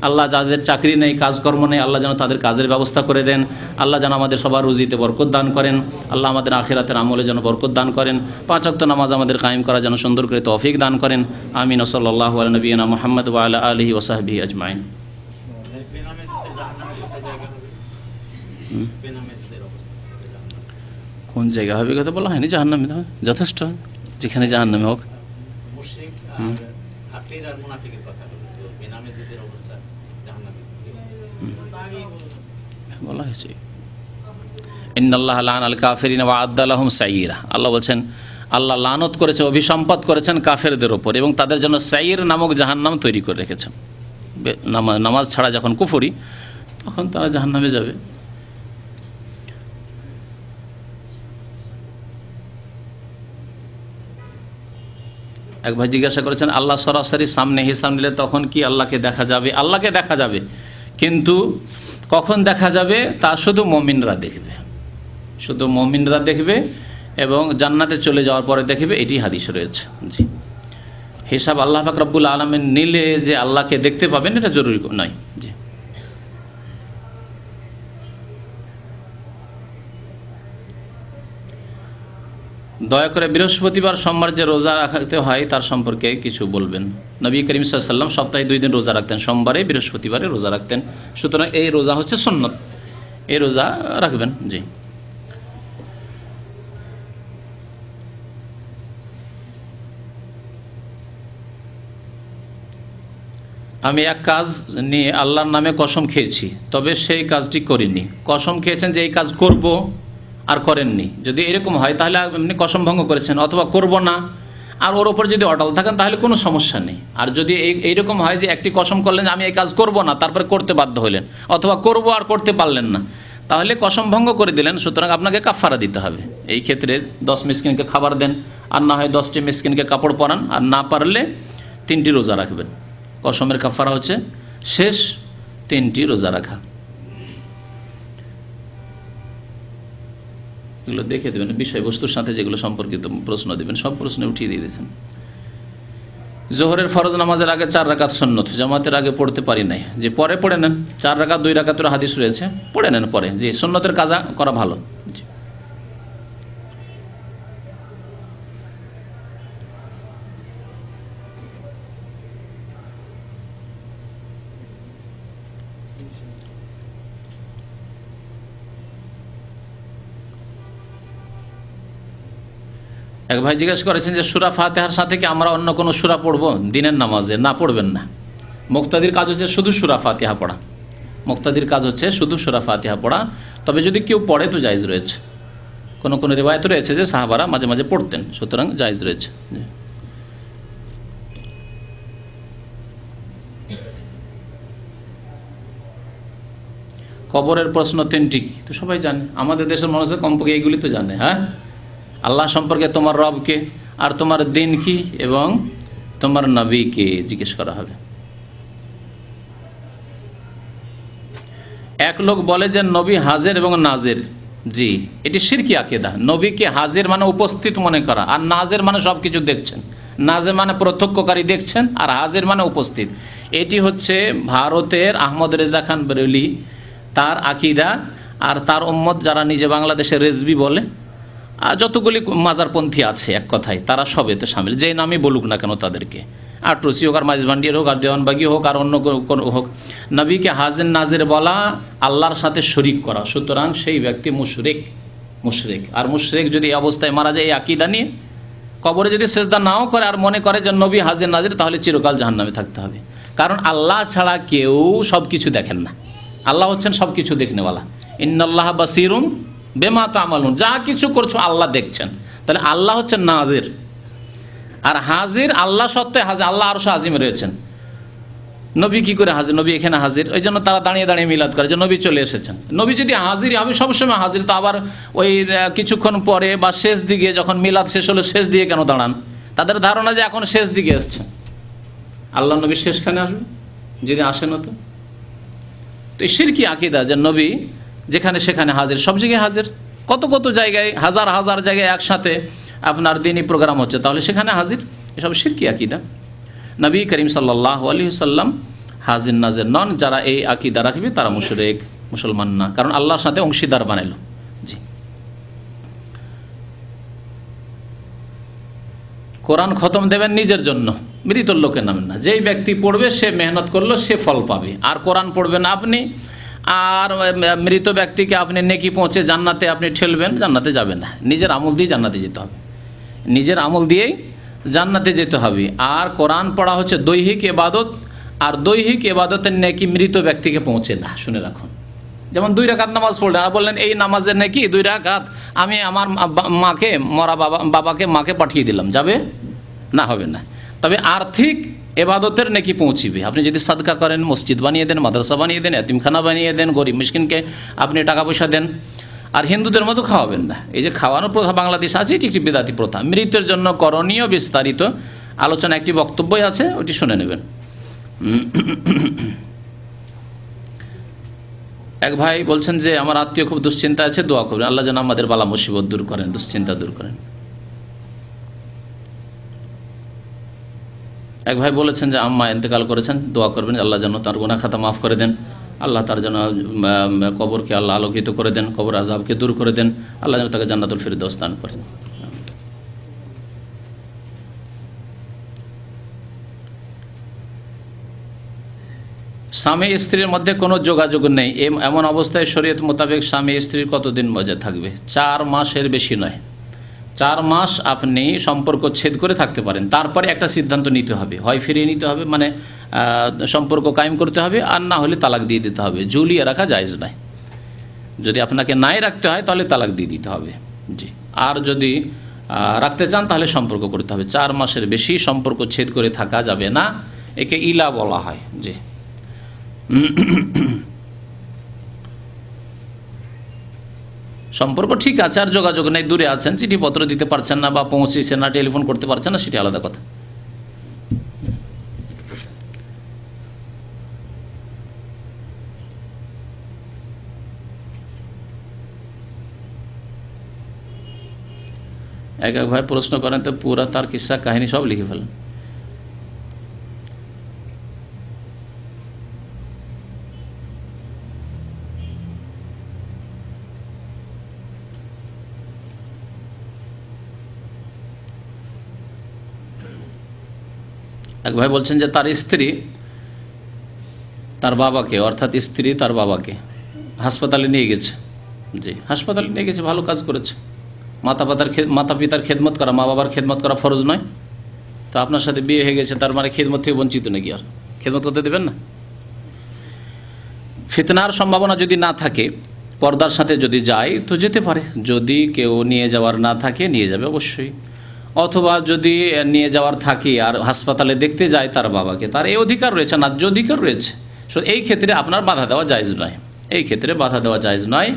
আল্লাহ যাদের চাকরি নেই, কাজকর্ম নেই, আল্লাহ যেন তাদের কাজের ব্যবস্থা করে দেন। আল্লাহ যেন আমাদের সবার রুজিতে বরকত দান করেন। আল্লাহ আমাদের আখিরাতের আমলে যেন বরকত দান করেন। 5 ওয়াক্ত নামাজ আমাদের কায়েম করা যেন সুন্দর করে তৌফিক দান করেন। আমিন। সাল্লাল্লাহু আলা নবিয়িনা মুহাম্মদ ওয়া আলা আলিহি ওয়া সাহবিহি আজমাইন। কোন জায়গা হবে কথা বলা হয়নি, জাহান্নামে যথেষ্ট, যেখানে জাহান্নামে হোক। বলা হয়েছে ইন্নাল্লাহা লাআনাল কাফিরিনা ওয়া আ'আদ্দা লাহুম সাইয়্যিরা। আল্লাহ বলছেন, আল্লাহ লানত করেছে, অভিসম্পাত করেছেন কাফেরদের ওপর, এবং তাদের জন্য সাইয়্যির নামক জাহান্নাম তৈরি করে রেখেছেন। নামাজ ছাড়া যখন কুফরি, তখন তারা জাহান্নামে যাবে। এক ভাই জিজ্ঞাসা করেছেন, আল্লাহ সরাসরি সামনে হিসাব নিলে তখন কি আল্লাহকে দেখা যাবে? আল্লাহকে দেখা যাবে, কিন্তু কখন দেখা যাবে তা শুধু মুমিনরা দেখবে, শুধু মুমিনরা দেখবে, এবং জান্নাতে চলে যাওয়ার পরে দেখবে, এটি হাদিস রয়েছে। জি, হিসাব আল্লাহ পাক রব্বুল আলামিন নিলে যে আল্লাহকে দেখতে পাবেন এটা জরুরি নয়। জি, দয়া করে বৃহস্পতিবার সোমবার যে রোজা রাখতে হয় তার সম্পর্কে কিছু বলবেন। নবী করিম সাল্লাল্লাহু আলাইহি ওয়াসাল্লাম সপ্তাহে 2 দিন রোজা রাখতেন, সোমবারে বৃহস্পতিবারে রোজা রাখতেন। সুতরাং এই রোজা হচ্ছে সুন্নত, এই রোজা রাখবেন। জি, আমি এক কাজ নিয়ে আল্লাহর নামে কসম খেয়েছি, তবে সেই কাজটি করিনি। কসম খেয়েছেন যে এই কাজ করব, আর করেননি। যদি এরকম হয় তাহলে আপনি কসম ভঙ্গ করেছেন, অথবা করব না, আর ওর ওপর যদি অটল থাকেন তাহলে কোনো সমস্যা নেই। আর যদি এইরকম হয় যে একটি কসম করলেন যে আমি এই কাজ করব না, তারপরে করতে বাধ্য হলেন, অথবা করব আর করতে পারলেন না, তাহলে কসম ভঙ্গ করে দিলেন। সুতরাং আপনাকে কাফারা দিতে হবে। এই ক্ষেত্রে 10 মিসকিনকে খাবার দেন, আর না হয় 10টি মিসকিনকে কাপড় পরান, আর না পারলে 3টি রোজা রাখবেন। কসমের কাফারা হচ্ছে শেষ 3টি রোজা রাখা। এগুলো দেখে দেবেন, বিষয়বস্তুর সাথে যেগুলো সম্পর্কিত প্রশ্ন দেবেন সব প্রশ্নে উঠিয়ে দিয়ে দিয়েছেন। জোহরের ফরজ নামাজের আগে 4 রাকাত সুন্নত, জামাতের আগে পড়তে পারি নাই। যে পরে পড়ে নেন, 4 রাকাত 2 রাকাতের হাদিস রয়েছে, পড়ে নেন পরে। যে সুন্নতের কাজা করা ভালো। এক ভাই জিজ্ঞাসা করেছেন যে সূরা ফাতিহার সাথে কি আমরা অন্য কোনো সূরা পড়ব দিনের নামাজে? না, পড়বেন না। মুক্তাদির কাজ হচ্ছে শুধু সূরা ফাতিহা পড়া। মুক্তাদির কাজ হচ্ছে শুধু সূরা ফাতিহা পড়া। তবে যদি কেউ পড়ে তো জায়েজ রয়েছে। কোনো কোনো রিওয়ায়াত রয়েছে যে সাহাবারা মাঝে মাঝে পড়তেন, সুতরাং জায়েজ রয়েছে। কবরের প্রশ্ন 3টি তো সবাই জানে, আমাদের দেশের মানুষের কমপক্ষে এইগুলি তো জানে। হ্যাঁ, আল্লাহ সম্পর্কে তোমার রবকে, আর তোমার দিন কি, এবং তোমার নবীকে জিজ্ঞেস করা হবে। এক লোক বলে যে নবী হাজির এবং নাজির। জি, এটি শিরকি আকীদা। নবীকে হাজির মানে উপস্থিত মনে করা, আর নাজির মানে সব কিছু দেখছেন। নাজির মানে প্রত্যক্ষকারী দেখছেন, আর হাজির মানে উপস্থিত। এটি হচ্ছে ভারতের আহমদ রেজা খান বেরেলি তার আকিদা আর তার উম্মত যারা নিজে বাংলাদেশে রেজবি বলে, আর যতগুলি মাজারপন্থী আছে এক কথায় তারা সবেতে সামিল, যে নামই বলুক না কেন তাদেরকে, আটরসি হোক আর মাইজভান্ডিয়ার হোক আর দেওয়ানবাগি হোক আর অন্য কোনো হোক, নবীকে হাজির নাজির বলা আল্লাহর সাথে শরিক করা, সুতরাং সেই ব্যক্তি মুশরিক। আর মুশরিক যদি এই অবস্থায় মারা যায় এই আকিদা নিয়ে, কবরে যদি সেজদা নাও করে আর মনে করে যে নবী হাজির নাজির, তাহলে চিরকাল জাহান্নামে থাকতে হবে। কারণ আল্লাহ ছাড়া কেউ সব কিছু দেখেন না, আল্লাহ হচ্ছেন সব কিছু দেখনেওয়ালা। ইন্নাল্লাহ বাসিরুন বেমা তা'মালুন, যা কিছু করছো আল্লাহ দেখছেন। তাহলে আল্লাহ হচ্ছেন নাজির, আর হাজির আল্লাহ সত্ত্বে হাজির, আল্লাহ আরশ আজিমে রয়েছেন। নবী কি করে হাজির? নবী এখানে হাজির, ওই জন্য তারা দাঁড়িয়ে দাঁড়িয়ে মিলাদ করে যে নবী চলে এসেছেন। নবী যদি হাজিরই হবে, সবসময় হাজির, তো আবার ওই কিছুক্ষণ পরে বা শেষ দিকে যখন মিলাদ শেষ হলো শেষ দিকে কেন দাঁড়ান? তাদের ধারণা যে এখন শেষ দিকে এসছে, আল্লাহ নবী শেষখানে আসবে, যদি আসে না তো এই শিরকি আকীদা যে নবী যেখানে সেখানে হাজির, সব জায়গায় হাজির। কত কত জায়গায়, হাজার হাজার জায়গায় একসাথে আপনার দিনই প্রোগ্রাম হচ্ছে, তাহলে সেখানে হাজির, এসব শিরকি আকীদা। নবী করিম সাল্লাল্লাহু আলাইহি ওয়াসাল্লাম হাজির নাজির নন। যারা এই আকীদা রাখবে তারা মুশরিক, মুসলমান না, কারণ আল্লাহর সাথে অংশীদার বানাইল। জি, কোরআন খতম দেবেন নিজের জন্য, মৃত লোকের নামে না। যেই ব্যক্তি পড়বে সে মেহনত করলো, সে ফল পাবে। আর কোরআন পড়বেন আপনি, আর মৃত ব্যক্তিকে আপনি নেকি পৌঁছে জান্নাতে আপনি ঠেলবেন, জান্নাতে যাবেন না। নিজের আমল দিয়ে জান্নাতে যেতে হবে, নিজের আমল দিয়েই জান্নাতে যেতে হবে। আর কোরআন পড়া হচ্ছে দৈহিক ইবাদত, আর দৈহিক ইবাদতের নেকি মৃত ব্যক্তিকে পৌঁছে না। শুনে রাখুন, যেমন 2 রাকাত নামাজ পড়লেন আর বললেন এই নামাজের নেকি 2 রাকাত আমি আমার মাকে, মরা বাবাকে মাকে পাঠিয়ে দিলাম, যাবে না? হবে না। তবে আর্থিক এবাদতের নেকি পৌঁছিবে। আপনি যদি সাদকা করেন, মসজিদ বানিয়ে দেন, মাদ্রাসা বানিয়ে দেন, এতিমখানা বানিয়ে দেন, গরিব মিসকিনকে আপনি টাকা পয়সা দেন, আর হিন্দুদের মতো খাওয়াবেন না। এই যে খাওয়ানোর প্রথা বাংলাদেশে আছে, এটি একটি বিদাতি প্রথা। মৃতের জন্য করণীয় বিস্তারিত আলোচনা একটি বক্তব্যই আছে, ওটি শুনে নেবেন। এক ভাই বলছেন যে আমার আত্মীয় খুব দুশ্চিন্তা আছে, দোয়া করবেন, আল্লাহ যেন আমাদের বালা মুসিবত দূর করেন, দুশ্চিন্তা দূর করেন। এক ভাই বলেছেন যে আম্মা ইন্তেকাল করেছেন, দোয়া করবেন আল্লাহ যেন তার গুনাহ খাতা মাফ করে দেন, আল্লাহ তার যেন কবরকে আল্লাহ আলোকিত করে দেন, কবর আযাবকে দূর করে দেন, আল্লাহ যেন তাকে জান্নাতুল ফিরদাউস দান করেন। স্বামী স্ত্রীর মধ্যে কোনো যোগাযোগ নেই, এমন অবস্থায় শরীয়ত মোতাবেক স্বামী স্ত্রীর কতদিন মজা থাকবে? 4 মাসের বেশি নয়। 4 মাস আপনি সম্পর্ক ছেদ করে থাকতে পারেন, তারপরে একটা সিদ্ধান্ত নিতে হবে, হয় ফিরিয়ে নিতে হবে, মানে সম্পর্ক কায়েম করতে হবে, আর না হলে তালাক দিয়ে দিতে হবে। ঝুলিয়ে রাখা জায়েজ নয়। যদি আপনাকে নাই রাখতে হয় তাহলে তালাক দিয়ে দিতে হবে। জি, আর যদি রাখতে চান তাহলে সম্পর্ক করতে হবে। 4 মাসের বেশি সম্পর্ক ছেদ করে থাকা যাবে না, একে ইলা বলা হয়। জি, সম্পর্ক ঠিক আছে আর যোগাযোগ নেই, দূরে আছেন, চিঠিপত্র দিতে পারছেন না বা পৌঁছেছেন না, টেলিফোন করতে পারছেন না, সেটি আলাদা কথা। এক এক ভাই প্রশ্ন করেন তো পুরা তার কিসসা কাহিনী সব লিখে ফেলেন। এক ভাই বলছেন যে তার স্ত্রী তার বাবাকে, অর্থাৎ স্ত্রী তার বাবাকে হাসপাতালে নিয়ে গেছে। জি, হাসপাতালে নিয়ে গেছে, ভালো কাজ করেছে। মাতা পিতার খেদমত করা, মা বাবার খেদমত করা ফরজ নয়? তো আপনার সাথে বিয়ে হয়ে গেছে, তার মানে খেদমত থেকে বঞ্চিত নাকি? আর খেদমত করতে দেবেন না? ফিতনার সম্ভাবনা যদি না থাকে, পর্দার সাথে যদি যায় তো যেতে পারে। যদি কেউ নিয়ে যাওয়ার না থাকে, নিয়ে যাবে অবশ্যই। অথবা যদি নিয়ে যাওয়ার থাকে আর হাসপাতালে দেখতে যায় তার বাবাকে, তার এই অধিকার রয়েছে, ন্যায্য অধিকার রয়েছে। এই ক্ষেত্রে আপনার বাধা দেওয়া জায়েজ নয়, এই ক্ষেত্রে বাধা দেওয়া জায়েজ নয়।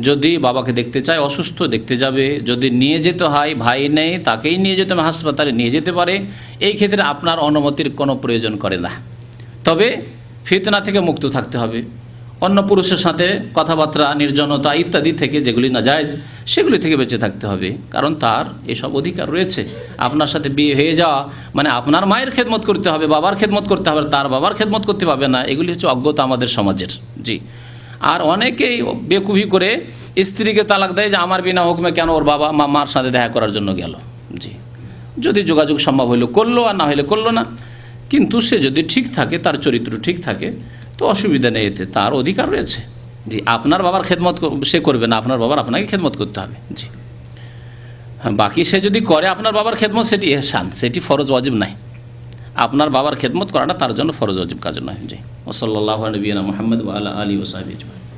যদি বাবাকে দেখতে চায়, অসুস্থ, দেখতে যাবে। যদি নিয়ে যেতে হয়, ভাই নেই, তাকেই নিয়ে যেতে হবে, হাসপাতালে নিয়ে যেতে পারে। এই ক্ষেত্রে আপনার অনুমতির কোনো প্রয়োজন করে না। তবে ফিতনা থেকে মুক্ত থাকতে হবে। অন্য পুরুষের সাথে কথাবার্তা, নির্জনতা ইত্যাদি থেকে যেগুলি নাজায়েজ, সেগুলি থেকে বেঁচে থাকতে হবে, কারণ তার এসব অধিকার রয়েছে। আপনার সাথে বিয়ে হয়ে যাওয়া মানে আপনার মায়ের খেদমত করতে হবে, বাবার খেদমত করতে হবে, তার বাবার খেদমত করতে পারবে না, এগুলি হচ্ছে অজ্ঞতা আমাদের সমাজের। জি, আর অনেকেই বেকুফি করে স্ত্রীকে তালাক দেয় যে আমার বিনা হুকুমে কেন ওর বাবা মার সাথে দেখা করার জন্য গেল। জি, যদি যোগাযোগ সম্ভব হইলো করলো, আর না হইলে করলো না। কিন্তু সে যদি ঠিক থাকে, তার চরিত্র ঠিক থাকে, তো অসুবিধা নেই, এতে তার অধিকার রয়েছে। জি, আপনার বাবার খেদমত সে করবে না, আপনার বাবার আপনাকে খেদমত করতে হবে। জি হ্যাঁ, বাকি সে যদি করে আপনার বাবার খেদমত, সেটি এহসান, সেটি ফরজ ওয়াজিব নাই। আপনার বাবার খেদমত করাটা তার জন্য ফরজ ওয়াজিব কাজ নয়। জি, ওয়া সাল্লাল্লাহু আলা নবিয়িনা মুহাম্মদ ওয়া আলা আলিহি ওয়া সাহবিহি আজমাইন।